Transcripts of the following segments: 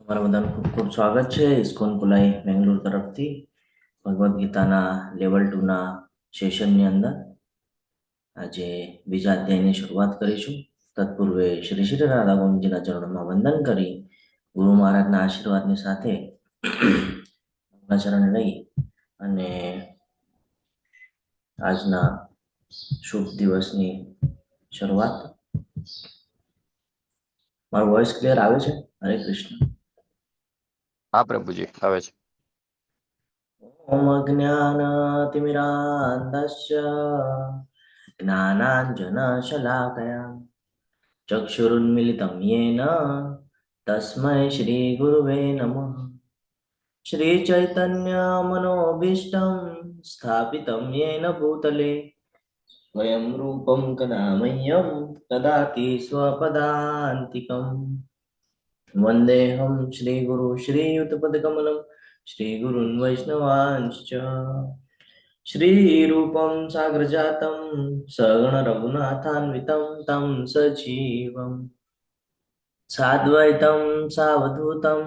તમારા બધાનું ખૂબ ખૂબ સ્વાગત છે ઇસ્કોન કુલાઈ બેંગ્લોર તરફથી ભગવદ્ ગીતાના લેવલ 2ના સેશનની અંદર આજે બીજા અધ્યાયની શરૂઆત કરીશું. તત્પૂર્વે શ્રી શ્રી રાધા ગોવિંદજીના ચરણોમાં વંદન કરી ગુરુ મહારાજના આશીર્વાદની સાથે ચરણ લઈ અને આજના શુભ દિવસની શરૂઆત. મારો વોઇસ ક્લિયર આવે છે? હરે કૃષ્ણ. હા પ્રભુજી, આવે છે. ઓમ અજ્ઞાનતિમિરાન્ધસ્ય જ્ઞાનાંજનશલાકયા ચક્ષુરુન્મિલિतं येन तस्मै श्रीगुरुवे नमः. श्रीचैतन्यमनोभीष्टं स्थापितं येन भूतले स्वयं रूपं कदा मह्यं ददाति स्वपदान्तिकम्. वन्देऽहं श्रीगुरु श्रीयुतपदकमलं श्रीगुरुन् वैष्णवांश्च श्रीरूपं साग्रजातं सगणरघुनाथान्वितं तं सजीवं साद्वैतं सावधूतं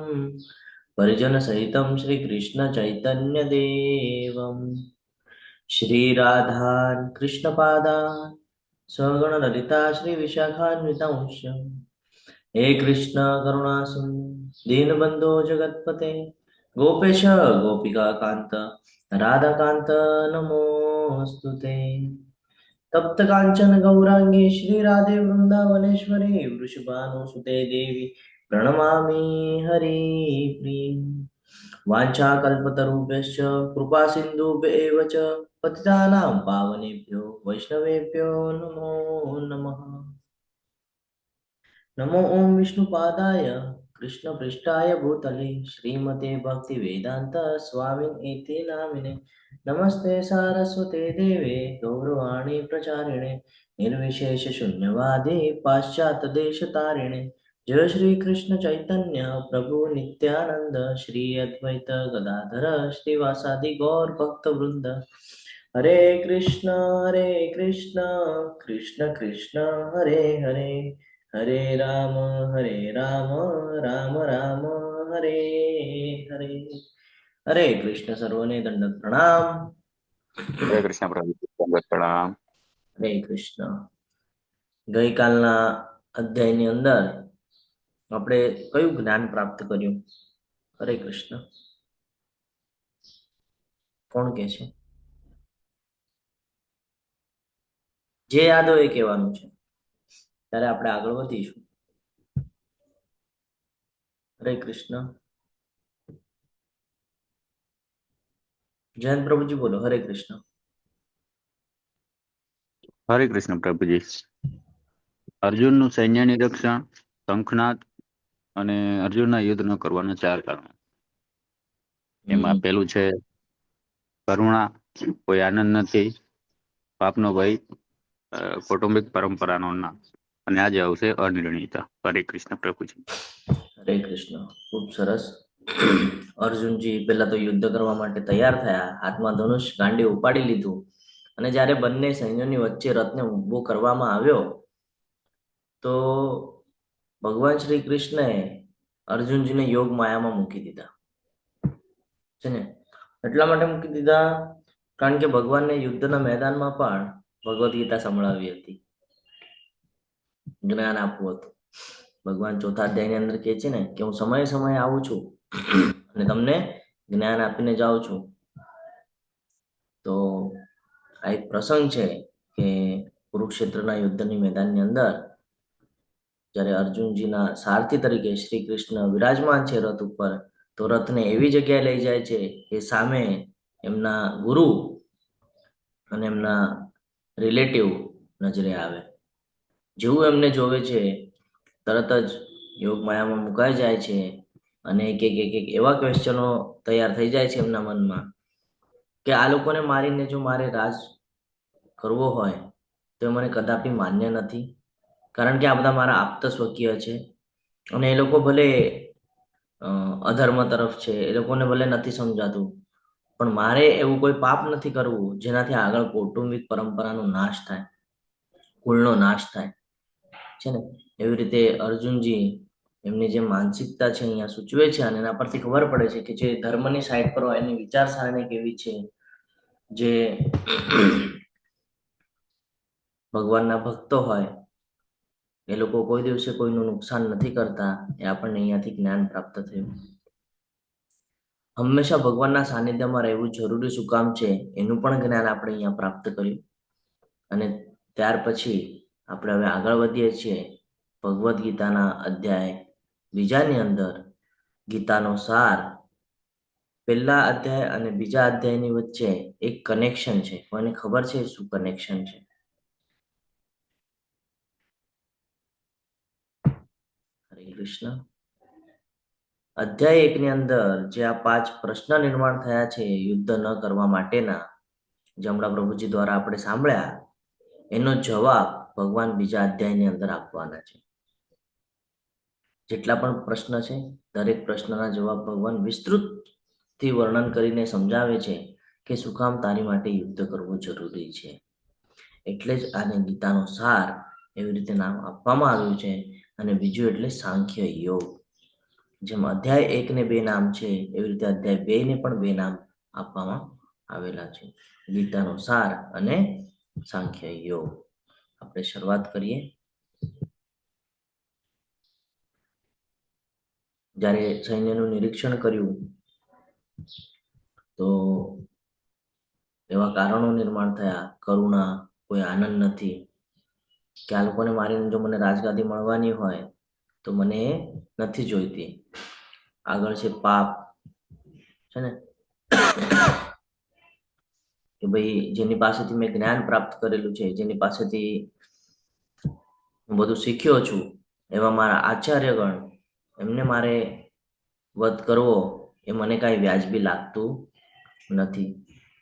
परिजनसहितं श्रीकृष्णचैतन्यदेवं श्रीराधान् कृष्णपादान् सगणललिता श्रीविशाखान्वितांश्च हे कृष्ण करुणा सिंधु दीनबंधो जगतपते गोपेश गोपिकाकांत राधाकांत नमोस्तुते. तप्त कांचन गौरांगी श्री राधे वृंदावनेश्वरी वृषभानुसुते देवी प्रणमामि हरिप्रिये. वाञ्छाकल्पतरुभ्यश्च कृपा सिन्धुभ्येव च पतितानां पावनेभ्यो वैष्णवेभ्यो नमो नमः. नमो ओम विष्णुपादाय कृष्णपृष्ठाय भूतले श्रीमते भक्तिवेदांत स्वामिनिति नामिने नमस्ते सारस्वते देवे गौरवाणी प्रचारिणे निर्विशेष शून्यवादी पाश्चात्य देश तारिणे जय श्री कृष्ण चैतन्य प्रभु नित्यानंद श्री अद्वैत गदाधर श्रीवासादि गौर भक्त वृंद. हरे कृष्ण कृष्ण कृष्ण हरे हरे हरे राम राम राम हरे हरे. हरे कृष्ण. सर्वने दंडवत प्रणाम. હરે કૃષ્ણ પ્રભુજી, દંડવત પ્રણામ. હરે કૃષ્ણ. ગઈકાલના અધ્યાયની અંદર આપણે કયું જ્ઞાન પ્રાપ્ત કર્યું? હરે કૃષ્ણ. કોણ કે છે? જે યાદ હોય એ કહેવાનું છે, ત્યારે આપણે આગળ વધીશું. હરે કૃષ્ણ. જયંત પ્રભુજી બોલો. હરે કૃષ્ણ. હરે કૃષ્ણ પ્રભુજી. અર્જુનનું સૈન્ય નિરીક્ષણ, શંખનાદ અને અર્જુનના યુદ્ધ ન કરવાના 4 કારણો. એમાં પેલું છે કરુણા, કોઈ આનંદ નથી, પાપનો ભય, કૌટુંબિક પરંપરાનો નાશ, અને આજે આવશે અનિર્ણિતા. હરે કૃષ્ણ પ્રભુજી. હરે કૃષ્ણ. ખૂબ સરસ. અર્જુનજી પહેલા તો યુદ્ધ કરવા માટે તૈયાર થયા, હાથમાં ધનુષ ગાંડી ઉપાડી લીધું, અને જ્યારે બંને સૈન્યોની વચ્ચે રથને ઊભો કરવામાં આવ્યો તો ભગવાન શ્રી કૃષ્ણએ અર્જુનજીને યોગ માયામાં મૂકી દીધા છે ને. એટલા માટે મૂકી દીધા કારણ કે ભગવાનને યુદ્ધના મેદાનમાં પણ ભગવદ્ ગીતા સંભળાવી હતી, જ્ઞાન આપવું હતું. ભગવાન ચોથા અધ્યાયની અંદર કહે છે ને કે હું સમયે સમયે આવું છું અને તમને જ્ઞાન આપીને જાઉં છું. તો આ એક પ્રસંગ છે કે કુરુક્ષેત્રના યુદ્ધની મેદાનની અંદર જ્યારે અર્જુનજીના સારથી તરીકે શ્રી કૃષ્ણ વિરાજમાન છે રથ ઉપર, તો રથને એવી જગ્યાએ લઈ જાય છે કે સામે એમના ગુરુ અને એમના રિલેટિવ નજરે આવે. જેવું એમને જોવે છે તરત જ યોગ માયામાં મુકાઈ જાય છે અને એક એક એક એક એવા ક્વેશ્ચનો તૈયાર થઈ જાય છે એમના મનમાં કે આ લોકોને મારીને જો મારે રાજ કરવો હોય તો મને કદાપી માન્ય નથી, કારણ કે આ બધા મારા આપ્ત સ્વકીય છે અને એ લોકો ભલે અધર્મ તરફ છે, એ લોકોને ભલે નથી સમજાતું, પણ મારે એવું કોઈ પાપ નથી કરવું જેનાથી આગળ કૌટુંબિક પરંપરાનો નાશ થાય, કુળનો નાશ થાય છે ને. એવી રીતે અર્જુનજી એમની જે માનસિકતા છે અહીંયા સૂચવે છે અને એના પરથી ખબર પડે છે કે જે ધર્મની સાઈડ પર હોય એની વિચારસરણી કેવી છે, જે ભગવાનના ભક્તો હોય એ લોકો કોઈ દિવસે કોઈનું નુકસાન નથી કરતા, એ આપણને અહીંયાથી જ્ઞાન પ્રાપ્ત થયું. હંમેશા ભગવાનના સાનિધ્યમાં રહેવું જરૂરી શું કામ છે એનું પણ જ્ઞાન આપણે અહીંયા પ્રાપ્ત કર્યું. અને ત્યાર પછી આપણે હવે આગળ વધીએ છીએ ભગવદ્ ગીતાના અધ્યાય 2ની અંદર. ગીતાનો સાર, પહેલા અધ્યાય અને બીજા અધ્યાયની વચ્ચે એક કનેક્શન છે. કોઈને ખબર છે શું કનેક્શન છે? હરે કૃષ્ણ. અધ્યાય 1ની અંદર જે આ 5 પ્રશ્ન નિર્માણ થયા છે યુદ્ધ ન કરવા માટેના, જે હમણાં પ્રભુજી દ્વારા આપણે સાંભળ્યા, એનો જવાબ ભગવાન બીજા અધ્યાયની અંદર આપવાના છે. જેટલા પણ પ્રશ્ન છે દરેક પ્રશ્નના જવાબ ભગવાન વિસ્તૃતથી વર્ણન કરીને સમજાવે છે કે શું કામ તારી માટે યુદ્ધ કરવું જરૂરી છે. એટલે જ આને ગીતાનો સાર એવી રીતે નામ આપવામાં આવ્યું છે. અને બીજું એટલે સાંખ્ય યોગ. જેમ અધ્યાય 1 ને 2 નામ છે એવી રીતે અધ્યાય 2 ને પણ 2 નામ આપવામાં આવેલા છે, ગીતાનો સાર અને સાંખ્ય યોગ. આપણે શરૂઆત કરીએ. જ્યારે સૈન્યનું નિરીક્ષણ કર્યું તો એવા કારણો નિર્માણ થયા, કરુણા, કોઈ આનંદ નથી કે આ લોકોને મારીને જો મને રાજગાદી મળવાની હોય તો મને એ નથી જોઈતી. આગળ છે પાપ, છે ને, કે ભાઈ જેની પાસેથી મેં જ્ઞાન પ્રાપ્ત કરેલું છે, જેની પાસેથી હું બધું શીખ્યો છું, એવા મારા આચાર્યગણ, એમને મારે વધ કરવો એ મને કાંઈ વ્યાજબી લાગતું નથી.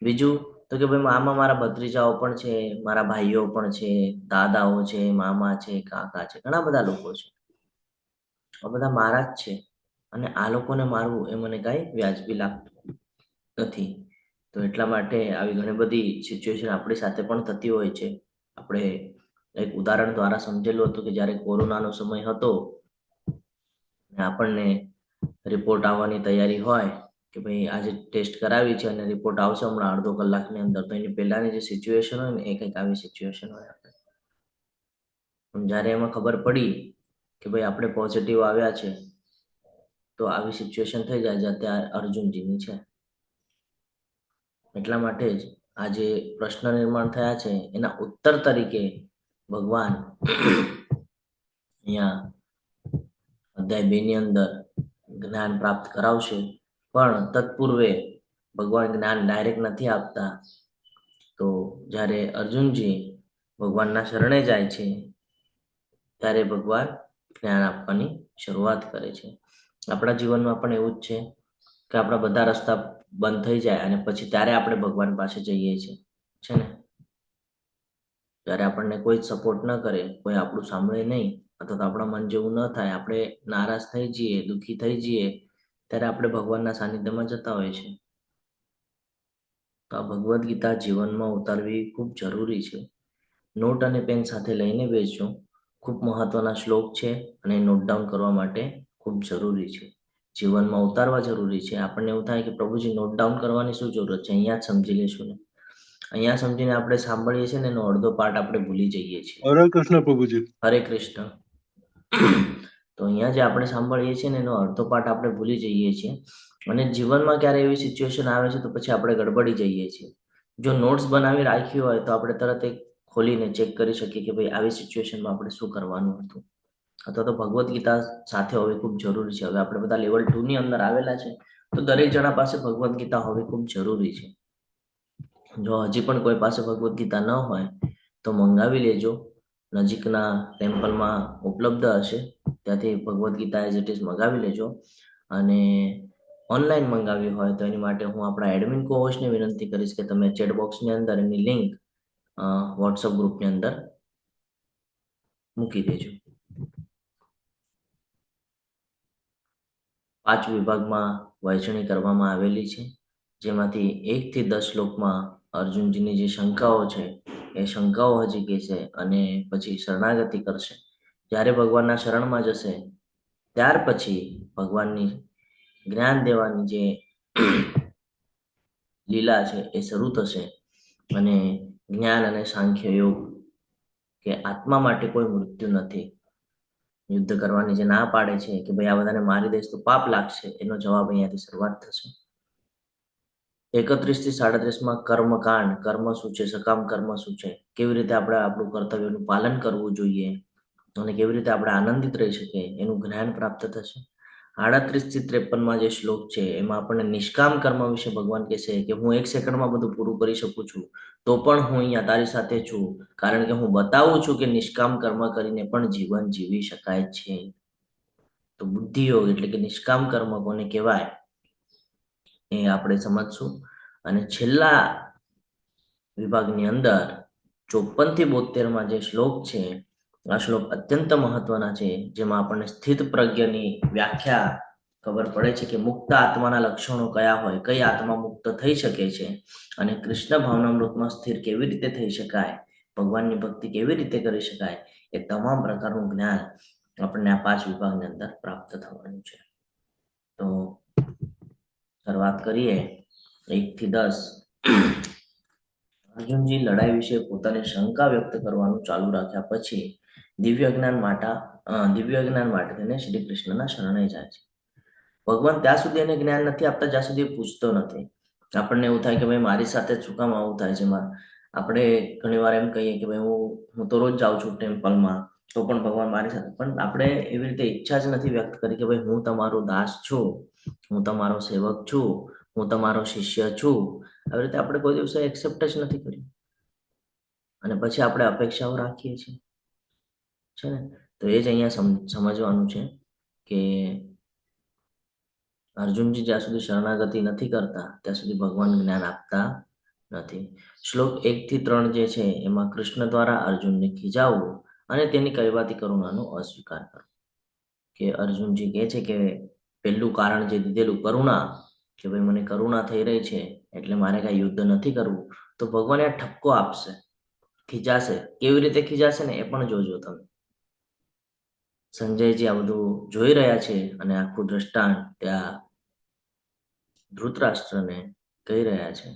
બીજું તો કે ભાઈ આમાં મારા ભત્રીજાઓ પણ છે, મારા ભાઈઓ પણ છે, દાદાઓ છે, મામા છે, કાકા છે, ઘણા બધા લોકો છે, આ બધા મારા જ છે, અને આ લોકોને મારવું એ મને કાંઈ વ્યાજબી લાગતું નથી. તો એટલા માટે આવી ઘણી બધી સિચ્યુએશન આપણી સાથે પણ થતી હોય છે. આપણે એક ઉદાહરણ દ્વારા સમજેલું હતું કે જ્યારે કોરોનાનો સમય હતો ને આપણને રિપોર્ટ આવવાની તૈયારી હોય કે ભાઈ આજે ટેસ્ટ કરાવી છે અને રિપોર્ટ આવશે હમણાં અડધો કલાકની અંદર, તો એની પહેલાની જે સિચ્યુએશન હોય ને એ કંઈક આવી સિચ્યુએશન હોય. પણ જ્યારે એમાં ખબર પડી કે ભાઈ આપણે પોઝિટિવ આવ્યા છે તો આવી સિચ્યુએશન થઈ જાય જે અત્યારે અર્જુનજીની છે. એટલા માટે જ આ જે પ્રશ્ન નિર્માણ થયા છે એના ઉત્તર તરીકે ભગવાન અહીંયા અધ્યાય 2ની અંદર જ્ઞાન પ્રાપ્ત કરાવશે. પણ તત્પૂર્વે ભગવાન જ્ઞાન ડાયરેક્ટ નથી આપતા. તો જ્યારે અર્જુનજી ભગવાનના શરણે જાય છે ત્યારે ભગવાન જ્ઞાન આપવાની શરૂઆત કરે છે. આપણા જીવનમાં પણ એવું જ છે કે આપણા બધા રસ્તા બંધ થઈ જાય અને પછી ત્યારે આપણે ભગવાન પાસે જઈએ છીએ, છે ને. જ્યારે આપણને કોઈ સપોર્ટ ન કરે, કોઈ આપણું સાંભળે નહીં, અથવા તો આપણા મન જેવું ન થાય, આપણે નારાજ થઈ જઈએ, દુઃખી થઈ જઈએ, ત્યારે આપણે ભગવાનના સાનિધ્યમાં જતા હોય છે. તો આ ભગવદ્ ગીતા જીવનમાં ઉતારવી ખૂબ જરૂરી છે. નોટ અને પેન સાથે લઈને બેસજો. ખૂબ મહત્વના શ્લોક છે અને નોટ ડાઉન કરવા માટે ખૂબ જરૂરી છે. જીવનમાં ઉતારવા જરૂરી છે. આપણને એવું થાય કે પ્રભુજી નોટ ડાઉન કરવાની શું જરૂરત છે, અહીંયા જ સમજી લેશું ને. અહીંયા સમજીને આપણે સાંભળીએ છીએ ને એનો અડધો પાર્ટ આપણે ભૂલી જઈએ છીએ. હરે કૃષ્ણ પ્રભુજી. હરે કૃષ્ણ. તો અહીંયા જે આપણે સાંભળીએ છીએ ને એનો અડધો પાર્ટ આપણે ભૂલી જઈએ છીએ. અને જીવનમાં ક્યારે એવી સિચ્યુએશન આવે છે તો પછી આપણે ગડબડી જઈએ છીએ. જો નોટ્સ બનાવી રાખી હોય તો આપણે તરત એક ખોલીને ચેક કરી શકીએ કે ભાઈ આવી સિચ્યુએશનમાં આપણે શું કરવાનું હતું. અથવા તો ભગવદ્ ગીતા સાથે હોવી ખૂબ જરૂરી છે. હવે આપણે બધા લેવલ 2ની અંદર આવેલા છે તો દરેક જણા પાસે ભગવદ્ ગીતા હોવી ખૂબ જરૂરી છે. જો હજી પણ કોઈ પાસે ભગવદ્ ગીતા ન હોય તો મંગાવી લેજો. નજીકના ટેમ્પલમાં ઉપલબ્ધ હશે, ત્યાંથી Bhagavad Gita as it is મંગાવી લેજો. અને ઓનલાઈન મંગાવી હોય તો એની માટે હું આપણા એડમિન કોહોસ્ટને વિનંતી કરીશ કે તમે ચેટ બોક્સની અંદર એની લિંક વોટ્સઅપ ગ્રુપની અંદર મૂકી દેજો. 5 વિભાગમાં વહેંચણી કરવામાં આવેલી છે, જેમાંથી 1 થી 10 શ્લોકમાં અર્જુનજીની જે શંકાઓ છે એ શંકાઓ હજી કહેશે અને પછી શરણાગતિ કરશે. જ્યારે ભગવાનના શરણમાં જશે ત્યાર પછી ભગવાનની જ્ઞાન દેવાની જે લીલા છે એ શરૂ થશે અને જ્ઞાન અને સાંખ્ય યોગ કે આત્મા માટે કોઈ મૃત્યુ નથી. યુદ્ધ કરવાની જે ના પાડે છે કે ભાઈ આ બધાને મારી દઈશ તો પાપ લાગશે, એનો જવાબ અહીંયાથી શરૂઆત થશે. 31 થી 37 કર્મકાંડ, કર્મ શું છે, સકામ કર્મ શું છે, કેવી રીતે આપણે આપણું કર્તવ્યનું પાલન કરવું જોઈએ અને કેવી રીતે આપણે આનંદિત રહી શકીએ એનું જ્ઞાન પ્રાપ્ત થશે. 38 થી 53 જે શ્લોક છે એમાં આપણને નિષ્કામ કર્મ વિશે ભગવાન કહેશે કે હું 1 સેકન્ડમાં બધું પૂરું કરી શકું છું, તો પણ હું અહીંયા તારી સાથે છું, કારણ કે હું બતાવું છું કે નિષ્કામ કર્મ કરીને પણ જીવન જીવી શકાય છે. તો બુદ્ધિ યોગ એટલે કે નિષ્કામ કર્મ કોને કહેવાય એ આપણે સમજશું. અને છેલ્લા વિભાગની અંદર 54 થી 72 જે શ્લોક છે, આ શ્લોક અત્યંત મહત્વના છે, જેમાં આપણને સ્થિત પ્રજ્ઞની વ્યાખ્યા ખબર પડે છે કે મુક્ત આત્માના લક્ષણો કયા હોય, કઈ આત્મા મુક્ત થઈ શકે છે અને કૃષ્ણ ભાવનામૃતમાં સ્થિર કેવી રીતે થઈ શકાય, ભગવાનની ભક્તિ કેવી રીતે કરી શકાય, એ તમામ પ્રકારનું જ્ઞાન આપણને આ 5 વિભાગની અંદર પ્રાપ્ત થવાનું છે. તો શરૂઆત કરીએ 1 થી 10. અર્જુનજી લડાઈ વિશે પોતાની શંકા વ્યક્ત કરવાનું ચાલુ રાખ્યા પછી દિવ્ય જ્ઞાન માટે તેને શ્રી કૃષ્ણના શરણે જાય છે. ભગવાન ત્યાં સુધી એને જ્ઞાન નથી આપતા જ્યાં સુધી પૂછતો નથી. આપણને એવું થાય કે ભાઈ મારી સાથે શું કામ આવું થાય છે. આપણે ઘણી વાર એમ કહીએ કે ભાઈ હું તો રોજ જાઉં છું ટેમ્પલમાં, તો પણ ભગવાન મારી સાથે, પણ આપણે એવી રીતે ઈચ્છા જ નથી વ્યક્ત કરી કે ભાઈ હું તમારો દાસ છું, હું તમારો સેવક છું, હું તમારો શિષ્ય છું. આવી રીતે આપણે કોઈ દિવસે એક્સેપ્ટ જ નથી કર્યું અને પછી આપણે અપેક્ષાઓ રાખીએ છીએ, છે ને. તો એ જ અહીંયા સમજવાનું છે કે અર્જુનજી જ્યાં સુધી શરણાગતિ નથી કરતા ત્યાં સુધી ભગવાન જ્ઞાન આપતા નથી. શ્લોક 1 થી 3 જે છે એમાં કૃષ્ણ દ્વારા અર્જુનને ખીજાવવું અને તેની કહેવાતી કરુણાનો અસ્વીકાર કરવો. કે અર્જુનજી કહે છે કે પહેલું કારણ જે દીધેલું કરુણા, કે ભાઈ મને કરુણા થઈ રહી છે એટલે મારે કાંઈ યુદ્ધ નથી કરવું, તો ભગવાન આ ઠપકો આપશે, ખીજાશે. કેવી રીતે ખીજાશે ને એ પણ જોજો તમે. સંજયજી આ બધું જોઈ રહ્યા છે અને આખું દ્રષ્ટાંત ત્યાં ધૃતરાષ્ટ્રને કહી રહ્યા છે.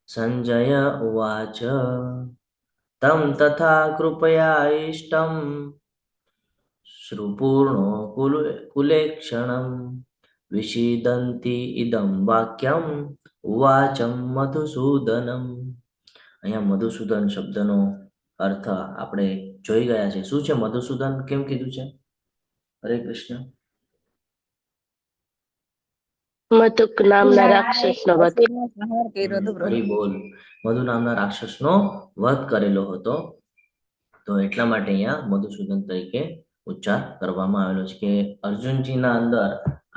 સંજય ઉવાચ તમ તથા કૃપયા ઇષ્ટમ શ્રુપૂર્ણો કુલેક્ષણમ વિષીદંતિ ઇદમ વાક્યમ ઉવાચમ મધુસૂદનમ. અહીંયા મધુસૂદન શબ્દનો અર્થ આપણે જોઈ ગયા છે. શું છે મધુસૂદન, કેમ કીધું છે? હરે કૃષ્ણ. મધુક નામના રાક્ષસનો વધ. હરી બોલ. મધુ નામના રાક્ષસનો વધ કરેલો હતો, તો એટલા માટે અહીંયા મધુસૂદન તરીકે ઉચ્ચાર કરવામાં આવેલો છે. કે અર્જુનજીના અંદર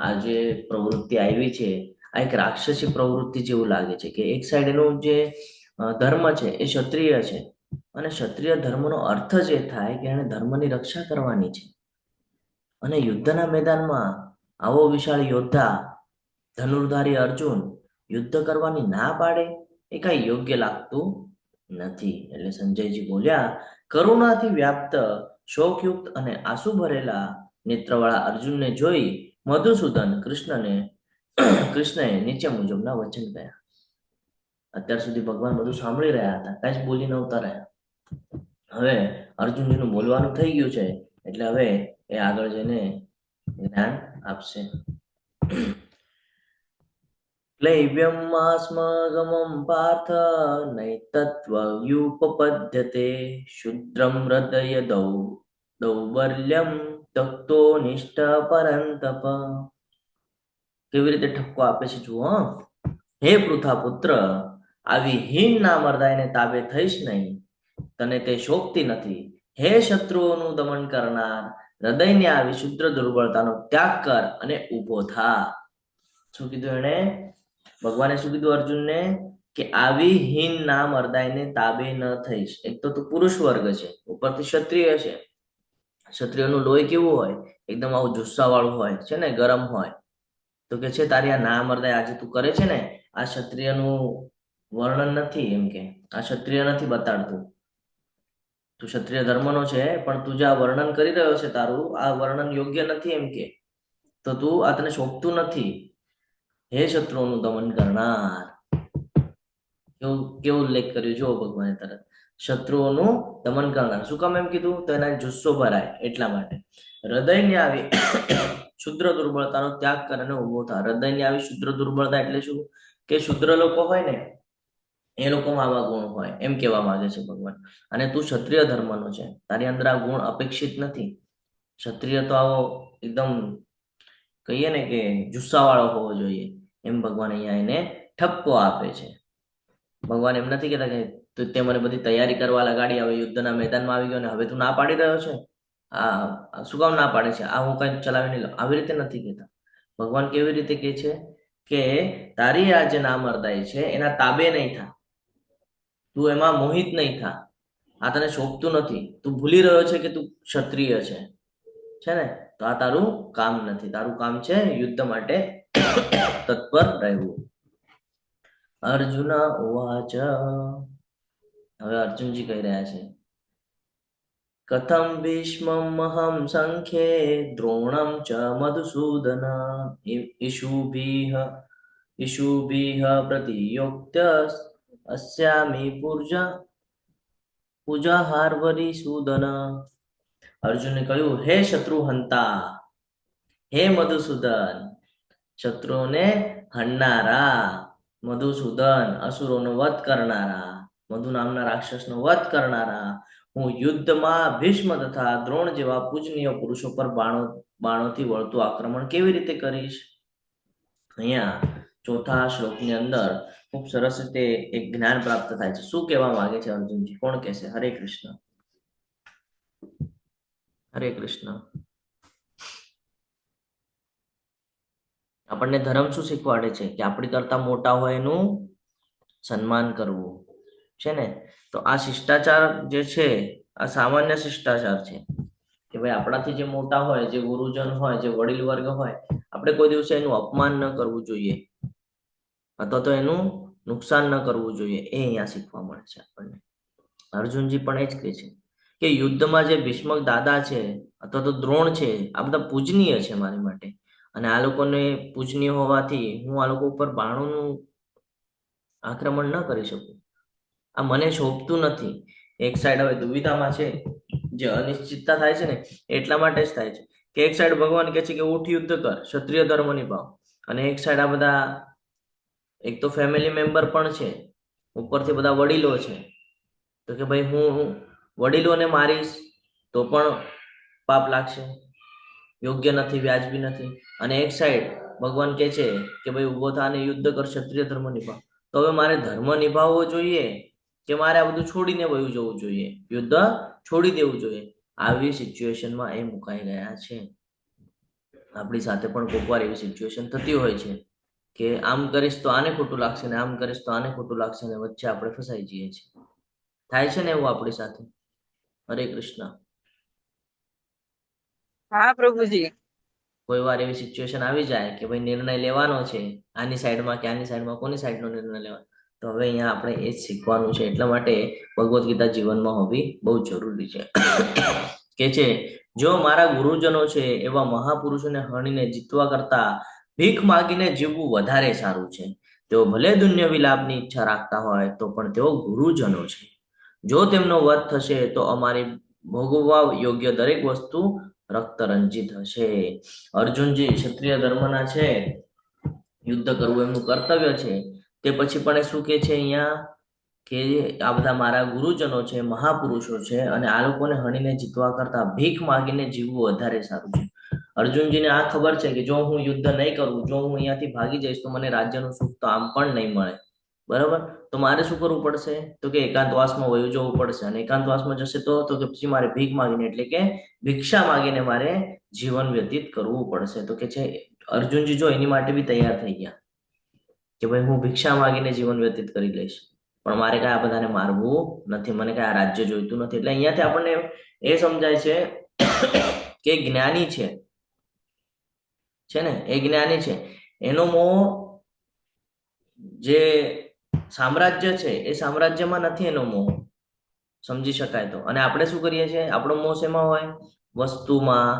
આ જે પ્રવૃત્તિ આવી છે આ એક રાક્ષસી પ્રવૃત્તિ જેવું લાગે છે. કે એક સાઈડ એનું જે ધર્મ છે એ ક્ષત્રિય છે અને ક્ષત્રિય ધર્મનો અર્થ જ એ થાય કે એને ધર્મની રક્ષા કરવાની છે. અને યુદ્ધના મેદાનમાં આવો વિશાળ યોદ્ધા ધનુર્ધારી અર્જુન યુદ્ધ કરવાની ના પાડે એ કાંઈ યોગ્ય લાગતું નથી. એટલે સંજયજી બોલ્યા, કરુણાથી વ્યાપ્ત શોકયુક્ત અને આંસુ ભરેલા નેત્રવાળા અર્જુનને જોઈ મધુસૂદન કૃષ્ણએ નીચે મુજબના વચન કહ્યા. અત્યાર સુધી ભગવાન બધું સાંભળી રહ્યા હતા, કાંઈ જ બોલી નહોતા રહ્યા. હવે અર્જુનજીનું બોલવાનું થઈ ગયું છે એટલે હવે એ આગળ જઈને જ્ઞાન આપશે. ક્લૈવ્યમાસ્મગમં પાર્થ નૈતત્વયુપપદ્યતે શુદ્રમ હૃદય દૌર્બલ્યમ તક્તો નિષ્ઠ પરંતપ. કેવી રીતે ઠપકો આપે છે જુઓ. હે પૃથા પુત્ર, આવી હીન ના મર્દાઈને તાબે થઈશ નહીં, તને તે શોભતી નથી. હે શત્રુઓનું દમન કરનાર, હૃદયની આ વિશુદ્ર દુર્બળતાનો ત્યાગ કર અને ઊભો થા. શું કીધું એણે? ભગવાને શું કીધું અર્જુનને? કે આવી હીન ના મર્દાઈને તાબે ન થઈશ. એક તો તું પુરુષ વર્ગ છે, ઉપરથી ક્ષત્રિય છે. ક્ષત્રિયનું લોહી કેવું હોય? એકદમ આવું જુસ્સા વાળું હોય છે ને, ગરમ હોય. તો કે છે તારી આ ના મર્દાય આજે તું કરે છે ને, આ ક્ષત્રિયનું વર્ણન નથી. એમ કે આ ક્ષત્રિય નથી બતાડતું. તું ક્ષત્રિય ધર્મનો છે પણ તું જે આ વર્ણન કરી રહ્યો છે તારું, આ વર્ણન યોગ્ય નથી. એમ કે તો તું આ તને શોભતું નથી. હે શત્રુઓનું દમન કરનાર. કેવું કેવો ઉલ્લેખ કર્યો જો ભગવાને તરત શત્રુઓનું દમન કરનાર. શું કામ એમ કીધું? તો એના જુસ્સો ભરાય એટલા માટે. હૃદયને આવી શુદ્ર દુર્બળતાનો ત્યાગ કરીને ઉભો થા. હૃદયને આવી શુદ્ર દુર્બળતા એટલે શું? કે શુદ્ર લોકો હોય ને એ લોકોમાં આવા ગુણ હોય એમ કહેવા માંગે છે ભગવાન. અને તું ક્ષત્રિય ધર્મનો છે, તારી અંદર આ ગુણ અપેક્ષિત નથી. ક્ષત્રિય તો આવો એકદમ કહીએ ને કે જુસ્સાવાળો હોવો જોઈએ, એમ ભગવાન અહીંયા એને ઠપકો આપે છે. ભગવાન એમ નથી કહેતા કે તું તે મને બધી તૈયારી કરવા લગાડી, હવે યુદ્ધના મેદાનમાં આવી ગયો ને હવે તું ના પાડી રહ્યો છે. આ શું કામ ના પાડે છે? આ હું કઈ ચલાવી નહીં લઉં. આવી રીતે નથી કહેતા. ભગવાન કેવી રીતે કહે છે કે તારી આ જે નામર્દાઈ છે એના તાબે નહીં થા, તું એમાં મોહિત નહીં થા. આ તને શોભતું નથી. તું ભૂલી રહ્યો છે કે તું ક્ષત્રિય છે ને? તો આ તારું કામ નથી. તારું કામ છે યુદ્ધ માટે તત્પર રહેવું. અર્જુન ઉવાચ. હવે અર્જુનજી કહી રહ્યા છે, કથમ ભીષ્મમ અહમ સંખ્યે દ્રોણમ ચ મધુસૂદન ઈશુભીઃ પ્રતિયોક્ત્ય અસ્યામિ પૂજાહાર્વરી સૂદન. અર્જુને કહ્યું, હે શત્રુહંતા, હે મધુસૂદન, શત્રુઓને હણનારા મધુસૂદન, અસુરોનો વધ કરનારા, મધુ નામના રાક્ષસનો વધ કરનારા, હું યુદ્ધમાં ભીષ્મ તથા દ્રોણ જેવા પૂજનીય પુરુષો પર બાણોથી વળતું આક્રમણ કેવી રીતે કરીશ? અહીંયા ચોથા શ્લોકની અંદર ખૂબ સરસ રીતે એક જ્ઞાન પ્રાપ્ત થાય છે. શું કહેવા માંગે છે અર્જુનજી? કોણ કહેશે? હરે કૃષ્ણ. હરે કૃષ્ણ. આપણને ધર્મ શું શીખવાડે છે? કે આપણી કરતા મોટા હોય એનું સન્માન કરવું છે ને? તો આ શિષ્ટાચાર જે છે આ સામાન્ય શિષ્ટાચાર છે કે ભાઈ આપણાથી જે મોટા હોય, જે ગુરુજન હોય, જે વડીલ વર્ગ હોય, આપણે કોઈ દિવસે એનું અપમાન ન કરવું જોઈએ અથવા તો એનું નુકસાન ન કરવું જોઈએ. એ અહીંયા શીખવા મળે છે આપણને. અર્જુનજી પણ એ જ કહે છે કે યુદ્ધમાં જે ભીષ્મક દાદા છે અથવા તો દ્રોણ છે, આ બધા પૂજનીય છે મારી માટે, અને આ લોકોને પૂજનીય હોવાથી હું આ લોકો ઉપર બાણોનું આક્રમણ ન કરી શકું. આ મને શોભતું નથી. એક સાઈડ હવે દુવિધામાં છે, જે અનિશ્ચિતતા થાય છે ને એટલા માટે જ થાય છે કે એક સાઈડ ભગવાન કહે છે કે ઉઠ યુદ્ધ કર, ક્ષત્રિય ધર્મ નિભાવ, અને એક સાઈડ આ બધા એક તો ફેમિલી મેમ્બર પણ છે, ઉપરથી બધા વડીલો છે, તો કે ભાઈ હું વડીલોને મારીશ તો પણ પાપ લાગશે, યોગ્ય નથી, વ્યાજબી નથી. અને એક સાઈડ ભગવાન કહે છે કે ભાઈ ઉભો થા અને યુદ્ધ કર, ક્ષત્રિય ધર્મ નિભાવ. તો હવે મારે ધર્મ નિભાવવો જોઈએ કે મારે આ બધું છોડીને વયું જવું જોઈએ, યુદ્ધ છોડી દેવું જોઈએ? આવી સિચ્યુએશનમાં એ મુકાઈ ગયા છે. આપણી સાથે પણ કોઈક વાર એવી સિચ્યુએશન થતી હોય છે કે આમ કરીશ તો આને ખોટું લાગશે ને આમ કરીશ તો આને ખોટું લાગશે ને વચ્ચે આપણે ફસાઈ જઈએ છીએ. થાય છે ને એવું આપણી સાથે? હરે કૃષ્ણ. હા પ્રભુજી. કોઈ વાર એવી સિચ્યુએશન આવી જાય કે ભાઈ નિર્ણય લેવાનો છે, આની સાઈડમાં કે આની સાઈડમાં, કોની સાઈડનો નિર્ણય લેવાનો? તો હવે અહીંયા આપણે એ જ શીખવાનું છે. એટલા માટે ભગવદ્ ગીતા જીવનમાં હોવી બહુ જરૂરી છે. કે છે જો મારા ગુરુજનો છે એવા મહાપુરુષોને હણીને જીતવા કરતા ભીખ માગીને જીવવું વધારે સારું છે. તેઓ ભલે દુન્ય વિલાપની ઈચ્છા રાખતા હોય તો પણ તેઓ ગુરુજનો છે. જો તેમનો વધ થશે તો અમારી ભોગવવા યોગ્ય દરેક વસ્તુ રક્તરંજિત હશે. અર્જુનજી ક્ષત્રિય ધર્મના છે, યુદ્ધ કરવું એમનું કર્તવ્ય છે. તે પછી પણ એ શું કે છે અહીંયા કે આ બધા મારા ગુરુજનો છે, મહાપુરુષો છે, અને આ લોકોને હણીને જીતવા કરતા ભીખ માગીને જીવવું વધારે સારું છે. અર્જુનજીને આ ખબર છે કે જો હું યુદ્ધ નહીં કરું, જો હું અહીંયાથી ભાગી જઈશ તો મને રાજ્યનું સુખ તો આમ પણ નહીં મળે, બરાબર? તો મારે શું કરવું પડશે? તો કે એકાંતવાસમાં વયું જવું પડશે. અને એકાંતવાસમાં જશે તો કે પછી મારે ભીખ માગીને એટલે કે ભિક્ષા માગીને મારે જીવન વ્યતીત કરવું પડશે. તો કે છે અર્જુનજી જો એની માટે બી તૈયાર થઈ ગયા કે ભાઈ હું ભિક્ષા માગીને જીવન વ્યતીત કરી લઈશ, પણ મારે કઈ આ બધાને મારવું નથી, મને કઈ આ રાજ્ય જોઈતું નથી. એટલે અહીંયાથી આપણને એ સમજાય છે કે જ્ઞાની છે ને, એ જ્ઞાની છે, એનો મોહ જે સામ્રાજ્ય છે એ સામ્રાજ્યમાં નથી, એનો મોહ સમજી શકાય તો. અને આપણે શું કરીએ છીએ? આપણો મોહ શેમાં હોય? વસ્તુમાં,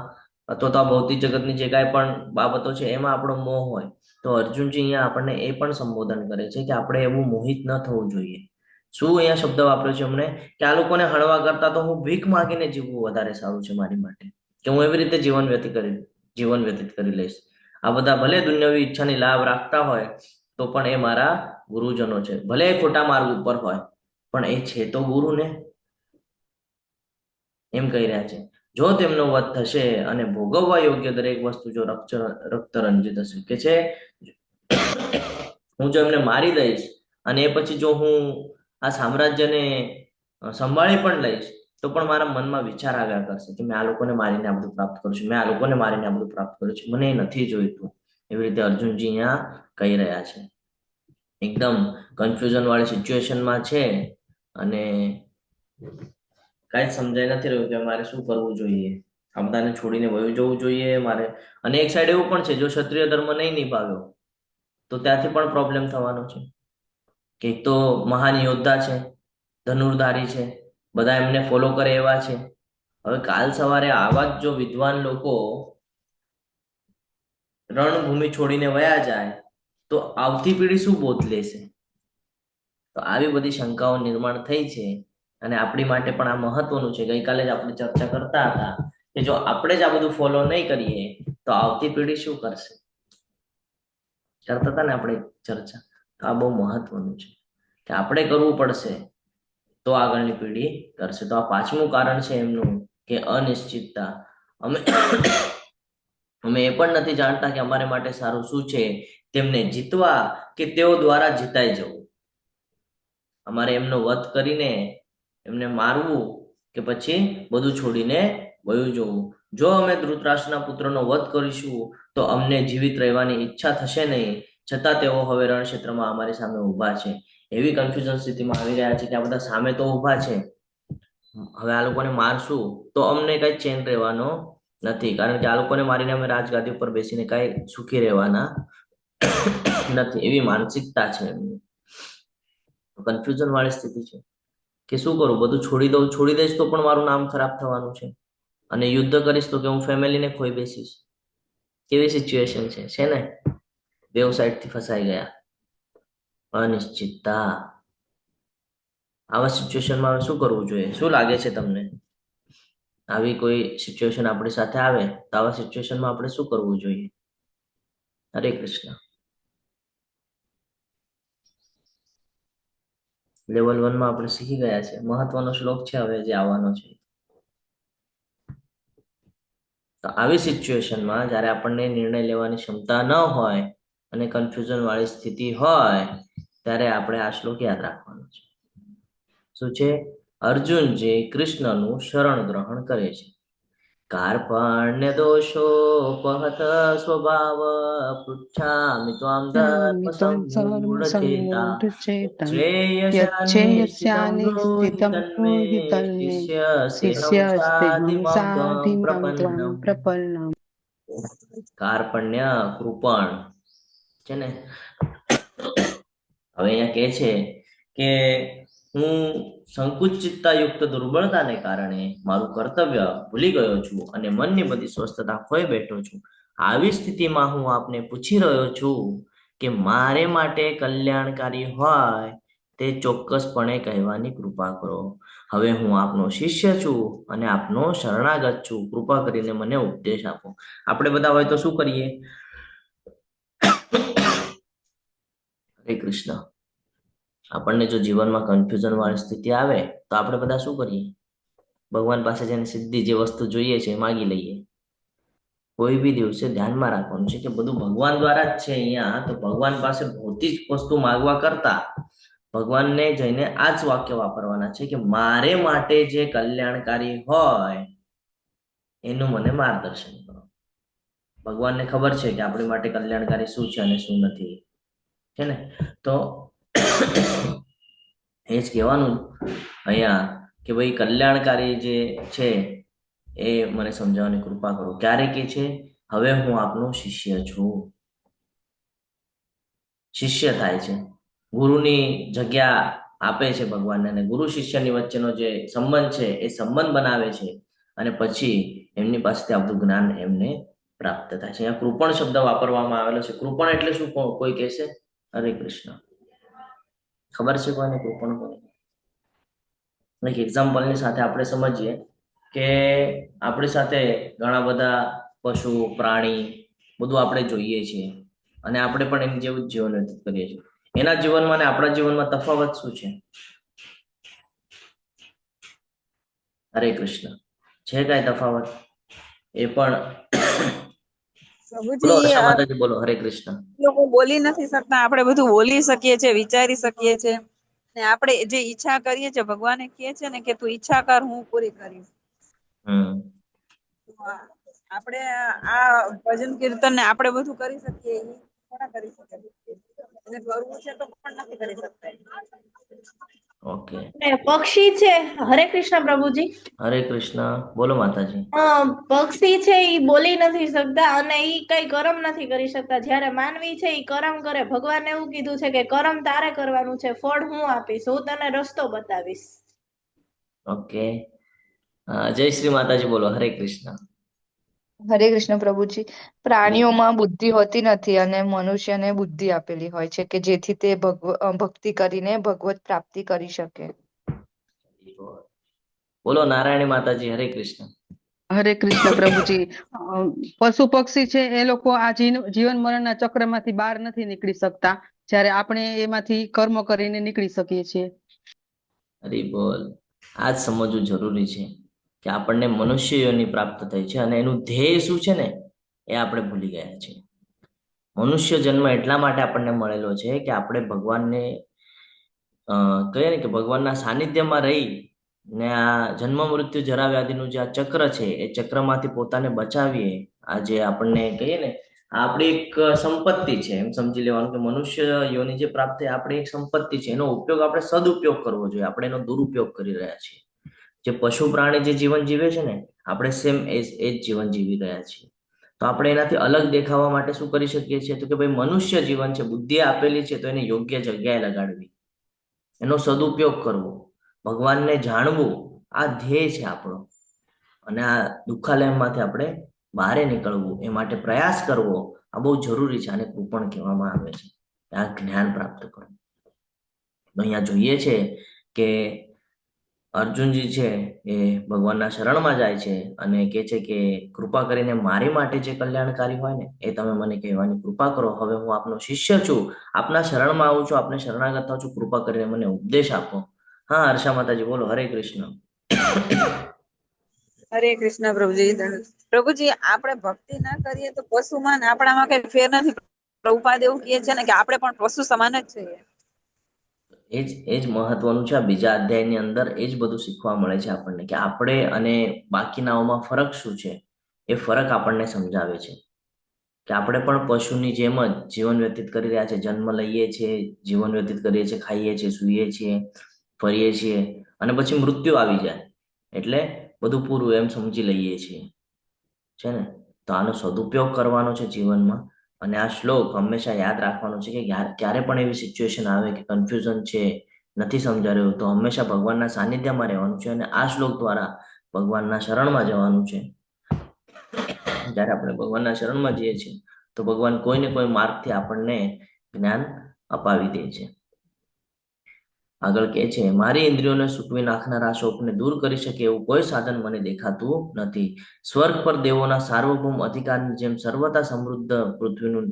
અથવા તો આ ભૌતિક જગતની જે કાંઈ પણ બાબતો છે એમાં આપણો મોહ હોય, તો અર્જુનજી અહીંયા આપણને એ પણ સંબોધન કરે છે કે આપણે એવું મોહિત ન થવું જોઈએ. શું અહીંયા શબ્દ વાપર્યો છે એમણે કે આ લોકોને હળવા કરતા તો હું ભીખ માંગીને જીવવું વધારે સારું છે મારી માટે, કે હું એવી રીતે જીવન વ્યતીત કરી લઈશ. આ બધા ભલે દુન્યવી ઈચ્છાની લાભ રાખતા હોય તો પણ એ મારા ગુરુજનો છે, ભલે એ ખોટા માર્ગ ઉપર હોય પણ એ છે તો ગુરુ ને, એમ કહી રહ્યા છે. જો તેમનો વધ થશે અને ભોગવવા યોગ્ય દરેક વસ્તુ જો રક્ત રંજિત હશે, કે છે હું જો એમને મારી દઈશ અને એ પછી જો હું આ સામ્રાજ્યને સંભાળી પણ લઈશ તો પણ મારા મનમાં વિચાર આવ્યા કરશે કે મેં આ લોકોને મારીને આ બધું પ્રાપ્ત કરું છું, મેં આ લોકોને મારીને આ બધું પ્રાપ્ત કરું છું, મને એ નથી જોઈતું. એવી રીતે અર્જુનજી અહીંયા કહી રહ્યા છે. એકદમ કન્ફ્યુઝન વાળી સિચ્યુએશનમાં છે અને કાંઈ સમજાઈ નથી રહ્યું કે મારે શું કરવું જોઈએ. આ બધાને છોડીને વયું જવું જોઈએ મારે. અને એક સાઈડ એવું પણ છે, જો ક્ષત્રિય ધર્મ નહીં નિભાવ્યો તો ત્યાંથી પણ પ્રોબ્લેમ થવાનો છે. કે એક તો મહાન યોદ્ધા છે, ધનુર્ધારી છે, બધા એમને ફોલો કરે એવા છે. હવે કાલ સવારે આવા જ જો વિદ્વાન લોકો રણભૂમિ છોડીને વયા જાય તો આવતી પેઢી શું બોધ લેશે? તો આવી બધી શંકાઓ નિર્માણ થઈ છે અને આપણી માટે પણ આ મહત્વનું છે. ગઈકાલે જ આપણે ચર્ચા કરતા હતા કે જો આપણે જ આ બધું ફોલો નહીં કરીએ તો આવતી પેઢી શું કરશે, કરતા હતા ને આપણે ચર્ચા. તો આ બહુ મહત્વનું છે કે આપણે કરવું પડશે તો આગળની પેઢી કરશે. તો આ પાંચમું કારણ છે એમનું કે અનિશ્ચિતતા. અમે એ પણ નથી જાણતા કે અમારે માટે સારું શું છે, તેમને જીતવા કે તેઓ દ્વારા જીતાઈ જવું. અમારે એમનો વધ કરીને એમને મારવું કે પછી બધું છોડીને વયું જવું. જો અમે ધૃતરાષ્ટ્રના પુત્રનો વધ કરીશું તો અમને જીવિત રહેવાની ઈચ્છા થશે નહીં, છતાં તેઓ હવે રણક્ષેત્રમાં અમારી સામે ઊભા છે. એવી કન્ફ્યુઝન સ્થિતિમાં આવી રહ્યા છે કે આ બધા સામે તો ઊભા છે, હવે આ લોકોને મારશું તો અમને કઈ ચેન રહેવાનો નથી, કારણ કે આ લોકોને મારીને અમે રાજગાદી ઉપર બેસીને કઈ સુખી રહેવાના નથી. એવી માનસિકતા છે એમની. કન્ફ્યુઝન વાળી સ્થિતિ છે કે શું કરું, બધું છોડી દઈશ તો પણ મારું નામ ખરાબ થવાનું છે, અને યુદ્ધ કરીશ તો કે હું ફેમિલીને ખોઈ બેસીશ. કેવી સિચ્યુએશન છે ને? બેવ સાઈડ થી ફસાઈ ગયા. અનિશ્ચિતતા. આવા સિચ્યુએશનમાં શું કરવું જોઈએ? શું લાગે છે તમને? આવી કોઈ સિચ્યુએશન આપણી સાથે આવે તો આવા સિચ્યુએશનમાં આપણે શું કરવું જોઈએ? હરે કૃષ્ણ. લેવલ 1 માં આપણે શીખી ગયા છે. મહત્વનો શ્લોક છે હવે જે આવવાનો છે. તો આવી સિચ્યુએશનમાં જ્યારે આપણને નિર્ણય લેવાની ક્ષમતા ન હોય અને કન્ફ્યુઝન વાળી સ્થિતિ હોય ત્યારે આપણે આ શ્લોક યાદ રાખવાનો છે. શું છે? અર્જુનજી કૃષ્ણનું શરણ ગ્રહણ કરે છે. કાર્પણ્ય દોષોપહત સ્વભાવ પૃચ્છામિ ત્વામ ધર્મ સંમૂઢ ચેતા શ્રેયસ્યાનિ સ્થિતં બ્રૂહિ તન્મે શિષ્યસ્તેહં સાધિમાં ત્વં પ્રપન્નમ. કાર્પણ્ય કૃપણ છે ને. હવે અહીંયા કહે છે કે હું સંકુચિતતા યુક્ત દુર્બળતાને કારણે મારું કર્તવ્ય ભૂલી ગયો છું અને મનની બધી સ્વસ્થતા ખોઈ બેઠો છું. આવી સ્થિતિમાં હું આપને પૂછી રહ્યો છું કે મારે માટે કલ્યાણકારી હોય તે ચોક્કસપણે કહેવાની કૃપા કરો. હવે હું આપનો શિષ્ય છું અને આપનો શરણાગત છું. કૃપા કરીને મને ઉપદેશ આપો. આપણે બધા હોય તો શું કરીએ? હરે કૃષ્ણ. આપણને જો જીવનમાં કન્ફ્યુઝન વાળી સ્થિતિ આવે તો આપણે બધા શું કરીએ? ભગવાન પાસે જઈને સીધી જે વસ્તુ જોઈએ છે માગી લઈએ. કોઈ બી દિવસે ધ્યાનમાં રાખવાનું છે કે બધું ભગવાન દ્વારા જ છે અહીંયા. તો ભગવાન પાસે ભૌતિક વસ્તુ માગવા કરતા ભગવાનને જઈને આ જ વાક્ય વાપરવાના છે કે મારે માટે જે કલ્યાણકારી હોય એનું મને માર્ગદર્શન કરો. ભગવાનને ખબર છે કે આપણી માટે કલ્યાણકારી શું છે અને શું નથી, છે ને? તો એ જ કહેવાનું અહીંયા કે ભાઈ કલ્યાણકારી જે છે એ મને સમજાવવાની કૃપા કરો. ક્યારે કે છે? હવે હું આપનો શિષ્ય છું. શિષ્ય થાય છે, ગુરુની જગ્યા આપે છે ભગવાનને, અને ગુરુ શિષ્યની વચ્ચેનો જે સંબંધ છે એ સંબંધ બનાવે છે. અને પછી એમની પાસેથી આવતું જ્ઞાન એમને પ્રાપ્ત થાય છે. અહીંયા કૃપણ શબ્દ વાપરવામાં આવેલો છે. કૃપણ એટલે શું? કોઈ કહેશે? હરે કૃષ્ણ. ખબર છે કોઈને કૃપણ કોને? એક એક્ઝામ્પલની સાથે આપણે સમજીએ કે આપણી સાથે ઘણા બધા પશુ પ્રાણી બધું આપણે જોઈએ છીએ અને આપણે પણ એમ જેવું જ જીવન વ્યતીત કરીએ છીએ. એના જીવનમાં અને આપણા જીવનમાં તફાવત શું છે? હરે કૃષ્ણ. છે કાંઈ તફાવત? એ પણ બોલો. પ્રભુજી હર્ષા માતાજી બોલો. હરે કૃષ્ણ. લોકો બોલી નથી શકતા, આપણે બધું બોલી શકીએ છીએ, વિચારી શકીએ છીએ, ને આપણે જે ઈચ્છા કરીએ છીએ, ભગવાને કહે છે ને કે તું ઈચ્છા કર, હું પૂરી કરીશ. તો આપણે આ ભજન કીર્તન ને આપણે બધું કરી શકીએ, એ થોડા કરી શકીએ. એને કરવું છે તો પણ નથી કરી શકતા. ઓકે. પક્ષી છે. હરે કૃષ્ણ પ્રભુજી. હરે કૃષ્ણ. બોલો માતાજી. પક્ષી છે ઈ બોલી નથી શકતા અને ઈ કઈ કર્મ નથી કરી શકતા. જ્યારે માનવી છે ઈ કર્મ કરે. ભગવાને એવું કીધું છે કે કર્મ તારે કરવાનું છે, ફળ હું આપીશ, હું તને રસ્તો બતાવીશ. ઓકે. જય શ્રી માતાજી બોલો. હરે કૃષ્ણ. હરે કૃષ્ણ પ્રભુજી. પ્રાણીઓમાં બુદ્ધિ હોતી નથી અને મનુષ્યને બુદ્ધિ આપેલી હોય છે કે જેથી તે ભક્તિ કરીને ભગવત પ્રાપ્તિ કરી શકે. બોલો નારાયણી માતાજી. હરે કૃષ્ણ. હરે કૃષ્ણ પ્રભુજી. પશુ પક્ષી છે એ લોકો આ જીવન મરણના ચક્રમાંથી બહાર નથી નીકળી શકતા, જ્યારે આપણે એમાંથી કર્મ કરીને નીકળી શકીએ છીએ. હરી બોલ. આ જ સમજવું જરૂરી છે કે આપણને મનુષ્ય યોની પ્રાપ્ત થઈ છે અને એનું ધ્યેય શું છે ને એ આપણે ભૂલી ગયા છીએ. મનુષ્ય જન્મ એટલા માટે આપણને મળેલો છે કે આપણે ભગવાનને કહીએ ને કે ભગવાનના સાનિધ્યમાં રહી ને આ જન્મ મૃત્યુ જરા વ્યાધિનું જે આ ચક્ર છે એ ચક્રમાંથી પોતાને બચાવીએ. આ જે આપણને કહીએ ને આપણી એક સંપત્તિ છે એમ સમજી લેવાનું કે મનુષ્ય યોની જે પ્રાપ્ત થાય આપણી એક સંપત્તિ છે. એનો ઉપયોગ આપણે સદુપયોગ કરવો જોઈએ. આપણે એનો દુરુપયોગ કરી રહ્યા છીએ. જે પશુ પ્રાણી જે જીવન જીવે છે ને આપણે સેમ એ જ જીવન જીવી રહ્યા છીએ. તો આપણે એનાથી અલગ દેખાવા માટે શું કરી શકીએ છીએ? તો કે ભાઈ મનુષ્ય જીવન છે, બુદ્ધિ આપેલી છે તો એને યોગ્ય જગ્યાએ લગાડવી, એનો સદુપયોગ કરવો, ભગવાનને જાણવું, આ ધ્યેય છે આપણો. અને આ દુઃખાલયમાંથી આપણે બહાર નીકળવું એ માટે પ્રયાસ કરવો આ બહુ જરૂરી છે. આને કૃપણ કહેવામાં આવે છે. આ જ્ઞાન પ્રાપ્ત કરવું. તો અહીંયા જોઈએ છે કે અર્જુનજી છે એ ભગવાનના શરણમાં જાય છે અને કહે છે કે કૃપા કરીને મારી માટે જે કલ્યાણકારી હોય ને એ તમે મને કહેવાની કૃપા કરો. હવે હું આપનો શિષ્ય છું, આપના શરણમાં આવું છું, આપને શરણાગત થાઉં છું, કૃપા કરીને મને ઉપદેશ આપો. હા હર્ષા માતાજી બોલો. હરે કૃષ્ણ. હરે કૃષ્ણ પ્રભુજી. પ્રભુજી આપણે ભક્તિ ના કરીએ તો પશુમાં ને આપણામાં કઈ ફેર નથી. પ્રભુપાદ એવું કહે છે ને કે આપણે પણ પશુ સમાન જ છીએ. એ જ મહત્વનું છે. આ બીજા અધ્યાયની અંદર એ જ બધું શીખવા મળે છે આપણને કે આપણે અને બાકીનાઓમાં ફરક શું છે. એ ફરક આપણને સમજાવે છે કે આપણે પણ પશુની જેમ જ જીવન વ્યતીત કરી રહ્યા છે. જન્મ લઈએ છીએ, જીવન વ્યતીત કરીએ છીએ, ખાઈએ છીએ, સૂઈએ છીએ, ફરીએ છીએ અને પછી મૃત્યુ આવી જાય એટલે બધું પૂરું એમ સમજી લઈએ છીએ, છે ને. તો આનો સદુપયોગ કરવાનો છે જીવનમાં. અને આ શ્લોક હંમેશા યાદ રાખવાનો છે કે ક્યારે પણ એવી સિચ્યુએશન આવે કે કન્ફ્યુઝન છે, નથી સમજાઈ રહ્યું, તો હંમેશા ભગવાનના સાનિધ્યમાં રહેવાનું છે અને આ શ્લોક દ્વારા ભગવાનના શરણમાં જવાનું છે. જ્યારે આપણે ભગવાનના શરણમાં જઈએ છીએ તો ભગવાન કોઈને કોઈ માર્ગથી આપણને જ્ઞાન અપાવી દે છે. આગળ કહે છે, મારી ઇન્દ્રિયોને સૂકવી નાખનારા શોકને દૂર કરી શકે એવું કોઈ સાધન મને દેખાતું નથી. સ્વર્ગ પર દેવોના સાર્વભૌમ અધિકારની જેમ સર્વતા સમૃદ્ધ પૃથ્વીનું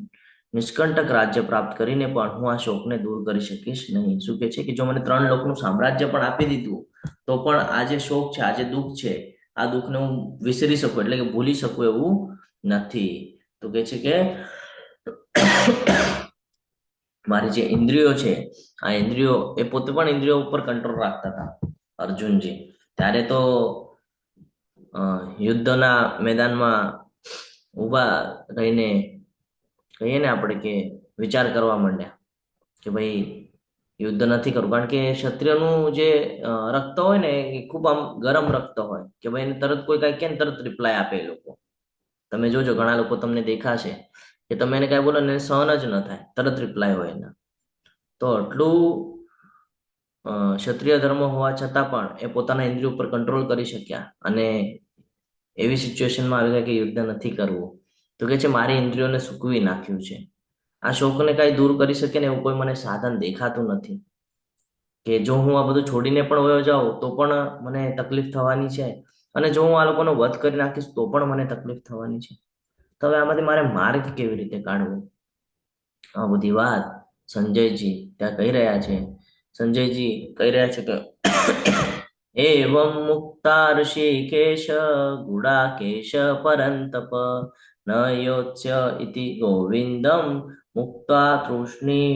નિષ્કંટક રાજ્ય પ્રાપ્ત કરીને પણ હું આ શોકને દૂર કરી શકીશ નહીં. શું કહે છે કે જો મને 3 લોકનું સામ્રાજ્ય પણ આપી દીધું તો પણ આ જે શોક છે, આ જે દુઃખ છે, આ દુઃખને હું વિસરી શકું એટલે કે ભૂલી શકું એવું નથી. તો કહે છે કે મારી જે ઇન્દ્રિયો છે, આ ઇન્દ્રિયો એ પોતે પણ ઇન્દ્રિયો ઉપર કંટ્રોલ રાખતા હતા અર્જુનજી. ત્યારે તો યુદ્ધના મેદાનમાં ઊભા રહીને કહીએ ને આપણે કે વિચાર કરવા માંડ્યા કે ભાઈ યુદ્ધ નથી કરવું. કારણ કે ક્ષત્રિયનું જે રક્ત હોય ને એ ખૂબ આમ ગરમ રક્ત હોય કે ભાઈ એને તરત કોઈ કાંઈ કે તરત રિપ્લાય આપે એ લોકો. તમે જોજો ઘણા લોકો તમને દેખાશે કે તમે એને કાંઈ બોલો ને સહન જ ન થાય, તરત રિપ્લાય હોય એના. તો આટલું ક્ષત્રિય ધર્મ હોવા છતાં પણ એ પોતાના ઇન્દ્રિયો ઉપર કંટ્રોલ કરી શક્યા અને એવી સિચ્યુએશનમાં આવી ગયા કે યુદ્ધ નથી કરવું, તો કે છે મારી ઇન્દ્રિયોને સૂકવી નાખ્યું છે. આ શોકને કાંઈ દૂર કરી શકે ને એવું કોઈ મને સાધન દેખાતું નથી, કે જો હું આ બધું છોડીને પણ વયો જાઉં તો પણ મને તકલીફ થવાની છે, અને જો હું આ લોકોનો વધ કરી નાખીશ તો પણ મને તકલીફ થવાની છે. તો હવે આમાંથી મારે માર્ગ કેવી રીતે કાઢવો? આ બધી વાત સંજયજી ત્યાં કહી રહ્યા છે. સંજયજી કહી રહ્યા છે કે એવમ મુક્તા ઋષિકેશ ગુડાકેશ પરંતપ ન યોત્સ્ય ઇતિ ગોવિંદમ મુક્તા તુષ્ણી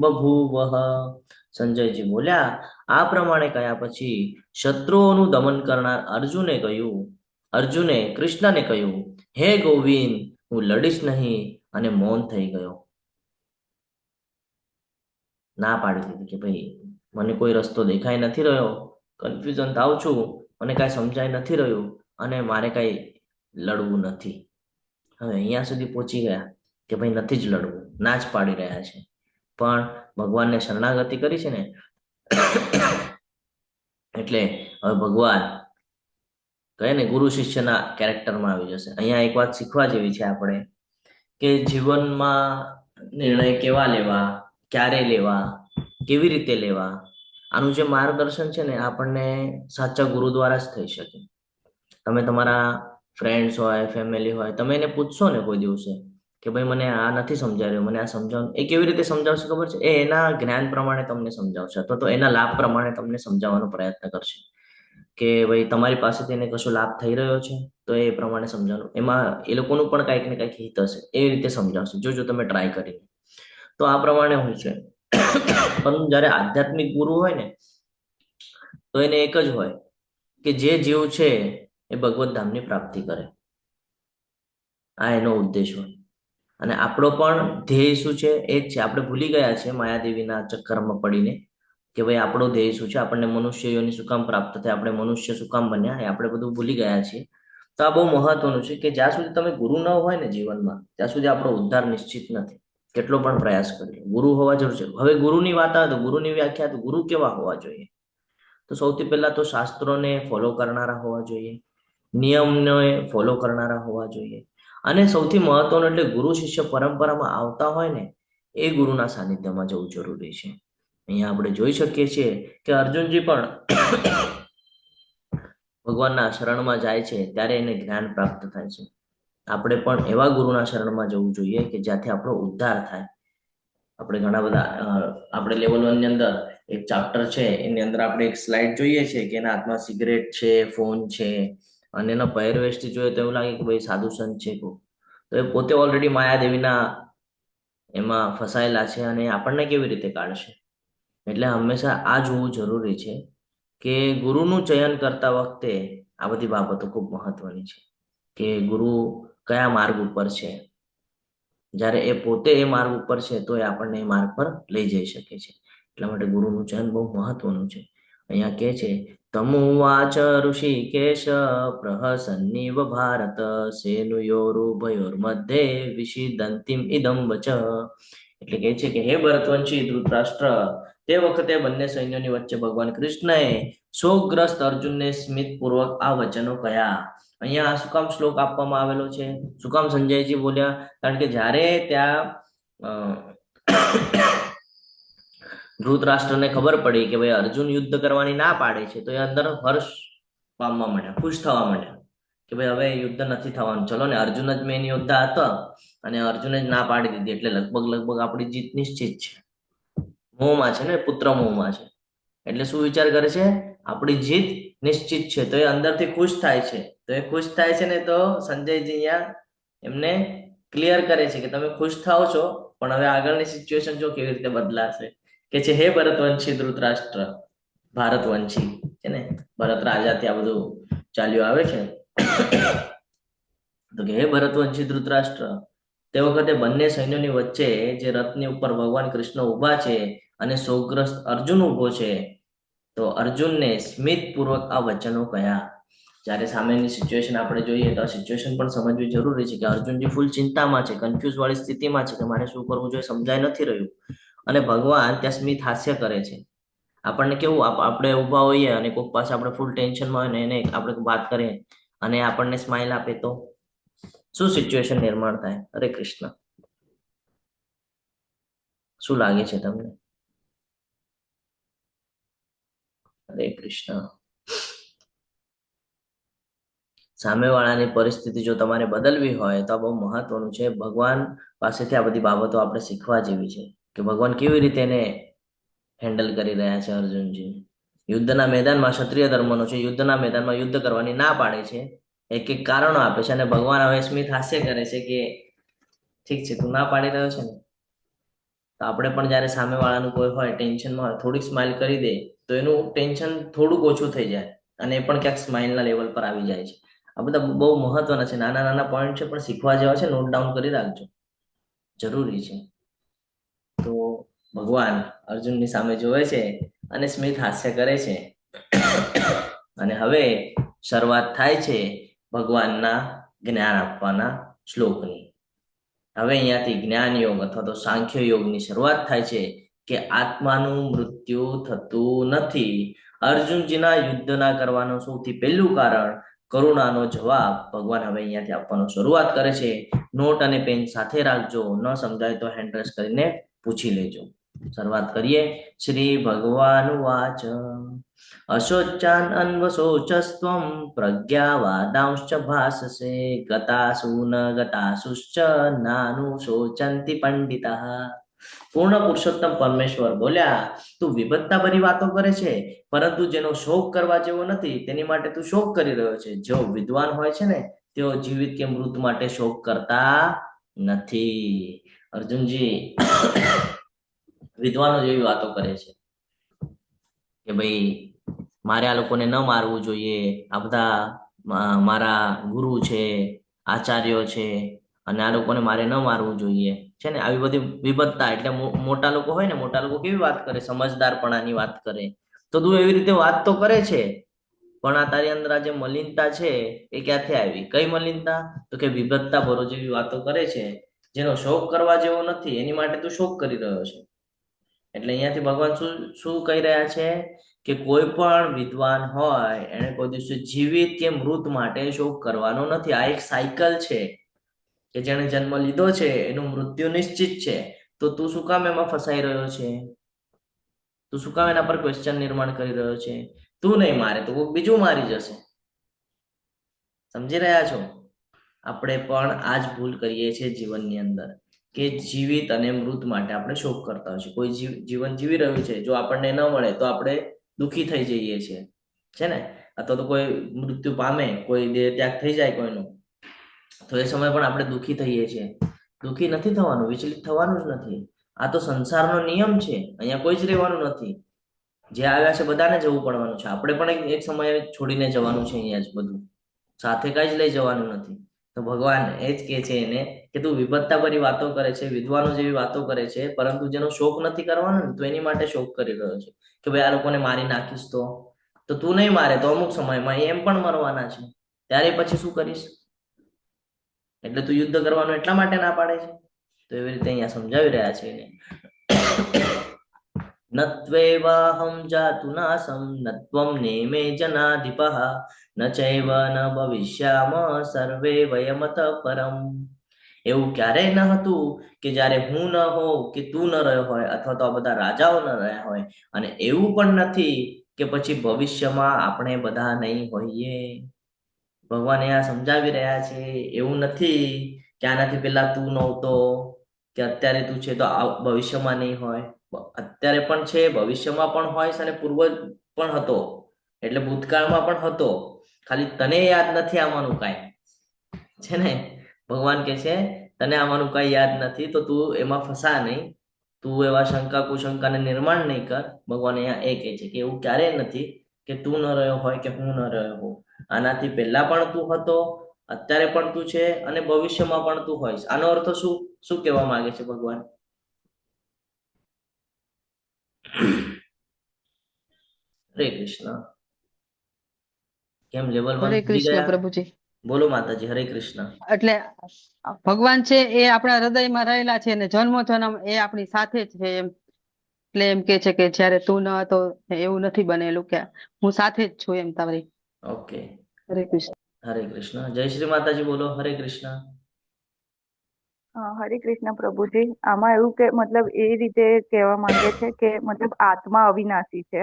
બભૂવઃ. સંજયજી બોલ્યા, આ પ્રમાણે કહ્યા પછી શત્રુઓનું દમન કરનાર અર્જુને કૃષ્ણને કહ્યું, હે ગોવિંદ, હું લડીશ નહીં, અને મૌન થઈ ગયો. ના પાડી દીધી કે ભાઈ મને કોઈ રસ્તો દેખાઈ નથી રહ્યો, કન્ફ્યુઝન થાઉં છું, મને કાંઈ સમજાઈ નથી રહ્યું, અને મારે કાંઈ લડવું નથી. હવે અહીંયા સુધી પહોંચી ગયા કે ભાઈ નથી જ લડવું, ના જ પાડી રહ્યા છે, પણ ભગવાનને શરણાગતિ કરી છે ને એટલે હવે ભગવાન કહે ને ગુરુ શિષ્યના કેરેક્ટરમાં આવી જશે. અહીંયા એક વાત શીખવા જેવી છે આપણે, કે જીવનમાં નિર્ણય કેવા લેવા, ક્યારે લેવા, કેવી રીતે લેવા, આનું જે માર્ગદર્શન છે ને આપણને સાચા ગુરુ દ્વારા જ થઈ શકે. તમે તમારા ફ્રેન્ડ્સ હોય, ફેમિલી હોય, તમે એને પૂછશો ને કોઈ દિવસે કે ભાઈ મને આ નથી સમજાઈ રહ્યું, મને આ સમજાવો, એ કેવી રીતે સમજાવશે ખબર છે? એ એના જ્ઞાન પ્રમાણે તમને સમજાવશે, અથવા તો એના લાભ પ્રમાણે તમને સમજાવવાનો પ્રયત્ન કરશે કે ભાઈ તમારી પાસેથી એને કશો લાભ થઈ રહ્યો છે તો એ પ્રમાણે સમજાવવાનું, એમાં એ લોકોનું પણ કંઈક ને કંઈક હિત હશે, એ રીતે સમજાવશે. જો તમે ટ્રાય કરીને, તો આ પ્રમાણે હોય છે. પણ જયારે આધ્યાત્મિક ગુરુ હોય ને તો એને એક જ હોય કે જે જીવ છે એ ભગવત ધામની પ્રાપ્તિ કરે, આ એનો ઉદ્દેશ હોય. અને આપણો પણ ધ્યેય શું છે? એ જ છે. આપણે ભૂલી ગયા છે માયાદેવીના ચક્કરમાં પડીને કે ભાઈ આપણો ધ્યેય શું છે, આપણને મનુષ્ય યોની શું કામ પ્રાપ્ત થાય, આપણે મનુષ્ય શું કામ બન્યા, એ આપણે બધું ભૂલી ગયા છીએ. તો આ બહુ મહત્વનું છે કે જ્યાં સુધી તમે ગુરુ ન હોય ને જીવનમાં, ત્યાં સુધી આપણો ઉદ્ધાર નિશ્ચિત નથી, કેટલો પણ પ્રયાસ કરીએ. ગુરુ હોવા જરૂર છે. હવે ગુરુની વાત આવે તો ગુરુની વ્યાખ્યા, તો ગુરુ કેવા હોવા જોઈએ? તો સૌથી પહેલા તો શાસ્ત્રોને ફોલો કરનારા હોવા જોઈએ, નિયમને ફોલો કરનારા હોવા જોઈએ, અને સૌથી મહત્વનું એટલે ગુરુ શિષ્ય પરંપરામાં આવતા હોય ને એ ગુરુના સાનિધ્યમાં જવું જરૂરી છે. અહીંયા આપણે જોઈ શકીએ છીએ કે અર્જુનજી પણ ભગવાનના શરણમાં જાય છે ત્યારે એને જ્ઞાન પ્રાપ્ત થાય છે. આપણે પણ એવા ગુરુના શરણમાં જવું જોઈએ કે જ્યાંથી આપણો ઉદ્ધાર થાય. આપણે ઘણા બધા આપણે લેવલ 1 ની અંદર એક ચાપ્ટર છે, એની અંદર આપણે એક સ્લાઇડ જોઈએ છે કે એના હાથમાં સિગરેટ છે, ફોન છે, અને એના પહેરવેશથી જોઈએ તો એવું લાગે કે ભાઈ સાધુ સંત છે. તો એ પોતે ઓલરેડી માયાદેવીના એમાં ફસાયેલા છે, અને આપણને કેવી રીતે કાઢશે? એટલે હંમેશા આ જોવું જરૂરી છે કે ગુરુનું ચયન કરતા વખતે આ બધી બાબતો ખૂબ મહત્વની છે કે ગુરુ કયા માર્ગ ઉપર છે. જ્યારે એ પોતે એ માર્ગ ઉપર છે તો એ આપણને એ માર્ગ પર લઈ જઈ શકે છે. એટલા માટે ગુરુનું ચયન બહુ મહત્વનું છે. અહીંયા કહે છે, તમુવાચ ઋષિકેશ પ્રહસન્નિવ ભારત સેનુયોરુભયોર મધ્યે વિષિદંતિમ ઇદમ વચ. એટલે કહે છે કે હે ભરતવંશી ધૃતરાષ્ટ્ર, તે વખતે બંને સૈન્યોની વચ્ચે ભગવાન કૃષ્ણએ શોકગ્રસ્ત અર્જુનને સ્મિતપૂર્વક આ વચનો કહ્યા. અહીંયા શું કામ શ્લોક આપવામાં આવેલો છે? શું કામ સંજયજી બોલ્યા? કારણ કે જ્યારે ત્યાં ધૃતરાષ્ટ્રને ખબર પડી કે ભાઈ અર્જુન યુદ્ધ કરવાની ના પાડે છે, તો એ અંદર હર્ષ પામવા માંડ્યા, ખુશ થવા માંડ્યા કે ભાઈ હવે યુદ્ધ નથી થવાનું, ચલો ને અર્જુન જ મેન યોદ્ધા હતો અને અર્જુને જ ના પાડી દીધી, એટલે લગભગ આપણી જીત નિશ્ચિત છે. મોહમાં છે ને, પુત્ર મોહમાં છે, એટલે શું વિચાર કરે છે? આપણી જીત નિશ્ચિત છે, તો એ અંદરથી ખુશ થાય છે. તો એ ખુશ થાય છે ને, તો સંજયજી અહીંયા એમને ક્લિયર કરે છે કે તમે ખુશ થાઓ છો, પણ હવે આગળની સિચ્યુએશન જો કેવી રીતે બદલાશે. કે છે હે ભરતવંશી ધૃતરાષ્ટ્ર, ભારતવંશી છે ને, ભરત રાજાથી આ બધું ચાલ્યું આવે છે. તો કે હે ભરતવંશી ધૃતરાષ્ટ્ર, તે વખતે બંને સૈન્યોની વચ્ચે જે રથની ઉપર ભગવાન કૃષ્ણ ઉભા છે અને શોકગ્રસ્ત અર્જુન ઉભો છે, તો અર્જુનને સ્મિત પૂર્વક આ વચનો કહ્યા. જ્યારે સામેની સિચ્યુએશન આપણે જોઈએ તો આ સિચ્યુએશન પણ સમજવી જરૂરી છે કે અર્જુનજી ફૂલ ચિંતામાં છે, કન્ફ્યુઝ વાળી સ્થિતિમાં છે કે મારે શું કરવું જોઈએ સમજાય નથી રહ્યું, અને ભગવાન ત્યાં સ્મિત હાસ્ય કરે છે. આપણને કેવું આપણે ઊભા હોઈએ અને કોઈક પાસે આપણે ફૂલ ટેન્શનમાં હોય ને એને આપણે વાત કરીએ અને આપણને સ્માઇલ આપે તો શું સિચ્યુએશન નિર્માણ થાય? હરે કૃષ્ણ. શું લાગે છે તમને? હરે કૃષ્ણ. સામેવાળાની પરિસ્થિતિ જો તમારે બદલવી હોય તો આ બહુ મહત્વનું છે. ભગવાન પાસેથી આ બધી બાબતો આપણે શીખવા જેવી છે કે ભગવાન કેવી રીતે એને હેન્ડલ કરી રહ્યા છે. અર્જુનજી યુદ્ધના મેદાનમાં ક્ષત્રિય ધર્મનો છે, યુદ્ધના મેદાનમાં યુદ્ધ કરવાની ના પાડે છે, એક એક કારણો આપે છે અને ભગવાન હવે સ્મિત હાસ્ય કરે છે કે ઠીક છે તું ના પાડી રહ્યો છે ને, તો આપણે પણ જ્યારે સામેવાળાનું કોઈ હોય ટેન્શનમાં હોય થોડીક સ્માઇલ કરી દે તો એનું ટેન્શન થોડુંક ઓછું થઈ જાય અને એ પણ ક્યાંક સ્માઇલના લેવલ પર આવી જાય છે. આ બધા બહુ મહત્વના છે, નાના નાના પોઈન્ટ છે પણ શીખવા જેવા છે. નોટ ડાઉન કરી રાખજો, જરૂરી છે. તો ભગવાન અર્જુનની સામે જોવે છે અને સ્મિત હાસ્ય કરે છે અને હવે શરૂઆત થાય છે ભગવાનના જ્ઞાન આપવાના શ્લોકની. હવે અહીંયાથી જ્ઞાન યોગ અથવા તો સાંખ્ય યોગની શરૂઆત થાય છે કે આત્માનું મૃત્યુ થતું નથી. અર્જુનજીના યુદ્ધ ના કરવાનું સૌથી પહેલું કારણ કરુણાનો જવાબ ભગવાન હવે અહીંયાથી આપવાનો શરૂઆત કરે છે. નોટ અને પેન સાથે રાખજો, ન સમજાય તો હેન્ડ રેસ કરીને પૂછી લેજો. શરૂઆત કરીએ. શ્રી ભગવાન વાચ અશોચાન અન્વશોચસ્ત્વમ પ્રજ્ઞાવાદાંશ્ચ ભાષસે ગતાસુ ન ગતાસુશ્ચ નાનુશોચંતિ પંડિતઃ. પૂર્ણ પુરુષોત્તમ પરમેશ્વર બોલ્યા, તું વિપત્તા ભરી વાતો કરે છે, પરંતુ જેનો શોક કરવા જેવો નથી તેની માટે તું શોક કરી રહ્યો છે. જેઓ વિદ્વાન હોય છે ને તેઓ જીવિત કે મૃત માટે શોક કરતા નથી. અર્જુનજી વિદ્વાનો જેવી વાતો કરે છે કે ભાઈ મારે આ લોકોને ન મારવું જોઈએ, આ બધા મારા ગુરુ છે, આચાર્યો છે અને આ લોકોને મારે ન મારવું જોઈએ છે ને. આવી બધી વિપત્તા એટલે મોટા લોકો હોય ને, મોટા લોકો કેવી વાત કરે, સમજદારપણાની વાત કરે. તો તું એવી રીતે વાત તો કરે છે પણ આ તારી અંદર આ જે મલિનતા છે એ ક્યાંથી આવી? કઈ મલિનતા? તો કે વિપત્તા ભરો જેવી વાતો કરે છે, જેનો શોક કરવા જેવો નથી એની માટે તું શોક કરી રહ્યો છે. એટલે અહીંયાથી ભગવાન શું કહી રહ્યા છે કે કોઈ પણ વિદ્વાન હોય એને કોઈ દિવસે જીવિત કે મૃત માટે શોક કરવાનો નથી. આ એક સાયકલ છે કે જેણે જન્મ લીધો છે એનું મૃત્યુ નિશ્ચિત છે. તો તું શું કામ એમાં ફસાઈ રહ્યો છે? તું શું કામ એના પર ક્વેશ્ચન નિર્માણ કરી રહ્યો છે? તું નહીં મારે તો કોઈ બીજું મારી જશે. સમજી રહ્યા છો? આપણે પણ આ જ ભૂલ કરીએ છીએ જીવનની અંદર કે જીવિત અને મૃત માટે આપણે શોક કરતા હોય છે. કોઈ જીવન જીવી રહ્યું છે, જો આપણને ન મળે તો આપણે દુઃખી થઈ જઈએ છીએ છે ને. અથવા તો કોઈ મૃત્યુ પામે, કોઈ દેહ ત્યાગ થઈ જાય કોઈનું, તો એ સમય પણ આપણે દુઃખી થઈએ છીએ. દુઃખી નથી થવાનું, વિચલિત થવાનું જ નથી. આ તો સંસારનો નિયમ છે, અહીંયા કોઈ જ રહેવાનું નથી. જે આવ્યા છે બધાને જવું પડવાનું છે. આપણે પણ એક સમયે છોડીને જવાનું છે અહીંયા જ બધું, સાથે કઈ જ લઈ જવાનું નથી. તો ભગવાન એ જ કહે છે એને કે તું વિપત્તા ભરી વાતો કરે છે, વિદ્વાનો જેવી વાતો કરે છે, પરંતુ જેનો શોક નથી કરવાનો ને તો એની માટે શોક કરી રહ્યો છે કે ભાઈ આ લોકોને મારી નાખીશ તો તું નહીં મારે તો અમુક સમયમાં એમ પણ મરવાના છે, ત્યારે પછી શું કરીશ? એટલે તું યુદ્ધ કરવાનું એટલા માટે ના પાડે છે. તો એવી રીતે અહીંયા સમજાવી રહ્યા છે એને નત્વેવાહમ જાતુ નાસમ નત્વમ નેમે જનાધિપઃ ન ચૈવ ન ભવિષ્યામ સર્વે વયમત પરમ. એવું ક્યારેય ન હતું કે જ્યારે હું ન હોઉં કે તું ન રહ્યો હોય અથવા તો આ બધા રાજાઓ ન રહ્યા હોય, અને એવું પણ નથી કે પછી ભવિષ્યમાં આપણે બધા નહીં હોઈએ. ભગવાન અહીંયા સમજાવી રહ્યા છે એવું નથી કે આનાથી પહેલા તું નહોતો કે અત્યારે તું છે તો ભવિષ્યમાં નહીં હોય. અત્યારે પણ છે, ભવિષ્યમાં પણ હોય અને પૂર્વ પણ હતો, એટલે ભૂતકાળમાં પણ હતો. ખાલી તને યાદ નથી આમાંનું કાંઈ છે ને. ભગવાન કે છે તને આમાંનું કાંઈ યાદ નથી તો તું એમાં ફસા નહીં, તું એવા શંકા કુશંકાને નિર્માણ નહીં કર. ભગવાન અહીંયા એ કહે છે કે એવું ક્યારેય નથી કે તું ન રહ્યો હોય કે હું ન રહ્યો હોઉં. આનાથી પહેલા પણ તું હતો, અત્યારે પણ તું છે અને ભવિષ્યમાં પણ તું હોઈશ. આનો અર્થ શું કહેવા માંગે છે ભગવાન? હરે કૃષ્ણ. કેમ લેવલ 1 હરે ભૂલી કૃષ્ણ ગયા? પ્રભુજી. બોલો માતાજી. હરે કૃષ્ણ. એટલે ભગવાન છે એ આપણા હૃદયમાં રહેલા છે અને જન્મ જન્મ એ આપણી સાથે જ છે એમ. એટલે એમ કે છે કે જ્યારે તું ન હતો એવું નથી બનેલું, કે હું સાથે જ છું એમ તારી. ઓકે, હરે કૃષ્ણ. હરે કૃષ્ણ. જય શ્રી માતાજી બોલો. હરે કૃષ્ણ. હરે કૃષ્ણ પ્રભુજી. આમાં એવું કે મતલબ એ રીતે કહેવા માંગે છે કે મતલબ આત્મા અવિનાશી છે,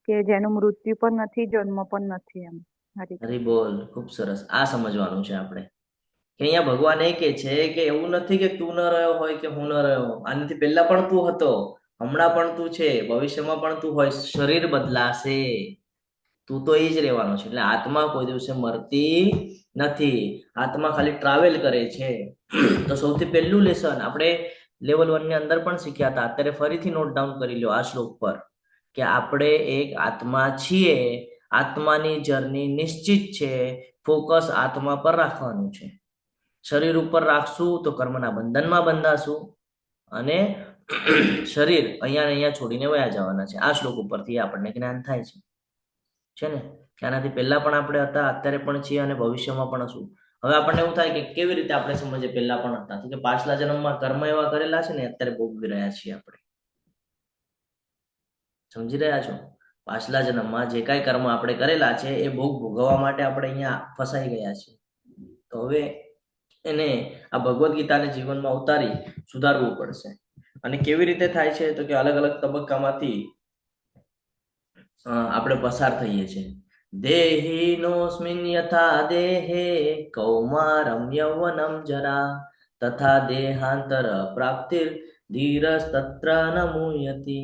કે જેનું મૃત્યુ પણ નથી, જન્મ પણ નથી એમ. હરે હરી કૃષ્ણ. બોલ. ખૂબ સરસ. આ સમજવાનું છે આપણે કે અહીંયા ભગવાન એ કે છે કે એવું નથી કે તું ન રહ્યો હોય કે હું ન રહ્યો. આનાથી પહેલા પણ તું હતો, હમણાં પણ તું છે, ભવિષ્યમાં પણ તું હોય. શરીર બદલાશે, તું તો એ જ રહેવાનો છે. એટલે આત્મા કોઈ દિવસે મરતી નથી. આત્મા ખાલી ટ્રાવેલ કરે છે. તો સૌથી પહેલું લેસન આપણે લેવલ 1 ની અંદર પણ શીખ્યા હતા. અત્યારે ફરીથી નોટ ડાઉન કરી લો આ શ્લોક પર, કે આપણે એક આત્મા છીએ. આત્માની જર્ની નિશ્ચિત છે. ફોકસ આત્મા પર રાખવાનું છે. શરીર ઉપર રાખશું તો કર્મના બંધનમાં બંધાશું, અને શરીર અહીંયા ને અહીંયા છોડીને વયા જવાના છે. આ શ્લોક ઉપરથી આપણને જ્ઞાન થાય છે ને, કે આનાથી પહેલા પણ આપણે હતા, અત્યારે પણ છીએ, અને ભવિષ્યમાં પણ હશું. હવે આપણને એવું થાય કે કેવી રીતે આપણે સમજીએ પહેલા પણ હતા, તો કે પાછલા જન્મમાં કર્મ એવા કરેલા છે ને, અત્યારે ભોગવી રહ્યા છીએ આપણે. સમજી રહ્યા છો? પાછલા જન્મમાં જે કાંઈ કર્મ આપણે કરેલા છે એ ભોગ ભોગવવા માટે આપણે અહીંયા ફસાઈ ગયા છે. તો હવે એને આ ભગવદ્ ગીતાને જીવનમાં ઉતારી સુધારવું પડશે. અને કેવી રીતે થાય છે? તો કે અલગ અલગ તબક્કામાંથી આપણે પસાર થઈએ છીએ. દેહિનોસ્મિન યથા દેહે કૌમારમ યૌવનમ જરા તથા દેહાંતર પ્રાપ્તિર ધીરસ્તત્ર ન મુહ્યતિ.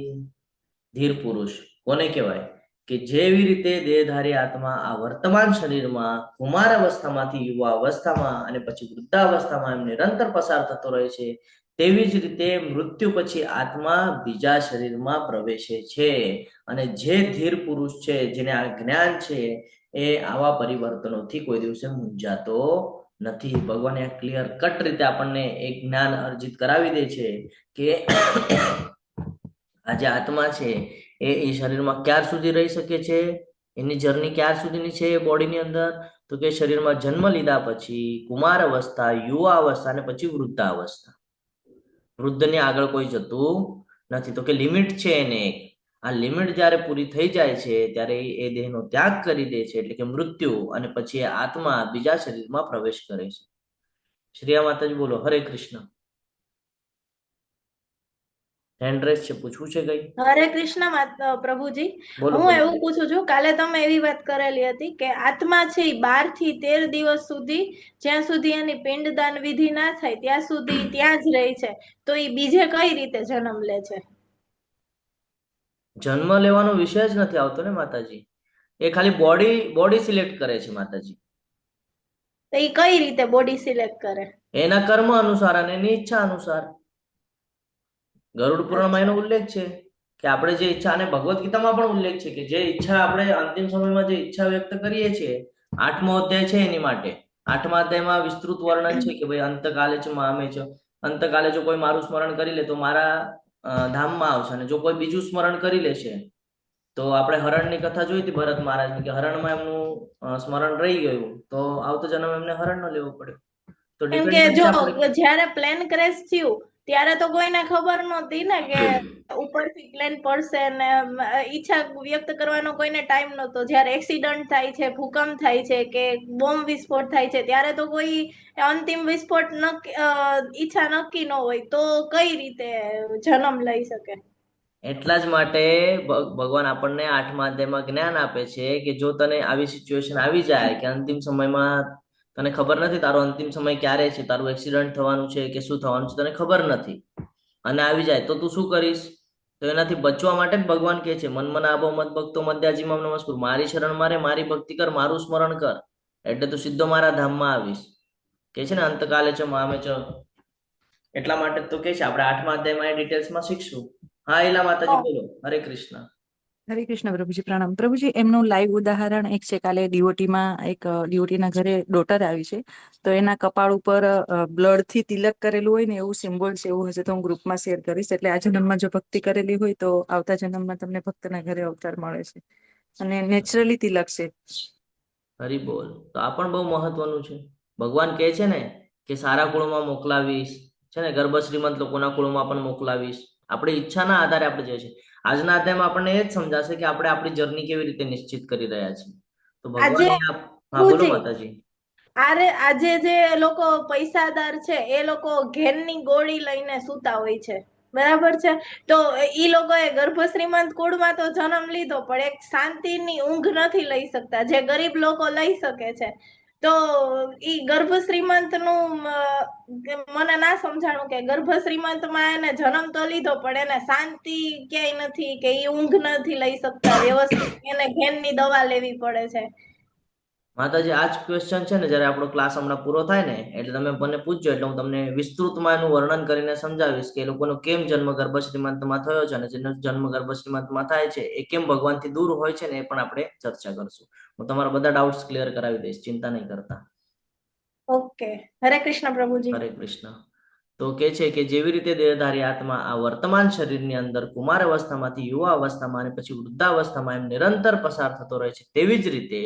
ધીર પુરુષ કોને કહેવાય? કે જેવી રીતે દેહધારી આત્મા આ વર્તમાન શરીરમાં કુમાર અવસ્થામાંથી યુવા અવસ્થામાં અને પછી વૃદ્ધાવસ્થામાં એમ નિરંતર પસાર થતો રહે છે, તેવી જ રીતે મૃત્યુ પછી આત્મા બીજા શરીરમાં પ્રવેશે છે. અને જે ધીર પુરુષ છે, જેને આ જ્ઞાન છે, એ આવા પરિવર્તનોથી કોઈ દિવસે મૂંઝાતો નથી. ભગવાને ક્લિયર કટ રીતે આપણને એક જ્ઞાન અર્જિત કરાવી દે છે કે આ જે આત્મા છે એ શરીરમાં ક્યાર સુધી રહી શકે છે, એની જર્ની ક્યાર સુધીની છે બોડીની અંદર? તો કે શરીરમાં જન્મ લીધા પછી કુમાર અવસ્થા, યુવા અવસ્થા અને પછી વૃદ્ધાવસ્થા. વૃદ્ધની આગળ કોઈ જતું નથી. તો કે લિમિટ છે એને એક. આ લિમિટ જ્યારે પૂરી થઈ જાય છે ત્યારે એ દેહનો ત્યાગ કરી દે છે, એટલે કે મૃત્યુ, અને પછી એ આત્મા બીજા શરીરમાં પ્રવેશ કરે છે. શ્રીયા માતાજી બોલો. હરે કૃષ્ણ. હેન્ડ રેસ છે, પૂછવું છે કઈ? હરે કૃષ્ણ પ્રભુજી. બોલો હું બોલો. એવું પૂછું છું, કાલે તમે એવી વાત કરેલી હતી કે આત્મા છે ઈ 12 થી 13 દિવસ સુધી, જ્યાં સુધી એની પિંડદાન વિધિ ના થાય ત્યાં સુધી ત્યાં જ રહે છે. તો ઈ બીજે કઈ રીતે જન્મ લે છે? જન્મ લેવાનો વિષય જ નથી આવતો ને માતાજી. એ ખાલી બોડી સિલેક્ટ કરે છે માતાજી. તો ઈ કઈ રીતે બોડી સિલેક્ટ કરે? એના કર્મ અનુસાર અને એની ઈચ્છા અનુસાર. ગરુડ પુરાણમાં એનો ઉલ્લેખ છે કે આપણે જે ઈચ્છા, અને ભગવદ્ ગીતામાં પણ ઉલ્લેખ છે કે જે ઈચ્છા આપણે અંતિમ સમયમાં જે ઈચ્છા વ્યક્ત કરીએ છીએ, 8મો અધ્યાય છે એની માટે. 8મા અધ્યાયમાં વિસ્તૃત વર્ણન છે કે ભાઈ અંતકાલે છે મામે છે. અંતકાલે જો કોઈ મારું સ્મરણ કરી લે તો મારા ધામમાં આવશે, અને જો કોઈ બીજું સ્મરણ કરી લેશે, તો આપણે હરણની કથા જોઈ હતી ભરત મહારાજની, કે હરણમાં એમનું સ્મરણ રહી ગયું, તો આવતો જન્મ એમને હરણ ન લેવો પડ્યો. તો કેમ કે ડિપેન્ડ જો આપણે. જ્યારે પ્લેન ક્રેશ થયું ત્યારે તો કોઈને ખબર નહોતી ને કે ઉપરથી પ્લેન પડશે, ને ઈચ્છા વ્યક્ત કરવાનો કોઈને ટાઈમ નહોતો. જ્યારે એક્સિડન્ટ થાય છે, ભૂકંપ થાય છે, કે બોમ્બ વિસ્ફોટ થાય છે, ત્યારે તો કોઈ અંતિમ વિસ્ફોટ ઈચ્છા નક્કી ન હોય, તો કઈ રીતે જન્મ લઈ શકે? એટલા જ માટે ભગવાન આપણને 8મા અધ્યાયમાં જ્ઞાન આપે છે કે જો તને આવી સિચ્યુએશન આવી જાય કે અંતિમ સમયમાં તને ખબર નથી તારો અંતિમ સમય ક્યારે છે, તારું એક્સિડન્ટ થવાનું છે કે શું થવાનું છે, તને ખબર નથી, અને આવી જાય તો તું શું કરીશ? તો એનાથી બચવા માટે જ ભગવાન કહે છે, મન આબો મત ભક્તો મધ્યાજીમાં નમસ્કુર. મારી શરણ મારે, મારી ભક્તિ કર, મારું સ્મરણ કર, એટલે તું સીધો મારા ધામમાં આવીશ. કે છે ને અંતકાલે છો મામે છો. એટલા માટે તો કે છે આપણે 8મા અધ્યાયમાં એ ડિટેલ્સમાં શીખશું. હા એલા માતાજી બોલો. હરે કૃષ્ણ. હરે કૃષ્ણ પ્રભુજી. પ્રણામ પ્રભુજી. એમનું લાઈવ ઉદાહરણ એક છે, કાલે ડીઓટીમાં એક ડીઓટીના ઘરે ડોટર આવી છે, તો એના કપાળ ઉપર બ્લડ થી તિલક કરેલું હોય ને એવું સિમ્બોલ છે. એવું હશે તો હું ગ્રુપમાં શેર કરીશ. એટલે આ જન્મમાં જો ભક્તિ કરેલી હોય તો આવતા જન્મમાં તમને ભક્તના ઘરે અવતાર મળે છે, અને નેચરલી તિલક છે. હરી બોલ. તો આ પણ બહુ મહત્વનું છે. ભગવાન કહે છે ને કે સારા કુળમાં મોકલાવીશ, છે ને ગર્ભ શ્રીમંત લોકોના કુળમાં પણ મોકલાવીશ. આપણી ઈચ્છાના આધારે આપણે જઈએ છીએ. આજના અધ્યાયમાં આપણને એ જ સમજાશે કે આપણે આપણી જર્ની કેવી રીતે નિશ્ચિત કરી રહ્યા છીએ. તો આજે ભગવાન હા બોલો પૂછી માતાજી. આજે જે લોકો પૈસાદાર છે એ લોકો ઘેરની ગોળી લઈને સૂતા હોય છે, બરાબર છે. તો ઈ લોકોએ ગર્ભ શ્રીમંત કુળમાં તો જન્મ લીધો, પણ એક શાંતિની ઊંઘ નથી લઈ શકતા, જે ગરીબ લોકો લઈ શકે છે. તો ઈ ગર્ભ શ્રીમંત નું મને ના સમજાણું કે ગર્ભ શ્રીમંત માં એને જન્મ તો લીધો, પણ એને શાંતિ ક્યાંય નથી, કે ઈ ઊંઘ નથી લઈ શકતા વ્યવસ્થિત, એને ઘેનની દવા લેવી પડે છે. માતાજી આ જ ક્વેશ્ચન છે ને, જયારે આપણો ક્લાસ હમણાં પૂરો થાય ને એટલે તમે મને પૂછજો, એટલે હું તમને વિસ્તૃતમાં એનું વર્ણન કરીને સમજાવીશ કે એ લોકોનો કેમ જન્મ ગર્ભ શ્રીમંતમાં થયો છે, અને જેનો જન્મ ગર્ભ શ્રીમંતમાં થાય છે એ કેમ ભગવાનથી દૂર હોય છે ને, એ પણ આપણે ચર્ચા કરશું. હું તમારા બધા ડાઉટ્સ ક્લિયર કરાવી દઈશ, ચિંતા નહીં કરતા. ઓકે, હરે કૃષ્ણ પ્રભુજી. હરે કૃષ્ણ. તો કે છે કે જેવી રીતે દેહધારી આત્મા આ વર્તમાન શરીરની અંદર કુમાર અવસ્થામાંથી યુવા અવસ્થામાં અને પછી વૃદ્ધાવસ્થામાં એમ નિરંતર પસાર થતો રહે છે, તેવી જ રીતે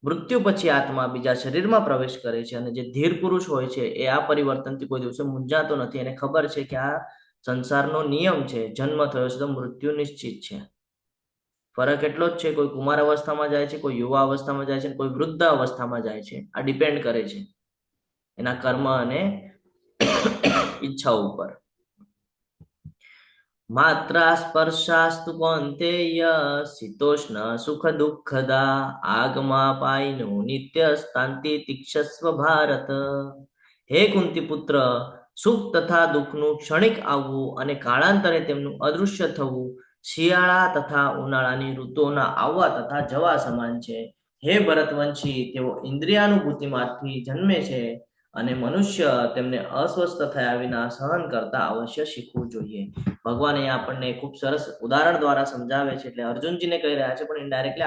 મૃત્યુ પછી આત્મા બીજા શરીરમાં પ્રવેશ કરે છે, અને જે ધીર પુરુષ હોય છે એ આ પરિવર્તનથી કોઈ દિવસે મૂંઝાતો નથી. એને ખબર છે કે આ સંસારનો નિયમ છે, જન્મ થયો છે તો મૃત્યુ નિશ્ચિત છે. ફરક એટલો જ છે, કોઈ કુમાર અવસ્થામાં જાય છે, કોઈ યુવા અવસ્થામાં જાય છે, કોઈ વૃદ્ધ અવસ્થામાં જાય છે. આ ડિપેન્ડ કરે છે એના કર્મ અને ઈચ્છા ઉપર. માત્રા સ્પર્શાસ્તુ કૌંતેય શીતોષ્ણ સુખ દુઃખદા આગમા પાયનો નિત્ય શાંતિ તીક્ષસ્વ ભારત. હે કુંતી પુત્ર, સુખ તથા દુઃખનું ક્ષણિક આવવું અને કાળાંતરે તેમનું અદૃશ્ય થવું શિયાળા તથા ઉનાળાની ઋતુઓના આવવા તથા જવા સમાન છે. હે ભરતવંશી, તેઓ ઇન્દ્રિયાનુભૂતિમાંથી જન્મે છે, અને મનુષ્ય તેમને અસ્વસ્થ થયા વિના સહન કરતા અવશ્ય શીખવું જોઈએ. ભગવાન એ આપણને ખૂબ સરસ ઉદાહરણ દ્વારા સમજાવે છે, એટલે અર્જુનજીને કહી રહ્યા છે, પણ ઇનડાયરેક્ટલી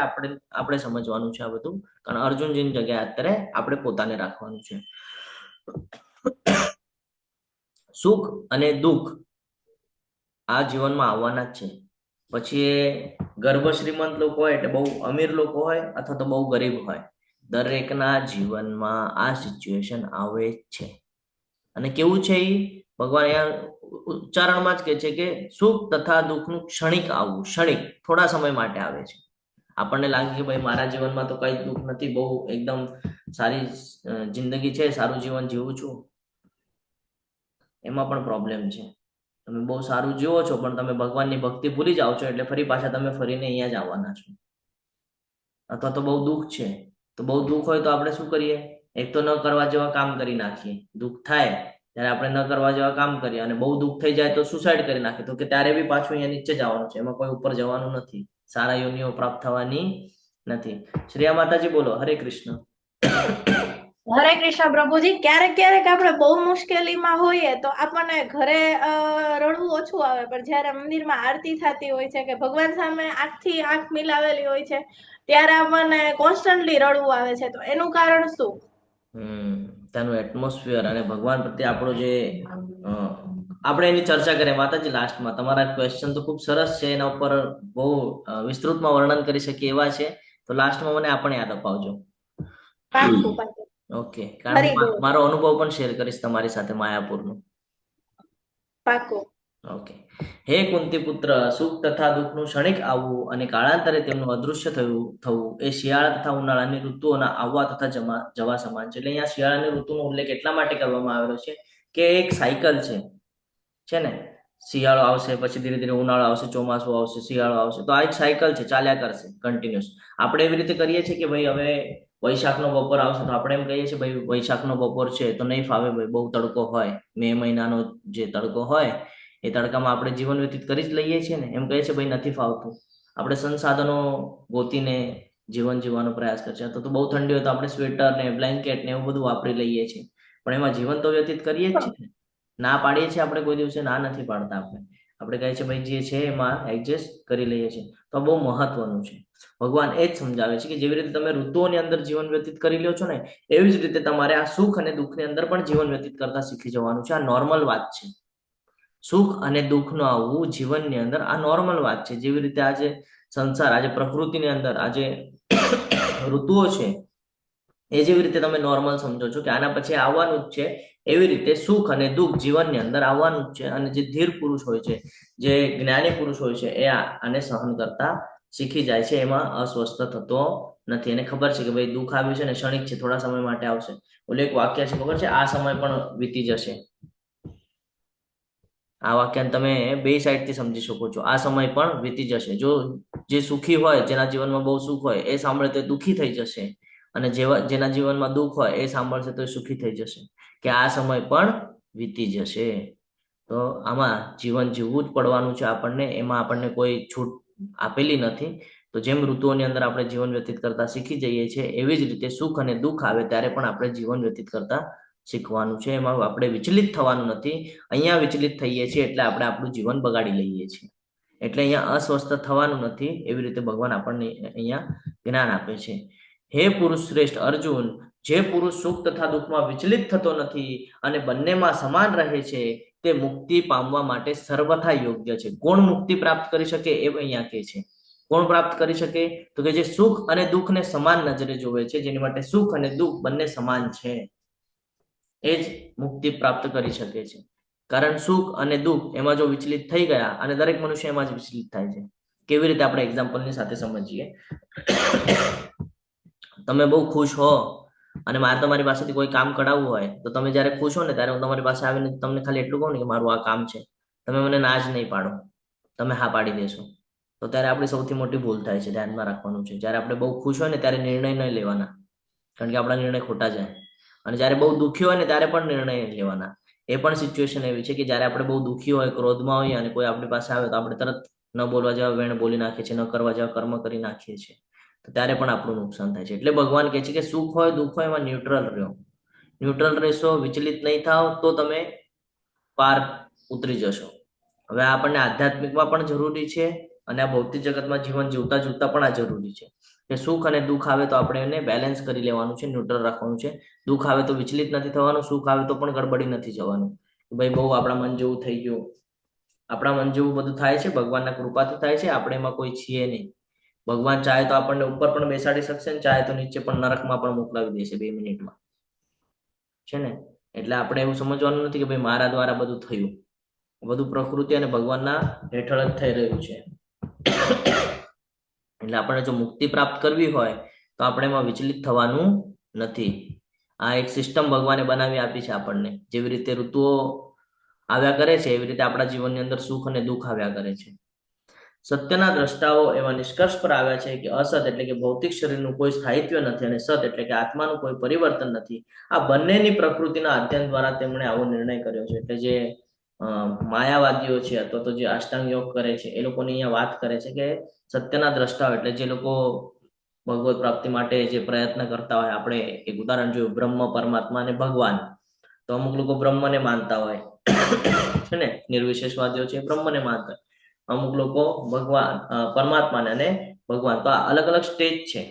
આપણે સમજવાનું છે આ બધું, કારણ અર્જુનજીની જગ્યાએ અત્યારે આપણે પોતાને રાખવાનું છે. સુખ અને દુઃખ આ જીવનમાં આવવાના જ છે. પછી એ ગર્ભ શ્રીમંત લોકો હોય એટલે બહુ અમીર લોકો હોય અથવા તો બહુ ગરીબ હોય, દરેકના જીવનમાં આ સિચ્યુએશન આવે જ છે. અને કેવું છે એ ભગવાન અહીંયા ઉચ્ચારણમાં જ કહે છે કે સુખ તથા દુઃખનું ક્ષણિક આવવું, ક્ષણિક થોડા સમય માટે આવે છે. આપણને લાગે કે ભાઈ મારા જીવનમાં તો કઈ દુઃખ નથી, બહુ એકદમ સારી જિંદગી છે, સારું જીવન જીવું છું, એમાં પણ પ્રોબ્લેમ છે. તમે બહુ સારું જીવો છો પણ તમે ભગવાનની ભક્તિ ભૂલી જાઓ છો, એટલે ફરી પાછા તમે ફરીને અહીંયા જ આવવાના છો. અથવા તો બહુ દુઃખ છે, તો બહુ દુઃખ હોય તો આપણે શું કરીએ? એક તો ન કરવા જેવા કામ કરી નાખીએ. દુઃખ થાય ત્યારે આપણે ન કરવા જેવા કામ કરીએ, અને બહુ દુઃખ થઈ જાય તો સુસાઇડ કરી નાખીએ, તો કે ત્યારે બી પાછું અહીંયા નીચે જવાનું છે, એમાં કોઈ ઉપર જવાનું નથી, સારા યોનિઓ પ્રાપ્ત થવાની નથી. શ્રેયા માતાજી બોલો, હરે કૃષ્ણ. હરે કૃષ્ણ પ્રભુજી. ક્યારેક ક્યારેક આપણે બહુ મુશ્કેલીમાં હોઈએ તો આપણને ઘરે રડવું ઓછું આવે, પણ જયારે મંદિરમાં આરતી થતી હોય છે કે ભગવાન સામે આંખથી આંખ મિલાવેલી હોય છે, ત્યારે આપણને કોન્સ્ટન્ટલી રડવું આવે છે. તો એનું કારણ શું? ત્યાંનું એટમોસ્ફિયર અને ભગવાન પ્રત્યે આપણો જે આપણે એની ચર્ચા કરીએ માતાજી લાસ્ટમાં. તમારા ક્વેશ્ચન તો ખૂબ સરસ છે, એના ઉપર બહુ વિસ્તૃતમાં વર્ણન કરી શકીએ એવા છે, તો લાસ્ટમાં મને આપણે યાદ અપાવજો. ઓકે, કારણ મારો અનુભવ પણ શેર કરીશ તમારી સાથે માયાપુરનો. પાકો. ઓકે. હે કુંતી પુત્ર, સુખ તથા દુઃખનું ક્ષણિક આવવું અને કાળાંતરે તેમનું અદૃશ્ય થવું એ શિયાળા તથા ઉનાળાની ઋતુઓના આવવા તથા જવા સમાન છે. એટલે અહીંયા શિયાળાની ઋતુનો ઉલ્લેખ એટલા માટે કરવામાં આવેલો છે કે એક સાયકલ છે ને, શિયાળો આવશે, પછી ધીરે ધીરે ઉનાળો આવશે, ચોમાસું આવશે, શિયાળો આવશે, તો આ એક સાયકલ છે, ચાલ્યા કરશે કન્ટિન્યુઅસ. આપણે એવી રીતે કરીએ છીએ કે ભાઈ હવે વૈશાખનો બપોર આવશે તો આપણે એમ કહીએ છીએ ભાઈ વૈશાખનો બપોર છે તો નહીં ફાવે, ભાઈ બહુ તડકો હોય, મે મહિનાનો જે તડકો હોય એ તડકામાં આપણે જીવન વ્યતીત કરી જ લઈએ છીએ ને, એમ કહીએ છીએ ભાઈ નથી ફાવતું. આપણે સંસાધનો ગોતીને જીવન જીવવાનો પ્રયાસ કરીએ છીએ. તો બહુ ઠંડી હોય તો આપણે સ્વેટર ને બ્લેન્કેટ ને એવું બધું વાપરી લઈએ છીએ, પણ એમાં જીવન તો વ્યતીત કરીએ જ છીએ. ના પાડીએ છીએ આપણે, કોઈ દિવસે ના નથી પાડતા. આપણે કહીએ છીએ ભાઈ જે છે એમાં એડજસ્ટ કરી લઈએ છીએ. તો બહુ મહત્વનું છે. ભગવાન એ જ સમજાવે છે કે જેવી રીતે તમે ઋતુઓની અંદર જીવન વ્યતીત કરી લ્યો છો ને, એવી જ રીતે તમારે આ સુખ અને દુઃખની અંદર પણ જીવન વ્યતીત કરતા શીખી જવાનું છે. આ નોર્મલ વાત છે. સુખ અને દુઃખનું આવવું જીવનની અંદર આ નોર્મલ વાત છે. જેવી રીતે આજે સંસાર, આજે પ્રકૃતિની અંદર આજે ઋતુઓ છે, એ જેવી રીતે તમે નોર્મલ સમજો છો કે આના પછી આવવાનું જ છે, એવી રીતે સુખ અને દુઃખ જીવનની અંદર આવવાનું જ છે. અને જે ધીર પુરુષ હોય છે, જે જ્ઞાની પુરુષ હોય છે, એ આને સહન કરતા શીખી જાય છે, એમાં અસ્વસ્થ થતો નથી. એને ખબર છે કે ભાઈ દુઃખ આવ્યું છે ને ક્ષણિક છે, થોડા સમય માટે આવશે. ઓલું એક વાક્ય છે ખબર છે, આ સમય પણ વીતી જશે. આ વાક્યને તમે બે સાઈડથી સમજી શકો છો. આ સમય પણ વીતી જશે. જો જે સુખી હોય, જેના જીવનમાં બહુ સુખ હોય, એ સાંભળે તો દુઃખી થઈ જશે, અને જેના જીવનમાં દુઃખ હોય એ સાંભળશે તો સુખી થઈ જશે, કે આ સમય પણ વીતી જશે. તો આમાં જીવન જીવવું જ પડવાનું છે આપણને, એમાં આપણને કોઈ છૂટ આપેલી નથી. તો જેમ ઋતુઓની અંદર આપણે જીવન વ્યતીત કરતા શીખી જઈએ છીએ, એવી જ રીતે સુખ અને દુઃખ આવે ત્યારે પણ આપણે જીવન વ્યતીત કરતા શીખવાનું છે. એમાં આપણે વિચલિત થવાનું નથી. અહીંયા વિચલિત થઈએ છીએ એટલે આપણે આપણું જીવન બગાડી લઈએ છીએ. એટલે અહીંયા અસ્વસ્થ થવાનું નથી. એવી રીતે ભગવાન આપણને અહીંયા જ્ઞાન આપે છે. હે પુરુષ શ્રેષ્ઠ અર્જુન, જે પુરુષ સુખ તથા દુઃખમાં વિચલિત થતો નથી અને બંનેમાં સમાન રહે છે, તે મુક્તિ પામવા માટે સર્વથા યોગ્ય છે. કોણ મુક્તિ પ્રાપ્ત કરી શકે એ અહીંયા કહે છે. કોણ પ્રાપ્ત કરી શકે? તો કે જે સુખ અને દુઃખને સમાન નજરે જોવે છે, જેની માટે સુખ અને દુઃખ બંને સમાન છે, એ જ મુક્તિ પ્રાપ્ત કરી શકે છે. કારણ સુખ અને દુઃખ એમાં જો વિચલિત થઈ ગયા, અને દરેક મનુષ્ય એમાં જ વિચલિત થાય છે. કેવી રીતે આપણે એક્ઝામ્પલની સાથે સમજીએ. તમે બહુ ખુશ હો અને મારે તમારી પાસેથી કોઈ કામ કરાવવું હોય, તો તમે જ્યારે ખુશ હો ને ત્યારે હું તમારી પાસે આવીને તમને ખાલી એટલું કહું ને કે મારું આ કામ છે, તમે મને ના જ નહીં પાડો, તમે હા પાડી દેશો, તો ત્યારે આપણી સૌથી મોટી ભૂલ થાય છે. ધ્યાનમાં રાખવાનું છે. જ્યારે આપણે બહુ ખુશ હોય ને ત્યારે નિર્ણય નહીં લેવાના, કારણ કે આપણા નિર્ણય ખોટા જાય. અને જ્યારે બહુ દુઃખી હોય ને ત્યારે પણ નિર્ણય લેવાના. એ પણ સિચ્યુએશન એવી છે કે જ્યારે આપણે બહુ દુઃખી હોય, ક્રોધમાં હોઈએ અને કોઈ આપણી પાસે આવે તો આપણે તરત ન બોલવા જેવા વેણ બોલી નાખીએ છીએ, ન કરવા જેવા કર્મ કરી નાખીએ છીએ, તો ત્યારે પણ આપણું નુકસાન થાય છે. એટલે ભગવાન કહે છે કે સુખ હોય દુઃખ હોય એમાં ન્યુટ્રલ રહો. ન્યુટ્રલ રહેશો, વિચલિત નહીં થાવ, તો તમે પાર ઉતરી જશો. હવે આપણને આધ્યાત્મિકમાં પણ જરૂરી છે, અને આ ભૌતિક જગતમાં જીવન જીવતા જીવતા પણ આ જરૂરી છે કે સુખ અને દુઃખ આવે તો આપણે એને બેલેન્સ કરી લેવાનું છે, ન્યુટ્રલ રાખવાનું છે. દુઃખ આવે તો વિચલિત નથી થવાનું, સુખ આવે તો પણ ગડબડી નથી જવાનું. ભાઈ બહુ આપણા મન જેવું થઈ ગયું, આપણા મન જેવું બધું થાય છે, ભગવાનના કૃપાથી થાય છે, આપણે એમાં કોઈ છીએ નહીં. ભગવાન ચાહે તો આપણને ઉપર પણ બેસાડી શકશે ને ચાહે તો નીચે પણ નરકમાં પણ મોકલાવી દેશે 2 મિનિટમાં, છે ને. એટલે આપણે એવું સમજવાનું નથી કે ભાઈ મારા દ્વારા બધું થયું. બધું પ્રકૃતિ અને ભગવાનના હેઠળ જ થઈ રહ્યું છે. એટલે આપણે જો મુક્તિ પ્રાપ્ત કરવી હોય તો આપણે એમાં વિચલિત થવાનું નથી. આ એક સિસ્ટમ ભગવાને બનાવી આપી છે આપણને. જેવી રીતે ઋતુઓ આવ્યા કરે છે, એવી રીતે આપણા જીવનની અંદર સુખ અને દુઃખ આવ્યા કરે છે. સત્યના દ્રષ્ટાઓ એવા નિષ્કર્ષ પર આવ્યા છે કે અસત એટલે કે ભૌતિક શરીરનું કોઈ સ્થાયિત્વ નથી, અને સત એટલે કે આત્માનું કોઈ પરિવર્તન નથી. આ બંનેની પ્રકૃતિના અધ્યયન દ્વારા તેમણે આવો નિર્ણય કર્યો છે. એટલે જે માયાવાદીઓ છે અથવા તો જે અષ્ટાંગ યોગ કરે છે, એ લોકોની અહીંયા વાત કરે છે કે સત્યના દ્રષ્ટાઓ એટલે જે લોકો ભગવત પ્રાપ્તિ માટે જે પ્રયત્ન કરતા હોય. આપણે એક ઉદાહરણ જોયું, બ્રહ્મ, પરમાત્મા અને ભગવાન. તો અમુક લોકો બ્રહ્મને માનતા હોય છે ને, નિર્વિશેષવાદીઓ છે બ્રહ્મને માનતા હોય. અમુક લોકો ભગવાન, પરમાત્માને અને ભગવાન. તો આ અલગ અલગ સ્ટેજ છે.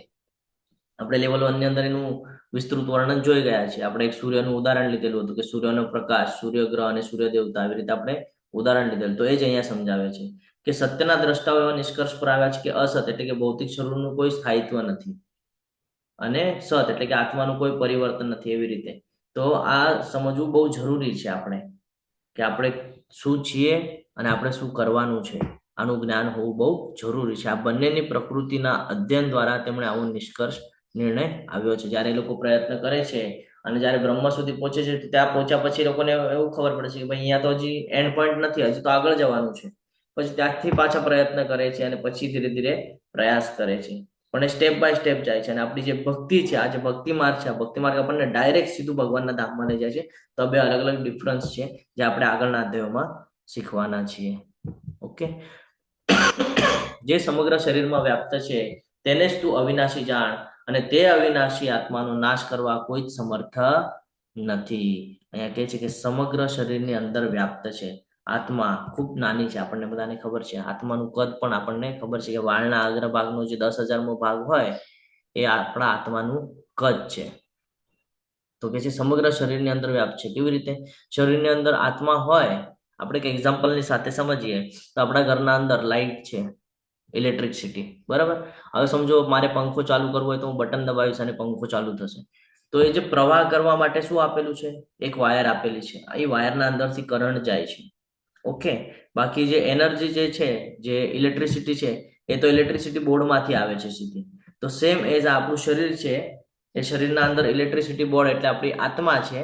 આપણે લેવલ 1 ની અંદર એનું વિસ્તૃત વર્ણન જોઈ ગયા છે. આપણે એક સૂર્યનું ઉદાહરણ લીધેલું હતું કે સૂર્યનો પ્રકાશ, સૂર્યગ્રહ અને સૂર્ય દેવતા, આવી રીતે આપણે ઉદાહરણ લીધેલું. તો એ જ અહીંયા સમજાવે છે કે સત્યના દ્રષ્ટાઓ એવા નિષ્કર્ષ પર આવ્યા છે કે અસત એટલે કે ભૌતિક શરીરનું કોઈ સ્થાયિત્વ નથી, અને સત એટલે કે આત્માનું કોઈ પરિવર્તન નથી. એવી રીતે તો આ સમજવું બહુ જરૂરી છે આપણે, કે આપણે શું છીએ અને આપણે શું કરવાનું છે. આનું જ્ઞાન હોવું બહુ જરૂરી છે. આ બંનેની પ્રકૃતિના અધ્યયન દ્વારા તેમણે આવો નિષ્કર્ષ નિર્ણય આવ્યો છે. જ્યારે એ લોકો પ્રયત્ન કરે છે અને જ્યારે બ્રહ્મ સુધી પહોંચે છે, ત્યાં પહોંચ્યા પછી લોકોને એવું ખબર પડે છે કે ભાઈ અહીંયા તો હજી એન્ડ પોઈન્ટ નથી, હજી તો આગળ જવાનું છે. પછી ત્યાંથી પાછા પ્રયત્ન કરે છે અને પછી ધીરે ધીરે પ્રયાસ કરે છે. પણ એ સ્ટેપ બાય સ્ટેપ જાય છે. અને આપણી જે ભક્તિ છે, આ જે ભક્તિ માર્ગ છે, આ ભક્તિ માર્ગ આપણને ડાયરેક્ટ સીધું ભગવાનના ધામમાં લઈ જાય છે. તો બે અલગ અલગ ડિફરન્સ છે જે આપણે આગળના અધ્યાયોમાં શીખવાના છીએ. ઓકે. જે સમગ્ર શરીરમાં વ્યાપ્ત છે તેને જ તું અવિનાશી જાણ, અને તે અવિનાશી આત્માનો નાશ કરવા કોઈ જ સમર્થ નથી. અહીંયા કહે છે કે સમગ્ર શરીરની અંદર વ્યાપ્ત છે. આત્મા ખૂબ નાની છે, આપણને બધાને ખબર છે. આત્માનું કદ પણ આપણને ખબર છે કે વાળના અગ્રભાગનો જે 10,000મો ભાગ હોય એ આપણા આત્માનું કદ છે. તો કે છે સમગ્ર શરીરની અંદર વ્યાપ્ત છે. કેવી રીતે? શરીરની અંદર આત્મા હોય. આપણે એક એક્ઝામ્પલની સાથે સમજીએ તો આપણા ઘરના અંદર લાઇટ છે, ઇલેક્ટ્રિસિટી, બરાબર. હવે સમજો મારે પંખો ચાલુ કરવો હોય તો હું બટન દબાવીશ અને પંખો ચાલુ થશે. તો એ જે પ્રવાહ કરવા માટે શું આપેલું છે? એક વાયર આપેલી છે. એ વાયરના અંદરથી કરંટ જાય છે. ઓકે, બાકી જે એનર્જી જે છે, જે ઇલેક્ટ્રિસિટી છે, એ તો ઇલેક્ટ્રિસિટી બોર્ડમાંથી આવે છે સીધી. તો સેમ એઝ આપણું શરીર છે, એ શરીરના અંદર ઇલેક્ટ્રિસિટી બોર્ડ એટલે આપણી આત્મા છે,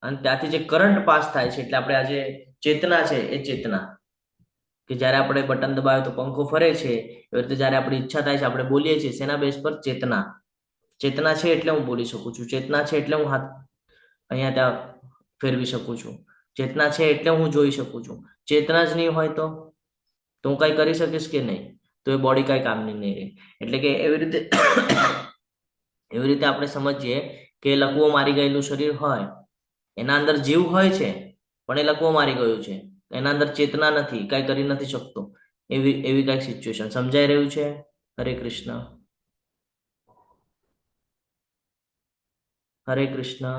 અને ત્યાંથી જે કરંટ પાસ થાય છે એટલે આપણે આ જે ચેતના છે એ ચેતના, કે જ્યારે આપણે બટન દબાવે તો પંખો ફરે છે, એવી રીતે જ્યારે આપણી ઈચ્છા થાય છે આપણે બોલીએ છીએ, શેના બેઝ પર? ચેતના. ચેતના છે એટલે હું બોલી શકું છું, ચેતના છે એટલે હું હાથ અહીંયા ત્યાં ફેરવી શકું છું, ચેતના છે એટલે હું જોઈ શકું છું. ચેતના જ નહીં હોય તો હું કઈ કરી શકીશ કે નહીં? તો એ બોડી કઈ કામની નહીં રહે. એટલે કે એવી રીતે આપણે સમજીએ કે લકવો મારી ગયેલું શરીર હોય, એના અંદર જીવ હોય છે, પણ એ લકવો મારી ગયું છે, એના અંદર ચેતના નથી, કઈ કરી નથી શકતો. એવી કઈક સિચ્યુએશન. સમજાઈ રહ્યું છે? હરે કૃષ્ણ. હરે કૃષ્ણ.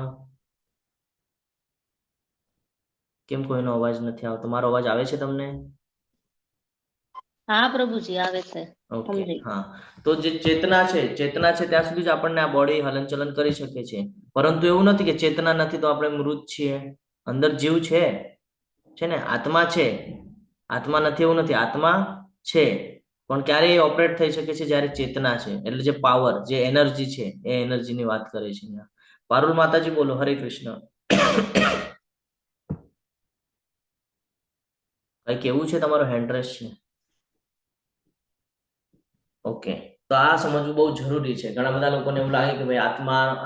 કેમ કોઈનો અવાજ નથી આવતો? મારો અવાજ આવે છે તમને? હા પ્રભુજી આવે છે. ઓકે, હા. તો જે ચેતના છે ત્યાં સુધી જ આપણને આ બોડી હલનચલન કરી શકે છે. પરંતુ એવું નથી કે ચેતના નથી તો આપણે મૃત છીએ. અંદર જીવ છે ને, આત્મા છે. આત્મા નથી એવું નથી, આત્મા છે, પણ ક્યારે એ ઓપરેટ થઈ શકે છે? જ્યારે ચેતના છે, એટલે જે પાવર, જે એનર્જી છે, એ એનર્જીની વાત કરે છે અહીંયા. પારુલ માતાજી બોલો. હરે કૃષ્ણ. કઈ કેવું છે? તમારો હેન્ડ રેસ છે. ઓકે, તો આ સમજવું બહુ જરૂરી છે. ઘણા બધા લોકોને એવું લાગે કે ભાઈ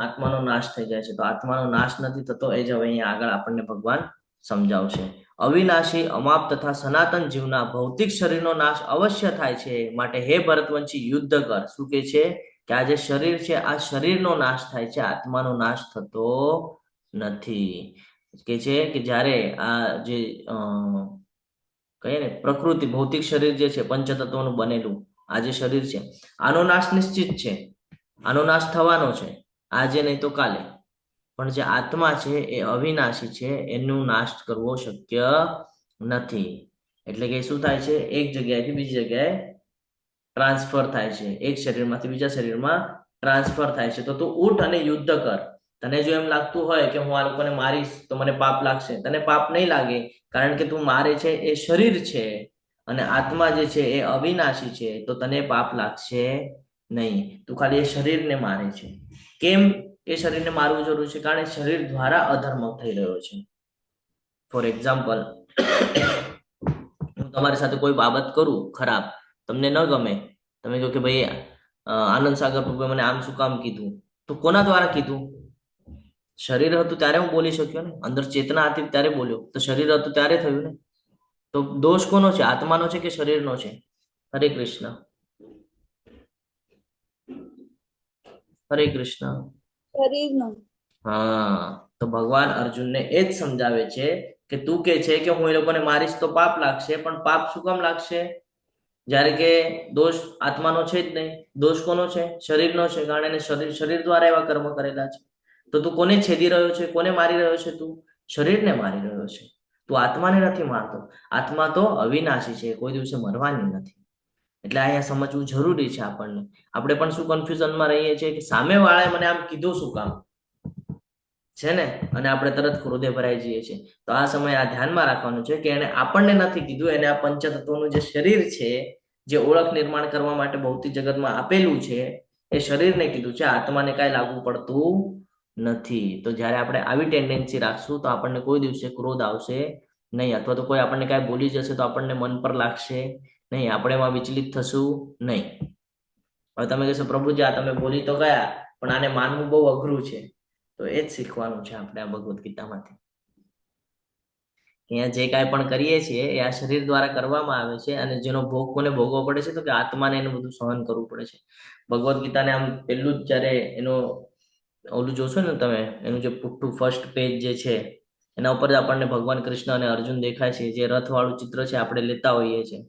આત્માનો નાશ થઈ જાય છે, તો આત્માનો નાશ નથી થતો. એ જ હવે અહીંયા આગળ આપણને ભગવાન સમજાવશે. અવિનાશી, અમાપ તથા સનાતન જીવના ભૌતિક શરીરનો નાશ અવશ્ય થાય છે, માટે હે ભરતવંશી યુદ્ધ કર. શું કે છે? કે આ જે શરીર છે, આ શરીરનો નાશ થાય છે, આત્માનો નાશ થતો નથી. કે છે કે જ્યારે આ જે કહીએ ને પ્રકૃતિ, ભૌતિક શરીર જે છે, પંચતત્વનું બનેલું આ જે શરીર છે, આનો નાશ નિશ્ચિત છે, આનો નાશ થવાનો છે, આજે નહીં તો કાલે. પણ જે આત્મા છે એ અવિનાશી છે, એનું નાશ કરવો શક્ય નથી. એટલે કે શું થાય છે? એક જગ્યાએથી બીજી જગ્યાએ ટ્રાન્સફર થાય છે, એક શરીરમાંથી બીજા શરીરમાં ટ્રાન્સફર થાય છે. તો તું ઉઠ અને યુદ્ધ કર. તને જો એમ લાગતું હોય કે હું આ લોકોને મારીશ તો મને પાપ લાગશે, તને પાપ નહીં લાગે, કારણ કે તું મારે છે એ શરીર છે, અને આત્મા જે છે એ અવિનાશી છે, તો તને પાપ લાગશે નહીં. તું ખાલી એ શરીરને મારે છે. કેમ એ શરીરને મારવું જરૂર છે? કારણ કે શરીર દ્વારા અધર્મ થઈ રહ્યો છે. ફોર એક્ઝામ્પલ, હું તમારી સાથે કોઈ બાબત કરું ખરાબ, તમને ન ગમે, તમે કહો કે ભાઈ આનંદ સાગર પ્રભુએ મને આમ શું કામ કીધું? તો કોના દ્વારા કીધું? શરીર હતું ત્યારે હું બોલી શક્યો ને, અંદર ચેતના હતી ત્યારે બોલ્યો, તો શરીર હતું ત્યારે થયું ને. તો દોષ કોનો છે? આત્માનો છે કે શરીરનો છે? હરે કૃષ્ણ. હરે કૃષ્ણ. શરીરનો. હા, તો ભગવાન અર્જુનને એ જ સમજાવે છે કે તું કે છે કે હું એ લોકોને મારીશ તો પાપ લાગશે, પણ પાપ શું કામ લાગશે? જ્યારે કે દોષ આત્માનો છે જ નહીં. દોષ કોનો છે? શરીરનો છે, કારણ એને શરીર દ્વારા એવા કર્મ કરેલા છે. તો તું કોને છેદી રહ્યો છે? કોને મારી રહ્યો છે? તું શરીરને મારી રહ્યો છે. તું આત્માને નથી મારતો. આત્મા તો અવિનાશી છે, કોઈ દિવસે મરવાની નથી. એટલે અહીંયા સમજવું જરૂરી છે આપણને. આપણે પણ શું કન્ફ્યુઝનમાં રહીએ છીએ કે સામે વાળાએ મને આમ કીધું શું કામ છે ને, અને આપણે તરત ક્રોધે ભરાઈ જઈએ છીએ. તો આ સમયે આ ધ્યાનમાં રાખવાનું છે કે એને આપણને નથી કીધું, એને આ પંચતત્વનું જે શરીર છે, જે ઓળખ નિર્માણ કરવા માટે ભૌતિક જગતમાં આપેલું છે, એ શરીરને કીધું છે. આત્માને કાંઈ લાગુ પડતું નથી. તો જ્યારે આપણે આવી ટેન્ડન્સી રાખશું તો આપણને કોઈ દિવસે ક્રોધ આવશે નહીં, અથવા તો કોઈ આપણને કાંઈ બોલી જશે તો આપણને મન પર લાગશે નહીં, આપણે એમાં વિચલિત થશું નહીં. હવે તમે કહેશો પ્રભુજી આ તમે બોલી તો ગયા, પણ આને માનવું બહુ અઘરું છે. તો એ જ શીખવાનું છે આપણે આ ભગવદ્ ગીતામાંથી. અહીંયા જે કાંઈ પણ કરીએ છીએ એ આ શરીર દ્વારા કરવામાં આવે છે, અને જેનો ભોગ કોને ભોગવવો પડે છે? તો કે આત્માને એનું બધું સહન કરવું પડે છે. ભગવદ્ ગીતાને આમ પેલું જ જ્યારે એનો ઓલું જોશો ને તમે, એનું જે પુટ્ટું ફર્સ્ટ પેજ જે છે, એના ઉપર આપણને ભગવાન કૃષ્ણ અને અર્જુન દેખાય છે. જે રથ વાળું ચિત્ર છે આપણે લેતા હોઈએ છીએ,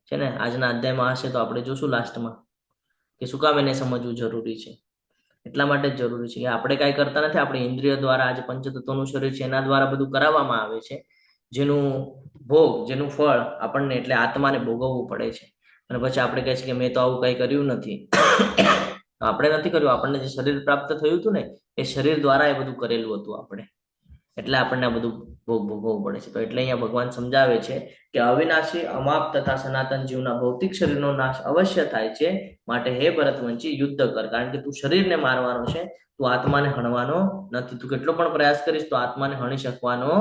છે ને. આજના અધ્યાયમાં હશે તો આપણે જોશું લાસ્ટમાં કે શું કામ એને સમજવું જરૂરી છે. એટલા માટે જ જરૂરી છે કે આપણે કાંઈ કરતા નથી, આપણી ઇન્દ્રિય દ્વારા આજે પંચતત્વનું શરીર છે એના દ્વારા બધું કરાવવામાં આવે છે, જેનું ભોગ, જેનું ફળ આપણને એટલે આત્માને ભોગવવું પડે છે. અને પછી આપણે કહે છે કે મેં તો આવું કંઈ કર્યું નથી. આપણે નથી કર્યું, આપણને જે શરીર પ્રાપ્ત થયું હતું ને એ શરીર દ્વારા એ બધું કરેલું હતું આપણે, એટલે આપણને આ બધું ભોગવવું પડે છે. તો એટલે અહીંયા ભગવાન સમજાવે છે કે અવિનાશી, અમાપ તથા સનાતન જીવના ભૌતિક શરીરનો નાશ અવશ્ય થાય છે, માટે હે ભરતવંશી યુદ્ધ કર, કારણ કે તું શરીરને મારવાનો છે, તું આત્માને હણવાનો નથી. તું કેટલો પણ પ્રયાસ કરીશ તો આત્માને હણી શકવાનો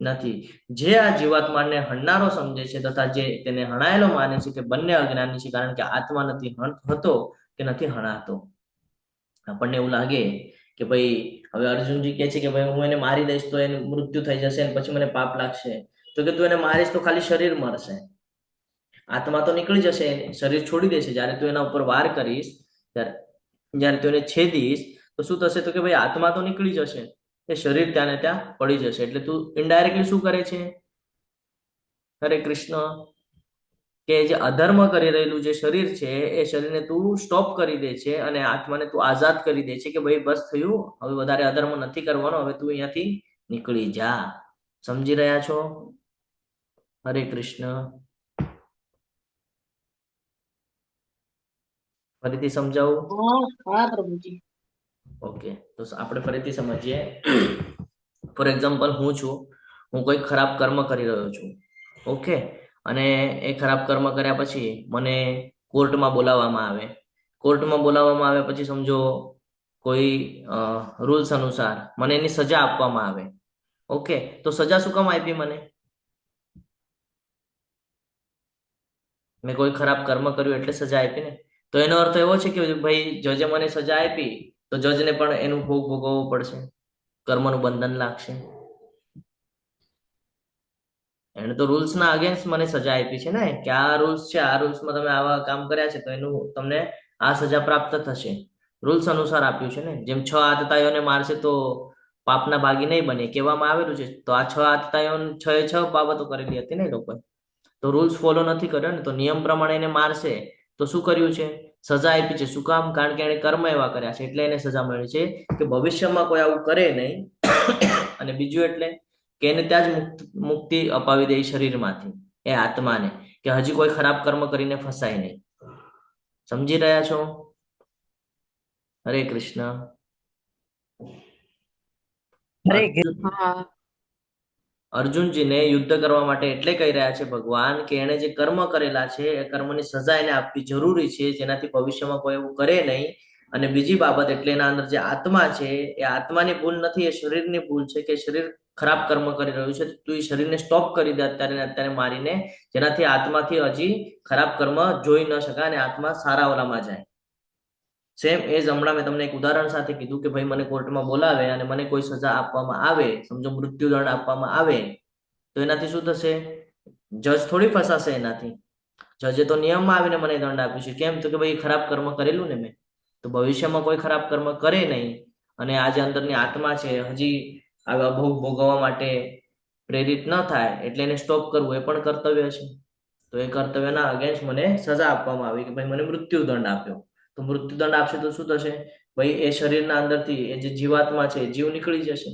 નથી. જે આ જીવાત્માને હણનારો સમજે છે તથા જે તેને હણાયેલો માને છે તે બંને અજ્ઞાની છે, કારણ કે આત્મા નથી હણતો કે નથી હણાતો. આપણને એવું લાગે કે ભાઈ હવે અર્જુનજી કહે છે કે ભાઈ હું એને મારી દઈશ તો એનું મૃત્યુ થઈ જશે અને પછી મને પાપ લાગશે. તો કે તું એને મારીશ તો ખાલી શરીર મરશે, આત્મા તો નીકળી જશે, શરીર છોડી દેશે. જયારે તું એના ઉપર વાર કરીશ, જયારે તું એને છેદીશ તો શું થશે? તો કે ભાઈ આત્મા તો નીકળી જશે, એ શરીર ત્યાં ને ત્યાં પડી જશે. એટલે તું ઇનડાયરેક્ટલી શું કરે છે? હરે કૃષ્ણ, કે જે અધર્મ કરી રહેલું જે શરીર છે એ શરીરને તું સ્ટોપ કરી દે છે અને આત્માને તું આઝાદ કરી દે છે કે ભાઈ બસ થયું, હવે વધારે અધર્મ નથી કરવાનો, હવે તું અહીંયાથી નીકળી જા. સમજી રહ્યા છો? હરે કૃષ્ણ. ફરીથી સમજાવું? હા પ્રભુજી. ઓકે, તો આપણે ફરીથી સમજીએ. ફોર એક્ઝામ્પલ, હું કોઈ ખરાબ કર્મ કરી રહ્યો છું, ઓકે, અને એ ખરાબ કર્મ કર્યા પછી મને કોર્ટમાં બોલાવવામાં આવે. કોર્ટમાં બોલાવવામાં આવે પછી સમજો કોઈ રૂલ્સ અનુસાર મને એની સજા આપવામાં આવે. ઓકે, તો સજા શું કામ આપી મને? મેં કોઈ ખરાબ કર્મ કર્યું એટલે સજા આપી ને. તો એનો અર્થ એવો છે કે ભાઈ જજે મને સજા આપી તો જજને પણ એનું ભોગ ભોગવવો પડશે, કર્મનું બંધન લાગશે. એને તો રૂલ્સના અગેન્સ્ટ મને સજા આપી છે ને, કે આ રૂલ્સ છે, આ રૂલ્સમાં તમે આવા કામ કર્યા છે તો એનું તમને આ સજા પ્રાપ્ત થશે. રૂલ્સ અનુસાર આપ્યું છે ને. જેમ 6 આતતાઈઓને મારશે તો પાપના ભાગી નહીં બને કહેવામાં આવેલું છે, તો આ 6 આતતાઈઓ 6 બાબતો કરેલી હતી ને લોકોએ, તો રૂલ્સ ફોલો નથી કર્યો ને, તો નિયમ પ્રમાણે એને મારશે તો શું કર્યું છે? સજા આપી છે. શું કામ? કારણ કે એને કર્મ એવા કર્યા છે એટલે એને સજા મળી છે કે ભવિષ્યમાં કોઈ આવું કરે નહીં. અને બીજું એટલે કે એને ત્યાં જ મુક્તિ અપાવી દે શરીરમાંથી, એ આત્માને, કે હજી કોઈ ખરાબ કર્મ કરીને ફસાય નહીં. સમજી રહ્યા છો? હરે કૃષ્ણ. અર્જુનજીને યુદ્ધ કરવા માટે એટલે કહી રહ્યા છે ભગવાન કે એને જે કર્મ કરેલા છે એ કર્મની સજા એને આપવી જરૂરી છે, જેનાથી ભવિષ્યમાં કોઈ એવું કરે નહીં. અને બીજી બાબત એટલે એના અંદર જે આત્મા છે એ આત્માની ભૂલ નથી, એ શરીરની ભૂલ છે કે શરીર ખરાબ કર્મ કરી રહ્યું છે, તું એ શરીરને સ્ટોપ કરી દે અત્યારે મારીને, જેનાથી આત્માથી હજી ખરાબ કર્મ જોઈ ન શકાય અને આત્મા સારા ઓલામાં જાય. સેમ એ જ હમણાં મેં તમને એક ઉદાહરણ સાથે કીધું કે ભાઈ મને કોર્ટમાં બોલાવે અને મને કોઈ સજા આપવામાં આવે, સમજો મૃત્યુદંડ આપવામાં આવે, તો એનાથી શું થશે? જજ થોડી ફસાશે એનાથી. જજે તો નિયમમાં આવીને મને દંડ આપ્યો છે. કેમ? તો કે ભાઈ ખરાબ કર્મ કરેલું ને મેં, તો ભવિષ્યમાં કોઈ ખરાબ કર્મ કરે નહીં. અને આ જે અંદરની આત્મા છે હજી આવા ભોગ ભોગવવા માટે પ્રેરિત ન થાય એટલે એને સ્ટોપ કરવું એ પણ કર્તવ્ય છે. તો એ કર્તવ્યના અગેન્સ્ટ મને સજા આપવામાં આવી કે ભાઈ મને મૃત્યુદંડ આપ્યો. તો મૃત્યુદંડ આપશે તો શું થશે? ભાઈ એ શરીરના અંદરથી એ જે જીવાત્મા છે જીવ નીકળી જશે.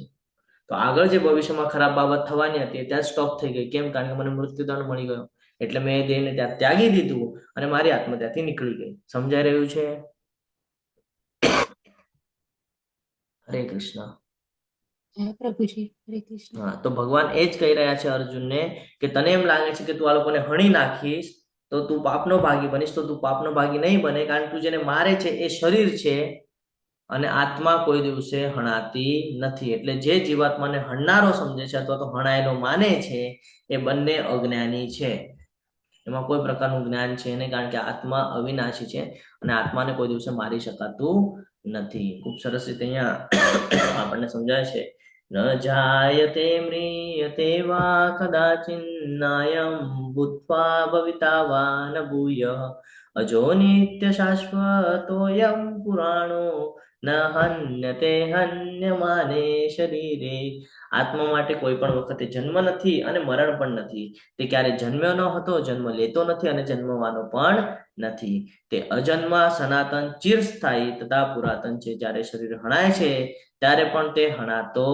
તો આગળ જે ભવિષ્યમાં ખરાબ બાબત થવાની હતી ત્યાં સ્ટોપ થઈ ગઈ. કેમ? કારણ કે મને મૃત્યુદંડ મળી ગયો એટલે મેં એ દેહને ત્યાં ત્યાગી દીધું અને મારી આત્મા ત્યાંથી નીકળી ગઈ. સમજાઈ રહ્યું છે? હરે કૃષ્ણ. હા, તો ભગવાન એ જ કહી રહ્યા છે અર્જુનને કે તને એમ લાગે છે કે તું આ લોકોને હણી નાખીશ તો તું પાપનો ભાગી બનીશ, તો તું પાપનો ભાગી નહીં બને, કારણ કે તું જેને મારે છે એ શરીર છે અને આત્મા કોઈ દિવસે હણાતી નથી. એટલે જે જીવાત્માને હણનારો સમજે છે અથવા તો હણાયેલો માને છે એ બંને અજ્ઞાની છે. એમાં કોઈ પ્રકારનું જ્ઞાન છે નહીં, કારણ કે આત્મા અવિનાશી છે અને આત્માને કોઈ દિવસે મારી શકાતું નથી. ખૂબ સરસ રીતે અહીંયા આપણને સમજાય છે. ન જાયતે મ્રિયતે વા કદાચિન્નાયં ભૂત્વા ભવિતા વા ન ભૂયઃ અજો નિત્ય શાશ્વતોયં પુરાણો ન હન્યતે હન્યમાને શરીરે. આત્મા માટે કોઈ પણ વખતે જન્મ નથી અને મરણ પણ નથી. તે ક્યારે જન્મ્યો ન હતો, જન્મ લેતો નથી અને જન્મવાનો પણ નથી. તે અજન્મા સનાતન ચિરસ્થાયી તથા પુરાતન છે. જ્યારે શરીર હણાય છે ત્યારે પણ તે હણાતો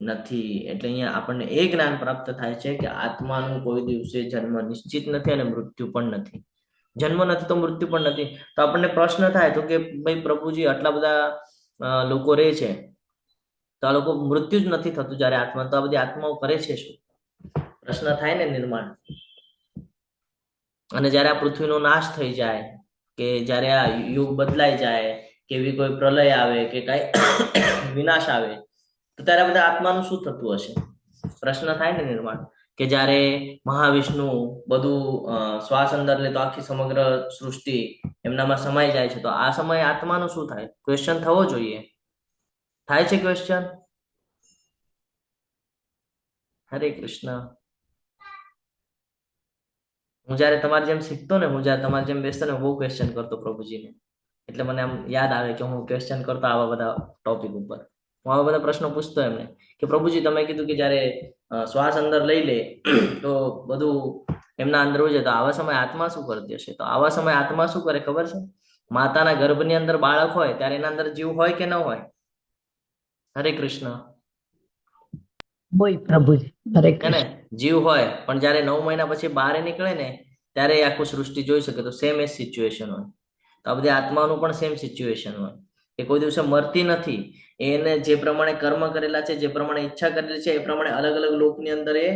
નથી. એટલે અહીંયા આપણને એ જ્ઞાન પ્રાપ્ત થાય છે કે આત્માનું કોઈ દિવસે જન્મ નિશ્ચિત નથી અને મૃત્યુ પણ નથી. જન્મ નથી તો મૃત્યુ પણ નથી. તો આપણને પ્રશ્ન થાય તો કે ભાઈ પ્રભુજી આટલા બધા લોકો રહે છે તો આ લોકો મૃત્યુ જ નથી થતું જયારે આત્મા, તો આ બધી આત્માઓ કરે છે શું? પ્રશ્ન થાય ને નિર્માણ. અને જયારે આ પૃથ્વીનો નાશ થઈ જાય, કે જયારે આ યુગ બદલાઈ જાય, કે એવી કોઈ પ્રલય આવે કે કઈ વિનાશ આવે, તો ત્યારે બધા આત્માનું શું થતું હશે? પ્રશ્ન થાય ને નિર્માણ. કે જયારે મહાવિષ્ણુ બધું શ્વાસ અંદર લે તો આખી સમગ્ર સૃષ્ટિ એમનામાં સમાઈ જાય છે, તો આ સમયે આત્માનું શું થાય? ક્વેશ્ચન થવો જોઈએ. થાય છે ક્વેશ્ચન? હરે કૃષ્ણ. હું જયારે તમારી જેમ શીખતો ને, હું જયારે તમારી જેમ બેસતો ને, બહુ ક્વેશ્ચન કરતો પ્રભુજીને. એટલે મને આમ યાદ આવે કે હું ક્વેશ્ચન કરતો આવા બધા ટોપિક ઉપર. હું આવા બધા પ્રશ્નો પૂછતો એમને કે પ્રભુજી તમે કીધું કે જયારે શ્વાસ અંદર લઈ લે તો બધું એમના અંદર હોય છે, તો આવા સમયે આત્મા શું કરતી હશે? તો આવા સમયે આત્મા શું કરે ખબર છે? માતાના ગર્ભની અંદર બાળક હોય ત્યારે એના અંદર જીવ હોય કે ન હોય? હરે કૃષ્ણ. હોય પ્રભુજી, હરે હે ને? કૃષ્ણ. જીવ હોય, પણ જયારે 9 મહિના પછી બહાર નીકળે ને ત્યારે એ આખું સૃષ્ટિ જોઈ શકે, તો સેમ એ સિચ્યુએશન હોય. તો આ બધી આત્માનું પણ સેમ સિચ્યુએશન હોય કે કોઈ દિવસે મરતી નથી. એને જે પ્રમાણે કર્મ કરેલા છે, જે પ્રમાણે ઈચ્છા કરેલી છે, એ પ્રમાણે અલગ અલગ લોકની અંદર એ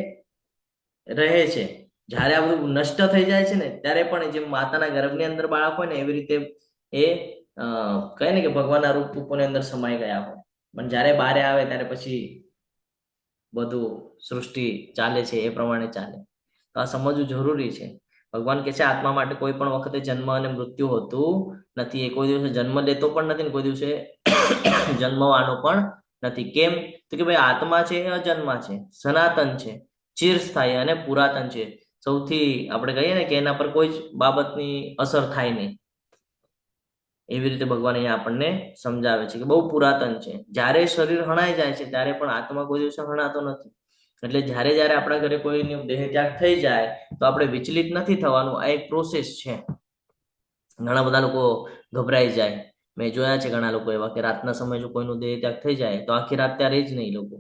રહે છે. જયારે આ બધું નષ્ટ થઈ જાય છે ને ત્યારે પણ જેમ માતાના ગર્ભની અંદર બાળક હોય ને એવી રીતે એ કહે ને કે ભગવાનના રૂપ રૂપોની અંદર સમાઈ ગયા હોય. પણ જયારે બારે આવે ત્યારે પછી બધું સૃષ્ટિ ચાલે છે એ પ્રમાણે ચાલે. તો આ સમજવું જરૂરી છે. ભગવાન કે છે આત્મા માટે કોઈ પણ વખતે જન્મ અને મૃત્યુ હોતું નથી. એ કોઈ દિવસે જન્મ લેતો પણ નથી, કોઈ દિવસે જન્મવાનો પણ નથી. કેમ? તો કે ભાઈ આત્મા છે એ અજન્મા છે, સનાતન છે, ચિરસ્થાયી અને પુરાતન છે. સૌથી આપણે કહીએ ને કે એના પર કોઈ જ બાબતની અસર થાય નહીં. એવી રીતે ભગવાન અહીંયા આપણને સમજાવે છે કે બહુ પુરાતન છે. જ્યારે શરીર હણાઈ જાય છે ત્યારે પણ આત્મા કોઈ દિવસે હણાતો નથી. એટલે જયારે જયારે આપણા ઘરે કોઈની દેહ ત્યાગ થઈ જાય તો આપણે વિચલિત નથી થવાનું. આ એક પ્રોસેસ છે. ઘણા બધા લોકો ગભરાઈ જાય. મેં જોયા છે ઘણા લોકો એવા કે રાતના સમયે જો કોઈનું દેહ ત્યાગ થઈ જાય તો આખી રાત ત્યાં રહે જ નહીં લોકો.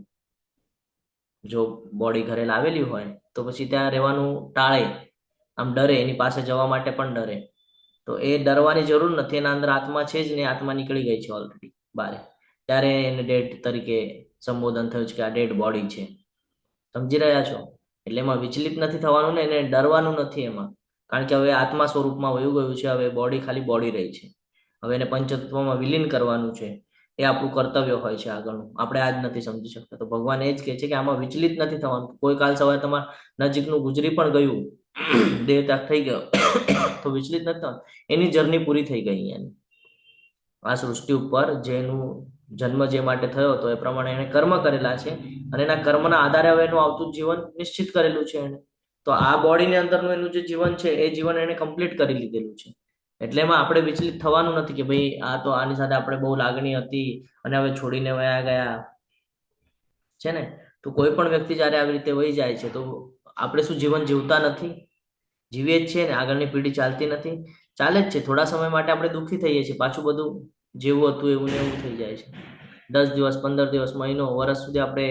જો બોડી ઘરે લાવેલી હોય તો પછી ત્યાં રહેવાનું ટાળે, આમ ડરે, એની પાસે જવા માટે પણ ડરે. તો એ ડરવાની જરૂર નથી. એના અંદર આત્મા છે જ નહીં, આત્મા નીકળી ગઈ છે ઓલરેડી બારે. ત્યારે એને ડેડ તરીકે સંબોધન થયું છે કે આ ડેડ બોડી છે. સમજી રહ્યા છો? એટલે એમાં વિચલિત નથી થવાનું ને એને ડરવાનું નથી એમાં. કારણ કે હવે આત્મા સ્વરૂપમાં વયું ગયું છે. હવે બોડી ખાલી બોડી રહી છે. હવે એને પંચતત્વમાં વિલીન કરવાનું છે. એ આપણું કર્તવ્ય હોય છે આગળનું. આપણે આજ નથી સમજી શકતા. તો ભગવાન એ જ કહે છે કે આમાં વિચલિત નથી થવાનું. કોઈ કાલ સવારે તમારા નજીકનું ગુજરી પણ ગયું, દેહ ત્યાગ થઈ ગયો, તો વિચલિત નથી થવાનું. એની જર્ની પૂરી થઈ ગઈ એની. આ સૃષ્ટિ ઉપર જેનું જન્મ જે માટે થયો હતો એ પ્રમાણે એને કર્મ કરેલા છે અને એના કર્મના આધારે હવે એનું આવતું જીવન નિશ્ચિત કરેલું છે એને. તો આ બોડીની અંદરનું એનું જે જીવન છે એ જીવન એને કમ્પ્લીટ કરી લીધેલું છે. એટલે એમાં આપણે વિચલિત થવાનું નથી કે ભાઈ આ તો આની સાથે આપણે બહુ લાગણી હતી અને હવે છોડીને વયા ગયા છે ને. તો કોઈ પણ વ્યક્તિ જયારે આવી રીતે વહી જાય છે તો આપણે શું જીવન જીવતા નથી? જીવીએ જ છીએ ને. આગળની પેઢી ચાલતી નથી? ચાલે જ છે. થોડા સમય માટે આપણે દુઃખી થઈએ છીએ, પાછું બધું જેવું હતું એવું ને એવું થઈ જાય છે. 10 દિવસ, 15 દિવસ, મહિનો, વર્ષ સુધી આપણે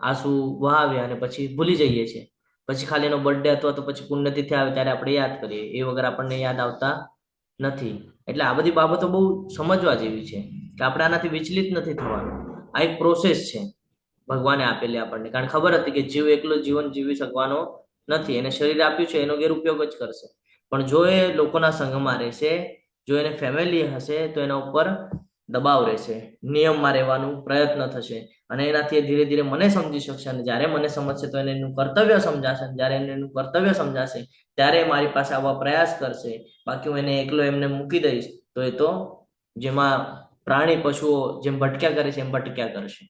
આંસુ વહાવ્યા અને પછી ભૂલી જઈએ છીએ. પછી ખાલી એનો બર્થડે અથવા તો પછી પુણ્યતિથિ આવે ત્યારે આપણે યાદ કરીએ. એ વગર આપણને યાદ આવતા નથી. એટલે આ બધી બાબતો બહુ સમજવા જેવી છે કે આપણે આનાથી વિચલિત નથી થવાનું. આ એક પ્રોસેસ છે ભગવાને આપેલી આપણને. કારણ ખબર હતી કે જીવ એકલો જીવન જીવી શકવાનો નથી. એને શરીર આપ્યું છે એનો ગેરઉપયોગ જ કરશે. પણ જો એ લોકોના સંઘમાં રહેશે, જો એને ફેમિલી હશે તો એના ઉપર દબાવ રહેશે, નિયમમાં રહેવાનું પ્રયત્ન થશે અને એનાથી ધીરે ધીરે મને સમજી શકશે. અને જ્યારે મને સમજશે તો એને એનું કર્તવ્ય સમજાશે. જ્યારે એને એનું કર્તવ્ય સમજાશે ત્યારે મારી પાસે આવવા પ્રયાસ કરશે. બાકી હું એને એકલો એમને મૂકી દઈશ તો એ તો જેમાં પ્રાણી પશુઓ જેમ ભટક્યા કરે છે એમ ભટક્યા કરશે.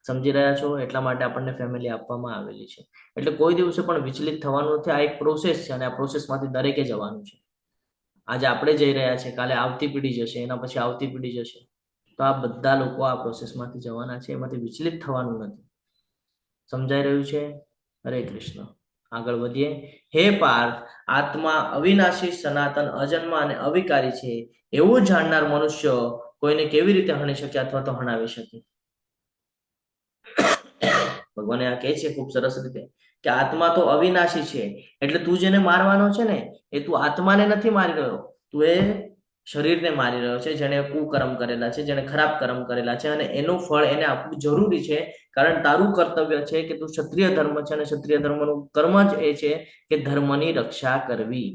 સમજી રહ્યા છો? એટલા માટે આપણને ફેમિલી આપવામાં આવેલી છે. એટલે કોઈ દિવસે પણ વિચલિત થવાનું નથી. આ એક પ્રોસેસ છે અને આ પ્રોસેસમાંથી દરેકે જવાનું છે. આજે આપણે જઈ રહ્યા છે, કાલે આવતી પેઢી જશે, એના પછી આવતી પેઢી જશે. તો આ બધા લોકો આ પ્રોસેસમાંથી જવાના છે. એમાંથી વિચલિત થવાનું નથી. સમજાઈ રહ્યું છે? હરે કૃષ્ણ. આગળ વધીએ. હે પાર્થ, આત્મા અવિનાશી, સનાતન, અજન્મા અને અવિકારી છે એવું જાણનાર મનુષ્ય કોઈને કેવી રીતે હણી શકે અથવા તો હણાવી શકે? ભગવાને આ કહે છે ખૂબ સરસ રીતે કે આત્મા તો અવિનાશી છે. એટલે તું જેને મારવાનો છે ને એ તું આત્માને નથી મારી રહ્યો, તું એ શરીરને મારી રહ્યો છે, જેણે કુકર્મ કરેલા છે, જેણે ખરાબ કર્મ કરેલા છે, અને એનું ફળ એને આપવું જરૂરી છે. કારણ તારું કર્તવ્ય છે કે તું ક્ષત્રિય ધર્મ છે, અને ક્ષત્રિય ધર્મનું કર્મ જ એ છે કે ધર્મની રક્ષા કરવી.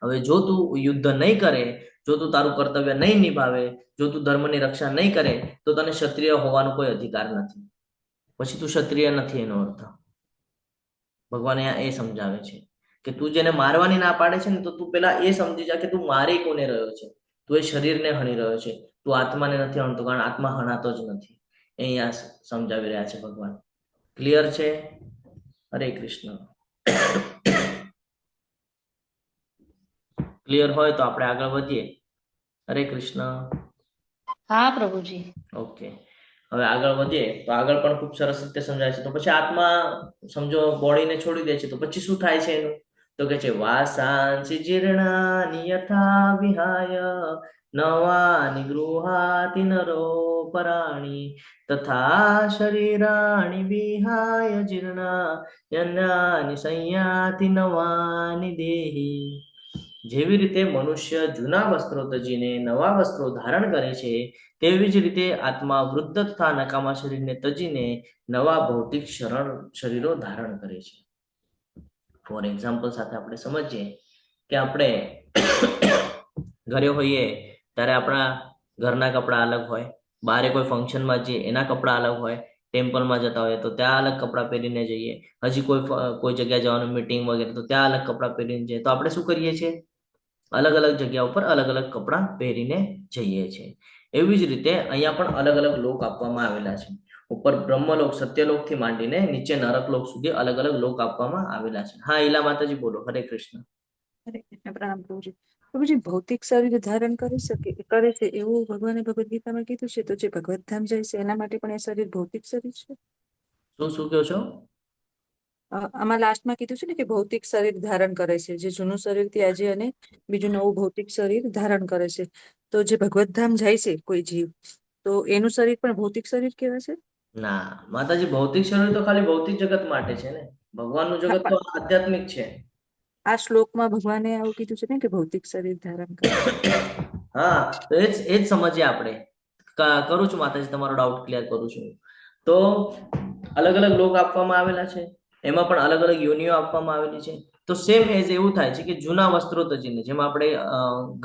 હવે જો તું યુદ્ધ નહીં કરે, જો તું તારું કર્તવ્ય નહીં નિભાવે, જો તું ધર્મની રક્ષા નહીં કરે, તો તને ક્ષત્રિય હોવાનો કોઈ અધિકાર નથી. પછી તું ક્ષત્રિય નથી, એનો અર્થ ભગવાન અહીંયા એ સમજાવે છે કે તું જેને મારવાની ના પાડે છે ને, તો તું પેલા એ સમજી જા કે તું મારી કોને રહ્યો છે. તું એ શરીરને હણી રહ્યો છે, તું આત્માને નથી હણતો, કારણ આત્મા હણાતો જ નથી. અહીંયા સમજાવી રહ્યા છે ભગવાન. ક્લિયર છે? હરે કૃષ્ણ. ક્લિયર હોય તો આપણે આગળ વધીએ. હરે કૃષ્ણ. હા પ્રભુજી. ઓકે, હવે આગળ વધીએ તો આગળ પણ ખૂબ સરસ રીતે સમજાય છે. તો પછી આત્મા સમજો બોડીને છોડી દે છે, તો પછી શું થાય છે એનું? તો કે છે વાસાંસી જીર્ણાની યથા વિહાય નવાનિ ગૃહાતિ નરો પરાણી તથા શરીરાણિ વિહાય જીર્ણા યન્નાનિ સંયાતિ નવાનિ દેહી. જેવી રીતે મનુષ્ય જૂના વસ્ત્રો તજીને નવા વસ્ત્રો ધારણ કરે છે, તેવી જ રીતે આત્મા વૃદ્ધ તથા નકામા શરીરને તજીને નવા ભૌતિક શરીરો ધારણ કરે છે. ફોર એક્ઝામ્પલ સાથે આપણે સમજીએ કે આપણે ઘરે હોઈએ ત્યારે આપણા ઘરના કપડાં અલગ હોય, બહારે કોઈ ફંક્શનમાં જઈએ એના કપડાં અલગ હોય, ટેમ્પલમાં જતા હોય તો ત્યાં અલગ કપડાં પહેરીને જઈએ, હજી કોઈ જગ્યાએ જવાનું મીટિંગ વગેરે તો ત્યાં અલગ કપડાં પહેરીને જઈએ. તો આપણે શું કરીએ છીએ? અલગ અલગ જગ્યા ઉપર અલગ અલગ કપડાં પહેરીને જઈએ છીએ. એવી જ રીતે અહીંયા પણ અલગ અલગ લોક આપવામાં આવેલા છે. ઉપર બ્રહ્મલોક સત્યલોક થી માંડીને નીચે નરકલોક સુધી અલગ અલગ લોક આપવામાં આવેલા છે. હા ઈલા માતાજી બોલો. હરે કૃષ્ણ. હરે કૃષ્ણ. પ્રણામ પ્રભુજી. પ્રભુજી ભૌતિક શરીર ધારણ કરે છે એવું ભગવાને ભગવદ ગીતામાં કીધું છે, તો જે ભગવત ધામ જાય છે એના માટે પણ એ શરીર ભૌતિક શરીર છે? શું કહો છો? આમાં લાસ્ટમાં કીધું છે ને કે ભૌતિક શરીર ધારણ કરે છે, જે જૂનું શરીર ત્યાજે અને બીજું નવું ભૌતિક શરીર ધારણ કરે છે. તો જે ભગવત ધામ જાય છે કોઈ જીવ, તો એનું શરીર પણ ભૌતિક શરીર કહેવાય છે? ના માતાજી, ભૌતિક શરીર તો ખાલી ભૌતિક જગત માટે છે ને. ભગવાનનું જગત તો આધ્યાત્મિક છે. આ શ્લોકમાં ભગવાને આવું કીધું છે ને કે ભૌતિક શરીર ધારણ કરે છે. હા, તો એ જ સમજીએ આપણે. કરું છું માતાજી, તમારો ડાઉટ ક્લિયર કરું છું. તો અલગ અલગ લોક આપવામાં આવેલા છે, એમાં પણ અલગ અલગ યોનિઓ આપવામાં આવેલી છે. તો સેમ એઝ એવું થાય છે કે જૂના વસ્ત્રો તજીને, જેમ આપણે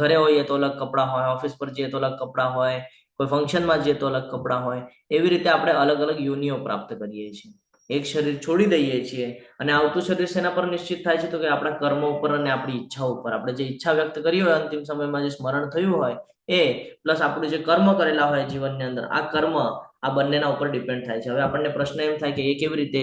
ઘરે હોઈએ તો અલગ કપડાં હોય, ઓફિસ પર જઈએ તો અલગ કપડાં હોય, કોઈ ફંક્શનમાં જઈએ તો અલગ કપડાં હોય, એવી રીતે આપણે અલગ અલગ યોનિઓ પ્રાપ્ત કરીએ છીએ. એક શરીર છોડી દઈએ છીએ અને આવતું શરીર શેના પર નિશ્ચિત થાય છે? તો કે આપણા કર્મો ઉપર અને આપણી ઈચ્છા ઉપર. આપણે જે ઈચ્છા વ્યક્ત કરી હોય, અંતિમ સમયમાં જે સ્મરણ થયું હોય એ, પ્લસ આપણે જે કર્મ કરેલા હોય જીવનની અંદર, આ કર્મ આ બંનેના ઉપર ડિપેન્ડ થાય છે. હવે આપણને પ્રશ્ન એમ થાય કે એ કેવી રીતે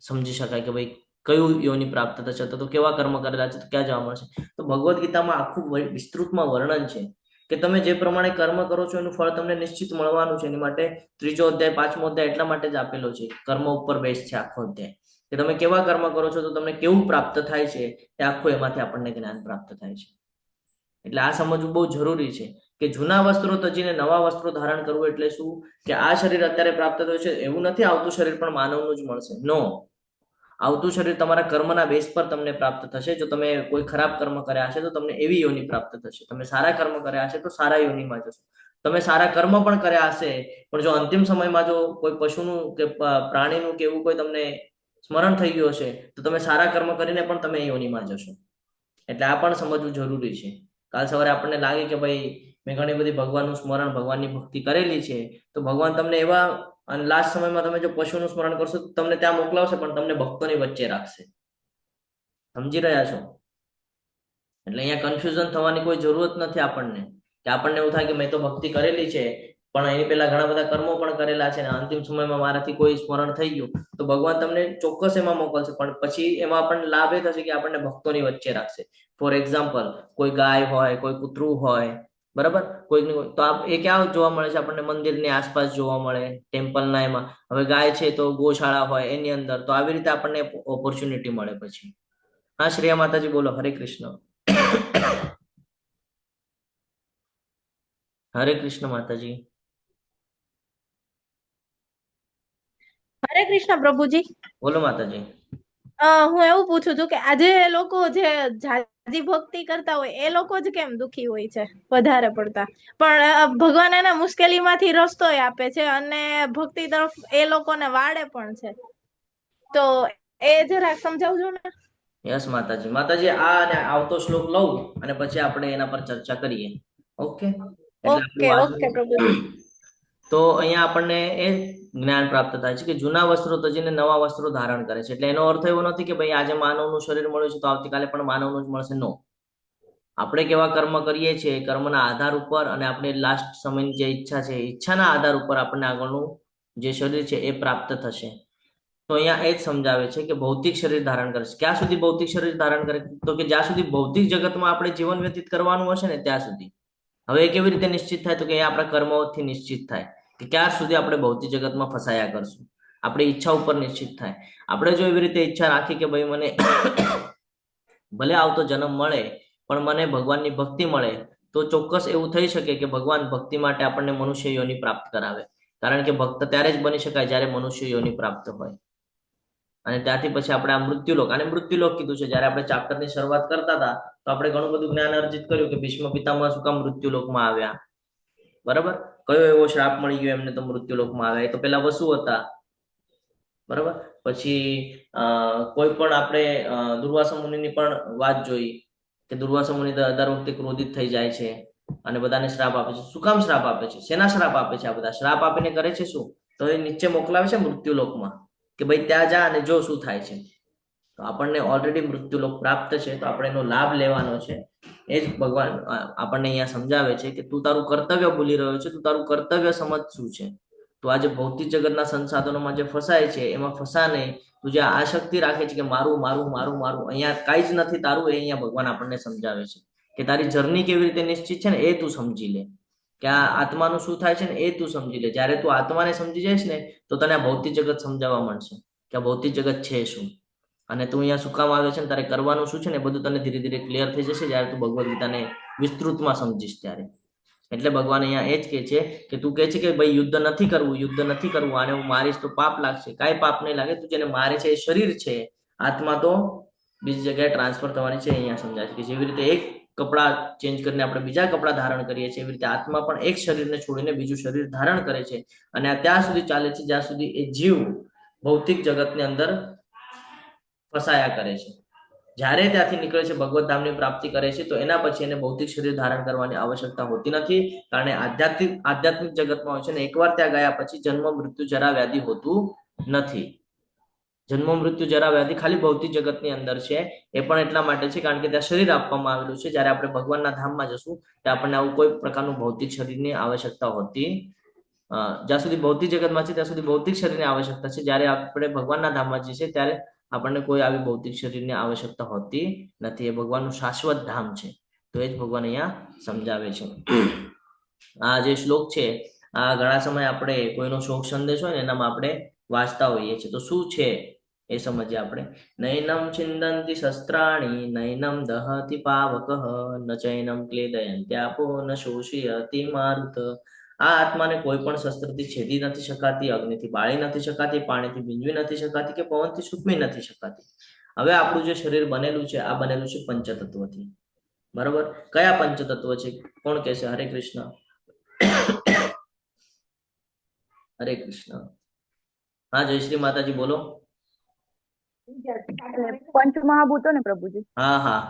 સમજી શકાય કે ભાઈ કયું યોની પ્રાપ્ત થશે, તો કેવા કર્મ કરેલા છે તો ક્યાં જવા મળશે? તો ભગવદ્ ગીતામાં આખું વિસ્તૃતમાં વર્ણન છે કે તમે જે પ્રમાણે કર્મ કરો છો એનું ફળ તમને નિશ્ચિત મળવાનું છે. એની માટે 3જો અધ્યાય 5મો અધ્યાય એટલા માટે જ આપેલો છે. કર્મ ઉપર બેઝ છે આખો અધ્યાય, કે તમે કેવા કર્મ કરો છો તો તમને કેવું પ્રાપ્ત થાય છે, એ આખું એમાંથી આપણને જ્ઞાન પ્રાપ્ત થાય છે. એટલે આ સમજવું બહુ જરૂરી છે કે જૂના વસ્ત્રો તજીને નવા વસ્ત્રો ધારણ કરવું એટલે શું? કે આ શરીર અત્યારે પ્રાપ્ત થયું છે એવું નથી આવતું શરીર પણ માનવનું જ મળશે. નો, આવતું શરીર તમારા કર્મના બેઝ પર તમને પ્રાપ્ત થશે. જો તમે કોઈ ખરાબ કર્મ કર્યા હશે તો તમને એવી યોની પ્રાપ્ત થશે. તમે સારા કર્મ કર્યા હશે તો સારા યોનીમાં જશો. તમે સારા કર્મ પણ કર્યા હશે, પણ જો અંતિમ સમયમાં જો કોઈ પશુનું કે પ્રાણીનું કે એવું કોઈ તમને સ્મરણ થઈ ગયું હશે, તો તમે સારા કર્મ કરીને પણ તમે યોનીમાં જશો. એટલે આ પણ સમજવું જરૂરી છે. કાલ સવારે આપણને લાગે કે ભાઈ મેં ઘણી બધી ભગવાનનું સ્મરણ, ભગવાનની ભક્તિ કરેલી છે, તો ભગવાન તમને એવા, અને લાસ્ટ સમયમાં તમે જો પશુનું સ્મરણ કરશો તો તમને ત્યાં મોકલાવશે, પણ તમને ભક્તોની વચ્ચે રાખશે. સમજી રહ્યા છો? એટલે અહીંયા કન્ફ્યુઝન થવાની કોઈ જરૂરત નથી આપણને, કે આપણને એવું થાય કે મેં તો ભક્તિ કરેલી છે પણ એની પહેલા ઘણા બધા કર્મો પણ કરેલા છે, અને અંતિમ સમયમાં મારાથી કોઈ સ્મરણ થઈ ગયું તો ભગવાન તમને ચોક્કસ એમાં મોકલશે, પણ પછી એમાં આપણને લાભ એ થશે કે આપણને ભક્તોની વચ્ચે રાખશે. ફોર એક્ઝામ્પલ, કોઈ ગાય હોય, કોઈ કૂતરું હોય, બરાબર, કોઈ તો એ ક્યાં જોવા મળે છે આપણને? મંદિરની આસપાસ જોવા મળે, ટેમ્પલના એમાં. હવે ગાય છે તો ગૌશાળા હોય એની અંદર, તો આવી રીતે આપણને ઓપોર્ચ્યુનિટી મળે પછી. હા શ્રેયા માતાજી બોલો. હરે કૃષ્ણ. હરે કૃષ્ણ માતાજી. હરે કૃષ્ણ પ્રભુજી. બોલો માતાજી. હું એવું પૂછું છું કે આજે લોકો જે જાજી ભક્તિ કરતા હોય એ લોકો જ કેમ દુખી હોય છે વધારે પડતા, પણ ભગવાન એને મુશ્કેલીમાંથી રસ્તોય આપે છે અને ભક્તિ તરફ એ લોકોને વાળે પણ છે, તો એ જરાક સમજાવજો ને. યસ માતાજી. માતાજી આ અને આવતો શ્લોક લઉં અને પછી આપણે એના પર ચર્ચા કરીએ. ઓકે, એટલે ઓકે ઓકે પ્રભુજી. તો અહીંયા આપણને એ જ્ઞાન પ્રાપ્ત થાય છે કે જૂના વસ્ત્રો તજીને નવા વસ્ત્રો ધારણ કરે છે. એટલે એનો અર્થ એવો નથી કે ભાઈ આજે માનવનું શરીર મળ્યું છે તો આવતીકાલે પણ માનવનું જ મળશે. નો, આપણે કેવા કર્મ કરીએ છીએ કર્મના આધાર ઉપર અને આપણે લાસ્ટ સમયની જે ઈચ્છા છે ઈચ્છાના આધાર ઉપર આપણને આગળનું જે શરીર છે એ પ્રાપ્ત થશે. તો અહીંયા એ જ સમજાવે છે કે ભૌતિક શરીર ધારણ કરે છે. ક્યાં સુધી ભૌતિક શરીર ધારણ કરે? તો કે જ્યાં સુધી ભૌતિક જગતમાં આપણે જીવન વ્યતીત કરવાનું હશે ને ત્યાં સુધી. હવે એ કેવી રીતે નિશ્ચિત થાય? તો કે અહીંયા આપણા કર્મોથી નિશ્ચિત થાય કે ક્યાં સુધી આપણે ભૌતિક જગતમાં ફસાયા કરશું. આપણી ઈચ્છા ઉપર નિશ્ચિત થાય. આપણે જો એવી રીતે ઈચ્છા રાખી કે ભાઈ મને ભલે આવતો જન્મ મળે પણ મને ભગવાનની ભક્તિ મળે, તો ચોક્કસ એવું થઈ શકે કે ભગવાન ભક્તિ માટે આપણને મનુષ્ય યોનિ પ્રાપ્ત કરાવે. કારણ કે ભક્ત ત્યારે જ બની શકાય જ્યારે મનુષ્ય યોનિ પ્રાપ્ત હોય. અને ત્યાંથી પછી આપણે આ મૃત્યુલોક, અને મૃત્યુલોક કીધું છે. જ્યારે આપણે ચાપ્ટરની શરૂઆત કરતા હતા તો આપણે ઘણું બધું જ્ઞાન અર્જિત કર્યું કે ભીષ્મ પિતામહ શું કામ મૃત્યુલોકમાં આવ્યા, બરાબર? કયો એવો શ્રાપ મળી ગયો એમને તો મૃત્યુલોકમાં આવ્યા? એ તો પેલા વસુ હતા, બરાબર? પછી કોઈ પણ આપણે દુર્વાસા મુનિની પણ વાત જોઈ કે દુર્વાસા મુનિ દર વખતે ક્રોધિત થઈ જાય છે અને બધાને શ્રાપ આપે છે. શું કામ શ્રાપ આપે છે? શેના શ્રાપ આપે છે? આ બધા શ્રાપ આપીને કરે છે શું? તો એ નીચે મોકલાવે છે મૃત્યુલોકમાં કે ભાઈ ત્યાં જા અને જો શું થાય છે. તો આપણને ઓલરેડી મૃત્યુલોક પ્રાપ્ત છે, તો આપણે એનો લાભ લેવાનો છે. એ જ ભગવાન આપણને અહીંયા સમજાવે છે કે તું તારું કર્તવ્ય ભૂલી રહ્યો છે, તું તારું કર્તવ્ય સમજ શું છે. તો આજે ભૌતિક જગતના સંસાધનોમાં જે ફસાય છે એમાં ફસા નહીં. તું જે આસક્તિ રાખે છે કે મારું મારું મારું મારું, અહીંયા કાંઈ જ નથી તારું, એ અહીંયા ભગવાન આપણને સમજાવે છે કે તારી જર્ની કેવી રીતે નિશ્ચિત છે ને એ તું સમજી લે, કે આ આત્માનું શું થાય છે ને એ તું સમજી લે. જ્યારે તું આત્માને સમજી જઈશ ને તો તને આ ભૌતિક જગત સમજાવવા મળશે કે આ ભૌતિક જગત છે શું અને તું અહીંયા શું કામ આવે છે ને તારે કરવાનું શું છે ને એ બધું તને ધીરે ધીરે ક્લિયર થઈ જશે જ્યારે તું ભગવદ્ ગીતાને વિસ્તૃતમાં સમજીશ ત્યારે. એટલે ભગવાન અહીંયા એ જ કહે છે કે તું કહે છે કે ભાઈ યુદ્ધ નથી કરવું, યુદ્ધ નથી કરવું, આને હું મારીશ તો પાપ લાગશે. કાંઈ પાપ નહીં લાગે. તું જેને મારે છે એ શરીર છે, આત્મા તો બીજી જગ્યાએ ટ્રાન્સફર થવાની છે. અહીંયા સમજાય છે કે જેવી રીતે એક કપડાં ચેન્જ કરીને આપણે બીજા કપડાં ધારણ કરીએ છીએ, એવી રીતે આત્મા પણ એક શરીરને છોડીને બીજું શરીર ધારણ કરે છે. અને આ ત્યાં સુધી ચાલે છે જ્યાં સુધી એ જીવ ભૌતિક જગતની અંદર ફસાયા કરે છે. જ્યારે ત્યાંથી નીકળે છે, ભગવત ધામની પ્રાપ્તિ કરે છે, તો એના પછી એને ભૌતિક શરીર ધારણ કરવાની આવશ્યકતા હોતી નથી. કારણ કે આધ્યાત્મિક જગતમાં હોય છે ને એકવાર ત્યાં ગયા પછી જન્મ મૃત્યુ જરા વ્યાધિ હોતું નથી. જન્મ મૃત્યુ જરા વ્યાધિ ખાલી ભૌતિક જગતની અંદર છે. એ પણ એટલા માટે છે કારણ કે ત્યાં શરીર આપવામાં આવેલું છે. જ્યારે આપણે ભગવાનના ધામમાં જશું ત્યાં આપણને આવું કોઈ પ્રકારનું ભૌતિક શરીરની આવશ્યકતા હોતી, જ્યાં સુધી ભૌતિક જગતમાં છે ત્યાં સુધી ભૌતિક શરીરની આવશ્યકતા છે. જ્યારે આપણે ભગવાનના ધામમાં જઈએ છીએ ત્યારે આપણને કોઈ આવી ભૌતિક શરીરની આવશ્યકતા હોતી નથી. એ ભગવાનનું શાશ્વત ધામ છે. તો એ જ ભગવાન અહીંયા સમજાવે છે. આ જે શ્લોક છે આ ઘણા સમય આપણે કોઈનો શોક સંદેશ હોય ને એનામાં આપણે વાંચતા હોઈએ છીએ. તો શું છે એ સમજીએ આપણે. નૈનમ છિંદંતિ શસ્ત્રાણી નૈનમ દહતિ પાવકઃ ન ચૈનમ ક્લેદયન્ત્યાપો ન શોષયતિ મારુત. આ આત્માને કોઈ પણ શસ્ત્રથી છેદી નથી શકાતી, અગ્નિથી બાળી નથી શકાતી, પાણીથી ભીંજવી નથી શકાતી કે પવનથી સૂકવી નથી શકાતી. હવે આપણું જે શરીર બનેલું છે આ બનેલું છે પંચતત્વથી, બરોબર? કયા પંચતત્વ છે? કોણ કહેશે? હરે કૃષ્ણ, હરે કૃષ્ણ. હા જયશ્રી માતાજી બોલો. પંચ મહાભૂતો ને પ્રભુજી? હા હા,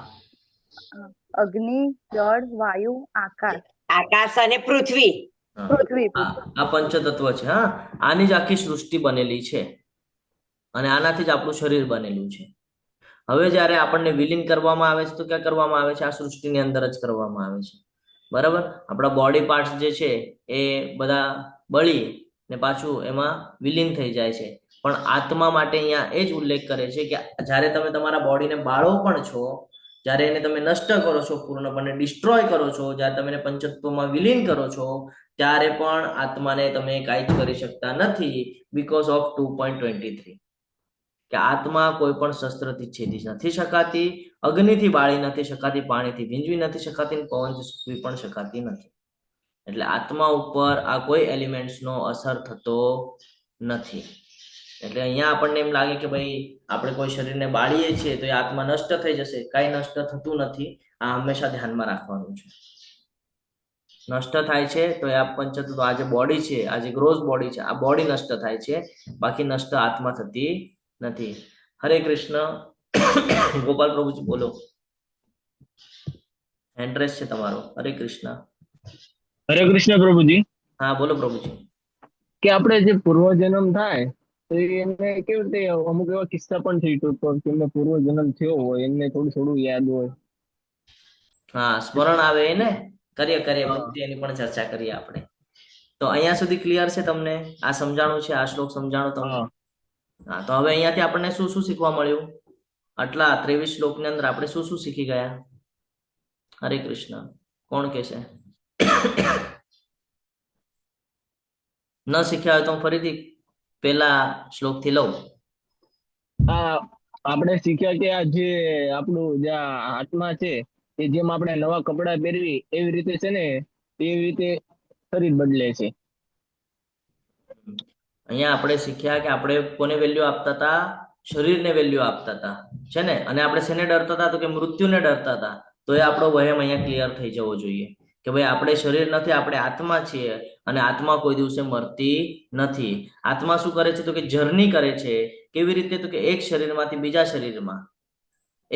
અગ્નિ, જળ, વાયુ, આકાશ. આકાશ અને પૃથ્વી. પૃથ્વી. આ પંચતત્વ છે. હા, આની જ આખી સૃષ્ટિ બનેલી છે અને આનાથી જ આપણું શરીર બનેલું છે. હવે જ્યારે આપણને વિલીન કરવામાં આવે છે તો ક્યાં કરવામાં આવે છે? આ સૃષ્ટિની અંદર જ કરવામાં આવે છે, બરાબર? આપણા બોડી પાર્ટ્સ જે છે એ બધા બળી ને પાછું એમાં વિલીન થઈ જાય છે. પણ આત્મા માટે અહીંયા એ જ ઉલ્લેખ કરે છે કે જ્યારે તમે તમારા બોડીને બાળો પણ છો, જ્યારે એને તમે નષ્ટ કરો છો, પૂર્ણપણે ડિસ્ટ્રોય કરો છો, જ્યારે તમે એને પંચતત્વમાં વિલીન કરો છો, ત્યારે પણ આત્માને તમે કાંઈ જ કરી શકતા નથી. બીકોઝ ઓફ 2.23 કે આત્મા કોઈ પણ શસ્ત્રથી છેદી નથી શકાતી, અગ્નિથી બાળી નથી શકાતી, પાણીથી ભીંજવી નથી શકાતી, પવનથી સૂકવી પણ શકાતી નથી. એટલે આત્મા ઉપર આ કોઈ એલિમેન્ટ્સનો અસર થતો નથી. એટલે અહીંયા આપણને એમ લાગે કે ભાઈ આપણે કોઈ શરીરને બાળીએ છીએ તો એ આત્મા નષ્ટ થઈ જશે. કઈ નષ્ટ થતું નથી. આ હંમેશા ધ્યાનમાં રાખવાનું છે. નષ્ટ થાય છે તો એ આ પંચતત્વ, આ જે બોડી છે, આ જે ગ્રોસ બોડી છે, આ બોડી નષ્ટ થાય છે, બાકી નષ્ટ આત્મા થતી નથી. હરે કૃષ્ણ. ગોપાલ પ્રભુજી બોલો, એડ્રેસ છે તમારો. હરે કૃષ્ણ. હરે કૃષ્ણ પ્રભુજી. હા બોલો પ્રભુજી. કે આપણે જે પૂર્વજન્મ થાય તો એમને કેવી રીતે અમુક એવા કિસ્સા પણ થઈ તો કે એમને પૂર્વજન્મ થયો હોય એમને થોડું થોડું યાદ હોય. હા સ્મરણ આવે ને. કરીએ બધી એની પણ ચર્ચા કરીએ આપણે. તો અહીંયા સુધી ક્લિયર છે તમને? આ સમજાણું છે, આ શ્લોક સમજાણો તમને? હા તો હવે અહીંયાથી આપણને શું શું શીખવા મળ્યું? આટલા 23 શ્લોકની અંદર આપણે શું શું શીખી ગયા? હરે કૃષ્ણ. કોણ કહેશે? ન શીખ્યા હોય તો હું ફરીથી પેલા શ્લોક થી લઉં. આપણે શીખ્યા કે આ જે આપણું જે આત્મા છે એ જેમ આપણે નવા કપડા પહેરવી એવી રીતે છે ને એવી રીતે શરીર બદલે છે. અહીંયા આપણે શીખ્યા કે આપણે કોને વેલ્યુ આપતા હતા? શરીરને વેલ્યુ આપતા હતા, છે ને? અને આપણે શેને ડરતા હતા? તો કે મૃત્યુને ડરતા હતા. તો એ આપણો વહેમ અહીંયા ક્લિયર થઈ જવો જોઈએ કે ભાઈ આપણે શરીર નથી, આપણે આત્મા છીએ અને આત્મા કોઈ દિવસે મરતી નથી. આત્મા શું કરે છે? તો કે જર્ની કરે છે. કેવી રીતે? તો કે એક શરીરમાંથી બીજા શરીરમાં,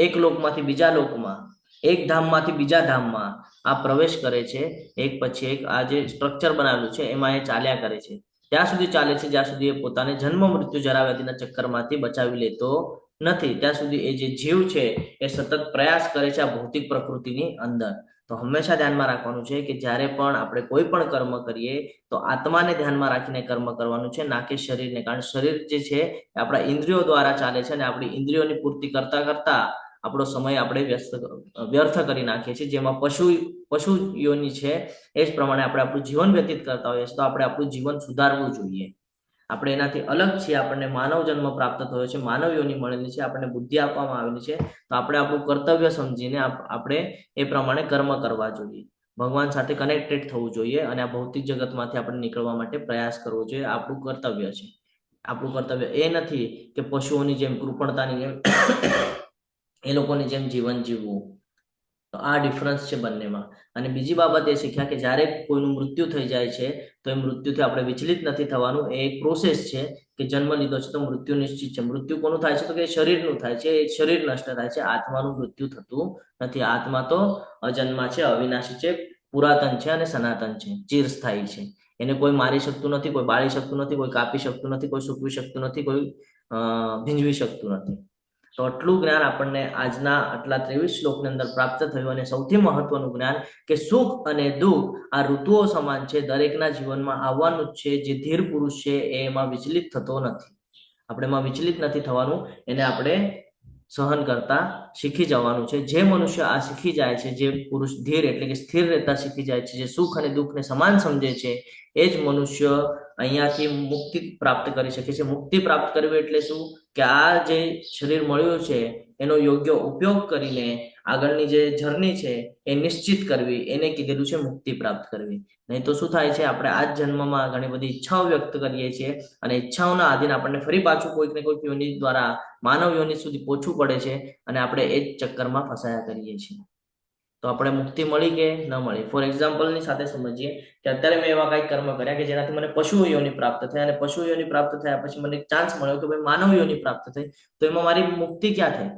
એક લોકમાંથી બીજા લોકમાં, એક ધામમાંથી બીજા ધામમાં આ પ્રવેશ કરે છે. એક પછી એક આ જે સ્ટ્રક્ચર બનાવેલું છે એમાં એ ચાલ્યા કરે છે. ત્યાં સુધી ચાલે છે જ્યાં સુધી એ પોતાને જન્મ મૃત્યુ જરા વ્યાધિના ચક્કરમાંથી બચાવી લેતો નથી. ત્યાં સુધી એ જે જીવ છે એ સતત પ્રયાસ કરે છે આ ભૌતિક પ્રકૃતિની અંદર. તો હંમેશા ધ્યાનમાં રાખવાનું છે કે જ્યારે પણ આપણે કોઈ પણ કર્મ કરીએ તો આત્માને ધ્યાનમાં રાખીને કર્મ કરવાનું છે, ના કે શરીરને. કારણ શરીર જે છે એ આપણા ઇન્દ્રિયો દ્વારા ચાલે છે અને આપણી ઇન્દ્રિયોની પૂર્તિ કરતા કરતા આપણો સમય આપણે વ્યર્થ કરી નાખીએ છીએ. જેમાં પશુ યોની છે એ જ પ્રમાણે આપણે આપણું જીવન વ્યતીત કરતા હોઈએ છીએ. તો આપણે આપણું જીવન સુધારવું જોઈએ. આપણે એનાથી અલગ છીએ. આપણને માનવ જન્મ પ્રાપ્ત થયો છે, માનવ યોની મળેલી છે, આપણને બુદ્ધિ આપવામાં આવેલી છે. તો આપણે આપણું કર્તવ્ય સમજીને આપણે એ પ્રમાણે કર્મ કરવા જોઈએ. ભગવાન સાથે કનેક્ટેડ થવું જોઈએ અને આ ભૌતિક જગતમાંથી આપણે નીકળવા માટે પ્રયાસ કરવો જોઈએ. આપણું કર્તવ્ય છે. આપણું કર્તવ્ય એ નથી કે પશુઓની જેમ, કૃપણતાની જેમ, એ લોકોની જેમ જીવન જીવવું. તો આ ડિફરન્સ છે બંનેમાં. અને બીજી બાબત એ શીખ્યા કે જ્યારે કોઈનું મૃત્યુ થઈ જાય છે તો એ મૃત્યુથી આપણે વિચલિત નથી થવાનું. એ એક પ્રોસેસ છે કે જન્મ લીધો છે તો મૃત્યુ નિશ્ચિત છે. મૃત્યુ કોનું થાય છે? તો કે શરીરનું થાય છે. એ શરીર નષ્ટ થાય છે, આત્માનું મૃત્યુ થતું નથી. આત્મા તો અજન્મા છે, અવિનાશી છે, પુરાતન છે અને સનાતન છે, ચિરસ્થાયી છે. એને કોઈ મારી શકતું નથી, કોઈ બાળી શકતું નથી, કોઈ કાપી શકતું નથી, કોઈ સૂકવી શકતું નથી, કોઈ ભીંજવી શકતું નથી. તો આટલું જ્ઞાન આપણને આજના આટલા 23 શ્લોકની અંદર પ્રાપ્ત થયું. અને સૌથી મહત્વનું જ્ઞાન કે સુખ અને દુઃખ આ ઋતુઓ સમાન છે, દરેકના જીવનમાં આવવાનું જ છે. જે ધીર પુરુષ છે એ એમાં વિચલિત થતો નથી. આપણે એમાં વિચલિત નથી થવાનું. એને આપણે સહન કરતા શીખી જવાનું છે. જે મનુષ્ય આ શીખી જાય છે, જે પુરુષ ધીર એટલે કે સ્થિર રહેતા શીખી જાય છે, જે સુખ અને દુઃખને સમાન સમજે છે, એ જ મનુષ્ય અહીંયાથી મુક્તિ પ્રાપ્ત કરી શકે છે. મુક્તિ પ્રાપ્ત કરવી એટલે શું? કે આ જે શરીર મળ્યું છે એનો યોગ્ય ઉપયોગ કરીને આગળની જે જર્ની છે એ નિશ્ચિત કરવી, એને કીધેલું છે મુક્તિ પ્રાપ્ત કરવી. નહીં તો શું થાય છે? આપણે આ જ જન્મમાં ઘણી બધી ઈચ્છાઓ વ્યક્ત કરીએ છીએ અને ઈચ્છાઓના આધીન આપણને ફરી પાછું કોઈક ને કોઈક યોનિ દ્વારા માનવ યોનિ સુધી પહોંચવું પડે છે અને આપણે એ જ ચક્કરમાં ફસાયા કરીએ છીએ. તો આપણે મુક્તિ મળી કે ન મળી? ફોર એક્ઝામ્પલની સાથે સમજીએ કે અત્યારે મેં એવા કંઈક કર્મ કર્યા કે જેનાથી મને પશુ યોનિ પ્રાપ્ત થઈ, અને પશુ યોનિ પ્રાપ્ત થયા પછી મને ચાન્સ મળ્યો કે ભાઈ માનવ યોનિ પ્રાપ્ત થઈ. તો એમાં મારી મુક્તિ ક્યાં થઈ?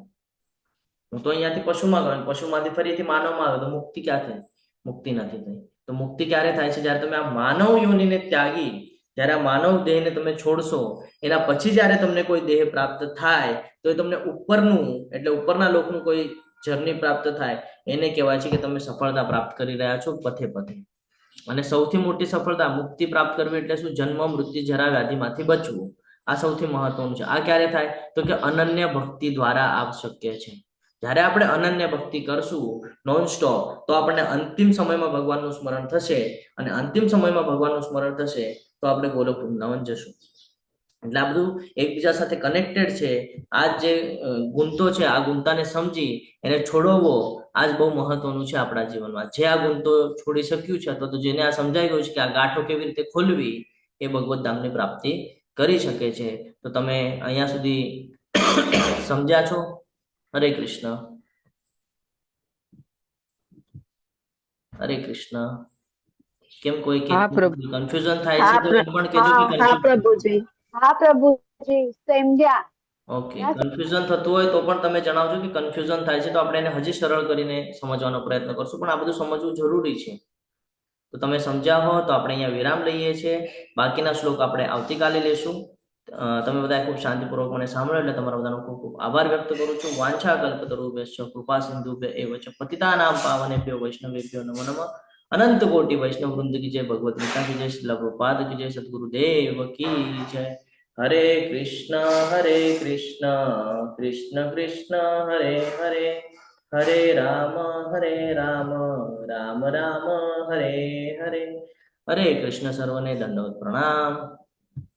હું તો અહીંયાથી પશુમાં ગયો, પશુમાંથી ફરીથી માનવમાં આવ્યો, તો મુક્તિ ક્યાં થઈ? મુક્તિ નથી થઈ. તો મુક્તિ ક્યારે થાય છે? જ્યારે તમે આ માનવ યોનિને ત્યાગી, જ્યારે આ માનવ દેહને તમે છોડશો, એના પછી જ્યારે તમને કોઈ દેહ પ્રાપ્ત થાય તો એ તમને ઉપરનું એટલે ઉપરના લોકનું કોઈ જર્ની પ્રાપ્ત થાય, એને કહેવાય છે કે તમે સફળતા પ્રાપ્ત કરી રહ્યા છો પથે પથે. અને સૌથી મોટી સફળતા મુક્તિ પ્રાપ્ત કરવી એટલે શું? જન્મ મૃત્યુ જરા વ્યાધિમાંથી બચવું. આ સૌથી મહત્વનું છે. આ ક્યારે થાય? તો કે અનન્ય ભક્તિ દ્વારા આ શક્ય છે. જ્યારે આપણે અનન્ય ભક્તિ કરશું નોન સ્ટોપ, તો આપણને અંતિમ સમયમાં ભગવાનનું સ્મરણ થશે, અને અંતિમ સમયમાં ભગવાનનું સ્મરણ થશે તો આપણે ગોલોક વૃંદાવન જશું. એટલે આ બધું એકબીજા સાથે કનેક્ટેડ છે. આ જે ગુંતો છે, આ ગુંતાને સમજી એને છોડવો આ જ બહુ મહત્વનું છે આપણા જીવનમાં. જે આ ગુંતો છોડી શક્યું છે અથવા તો જેને આ સમજાઈ ગયું છે કે આ ગાંઠો કેવી રીતે ખોલવી, એ ભગવત ધામની પ્રાપ્તિ કરી શકે છે. તો તમે અહીંયા સુધી સમજ્યા છો? હરે કૃષ્ણ. હરે કૃષ્ણ. કેમ કોઈ કન્ફ્યુઝન થાય છે તો એમ પણ કહેજો કે હા પ્રભુજી. હા પ્રભુજી સમજ્યા. ઓકે, કન્ફ્યુઝન થતું હોય તો પણ તમે જણાવજો કે કન્ફ્યુઝન થાય છે, તો આપણે એને હજી સરળ કરીને સમજવાનો પ્રયત્ન કરશું, પણ આ બધું સમજવું જરૂરી છે. તો તમે સમજ્યા હો તો આપણે અહીંયા વિરામ લઈએ છીએ. બાકીના શ્લોક આપણે આવતીકાલે લેશું. તમે બધા ખૂબ શાંતિપૂર્વક મને સાંભળો એટલે તમારા બધાનો ખૂબ ખૂબ આભાર વ્યક્ત કરું છું. વાંછા કલ્પતરુભ્યશ્ચ કૃપા સિંધુભ્ય એવ ચ પતિતાનામ પાવનેભ્યો વૈષ્ણવેભ્યો નમો નમઃ. અનંત કોટિ વૈષ્ણવ વૃંદ કી જય, ભગવત ગીતા કી જય, શ્રીલ પ્રભુપાદ કી જય, સદગુરુદેવ કી જય. હરે કૃષ્ણ કૃષ્ણ કૃષ્ણ હરે હરે, હરે રામ રામ રામ હરે હરે. હરે કૃષ્ણ. સર્વને દંડવત પ્રણામ.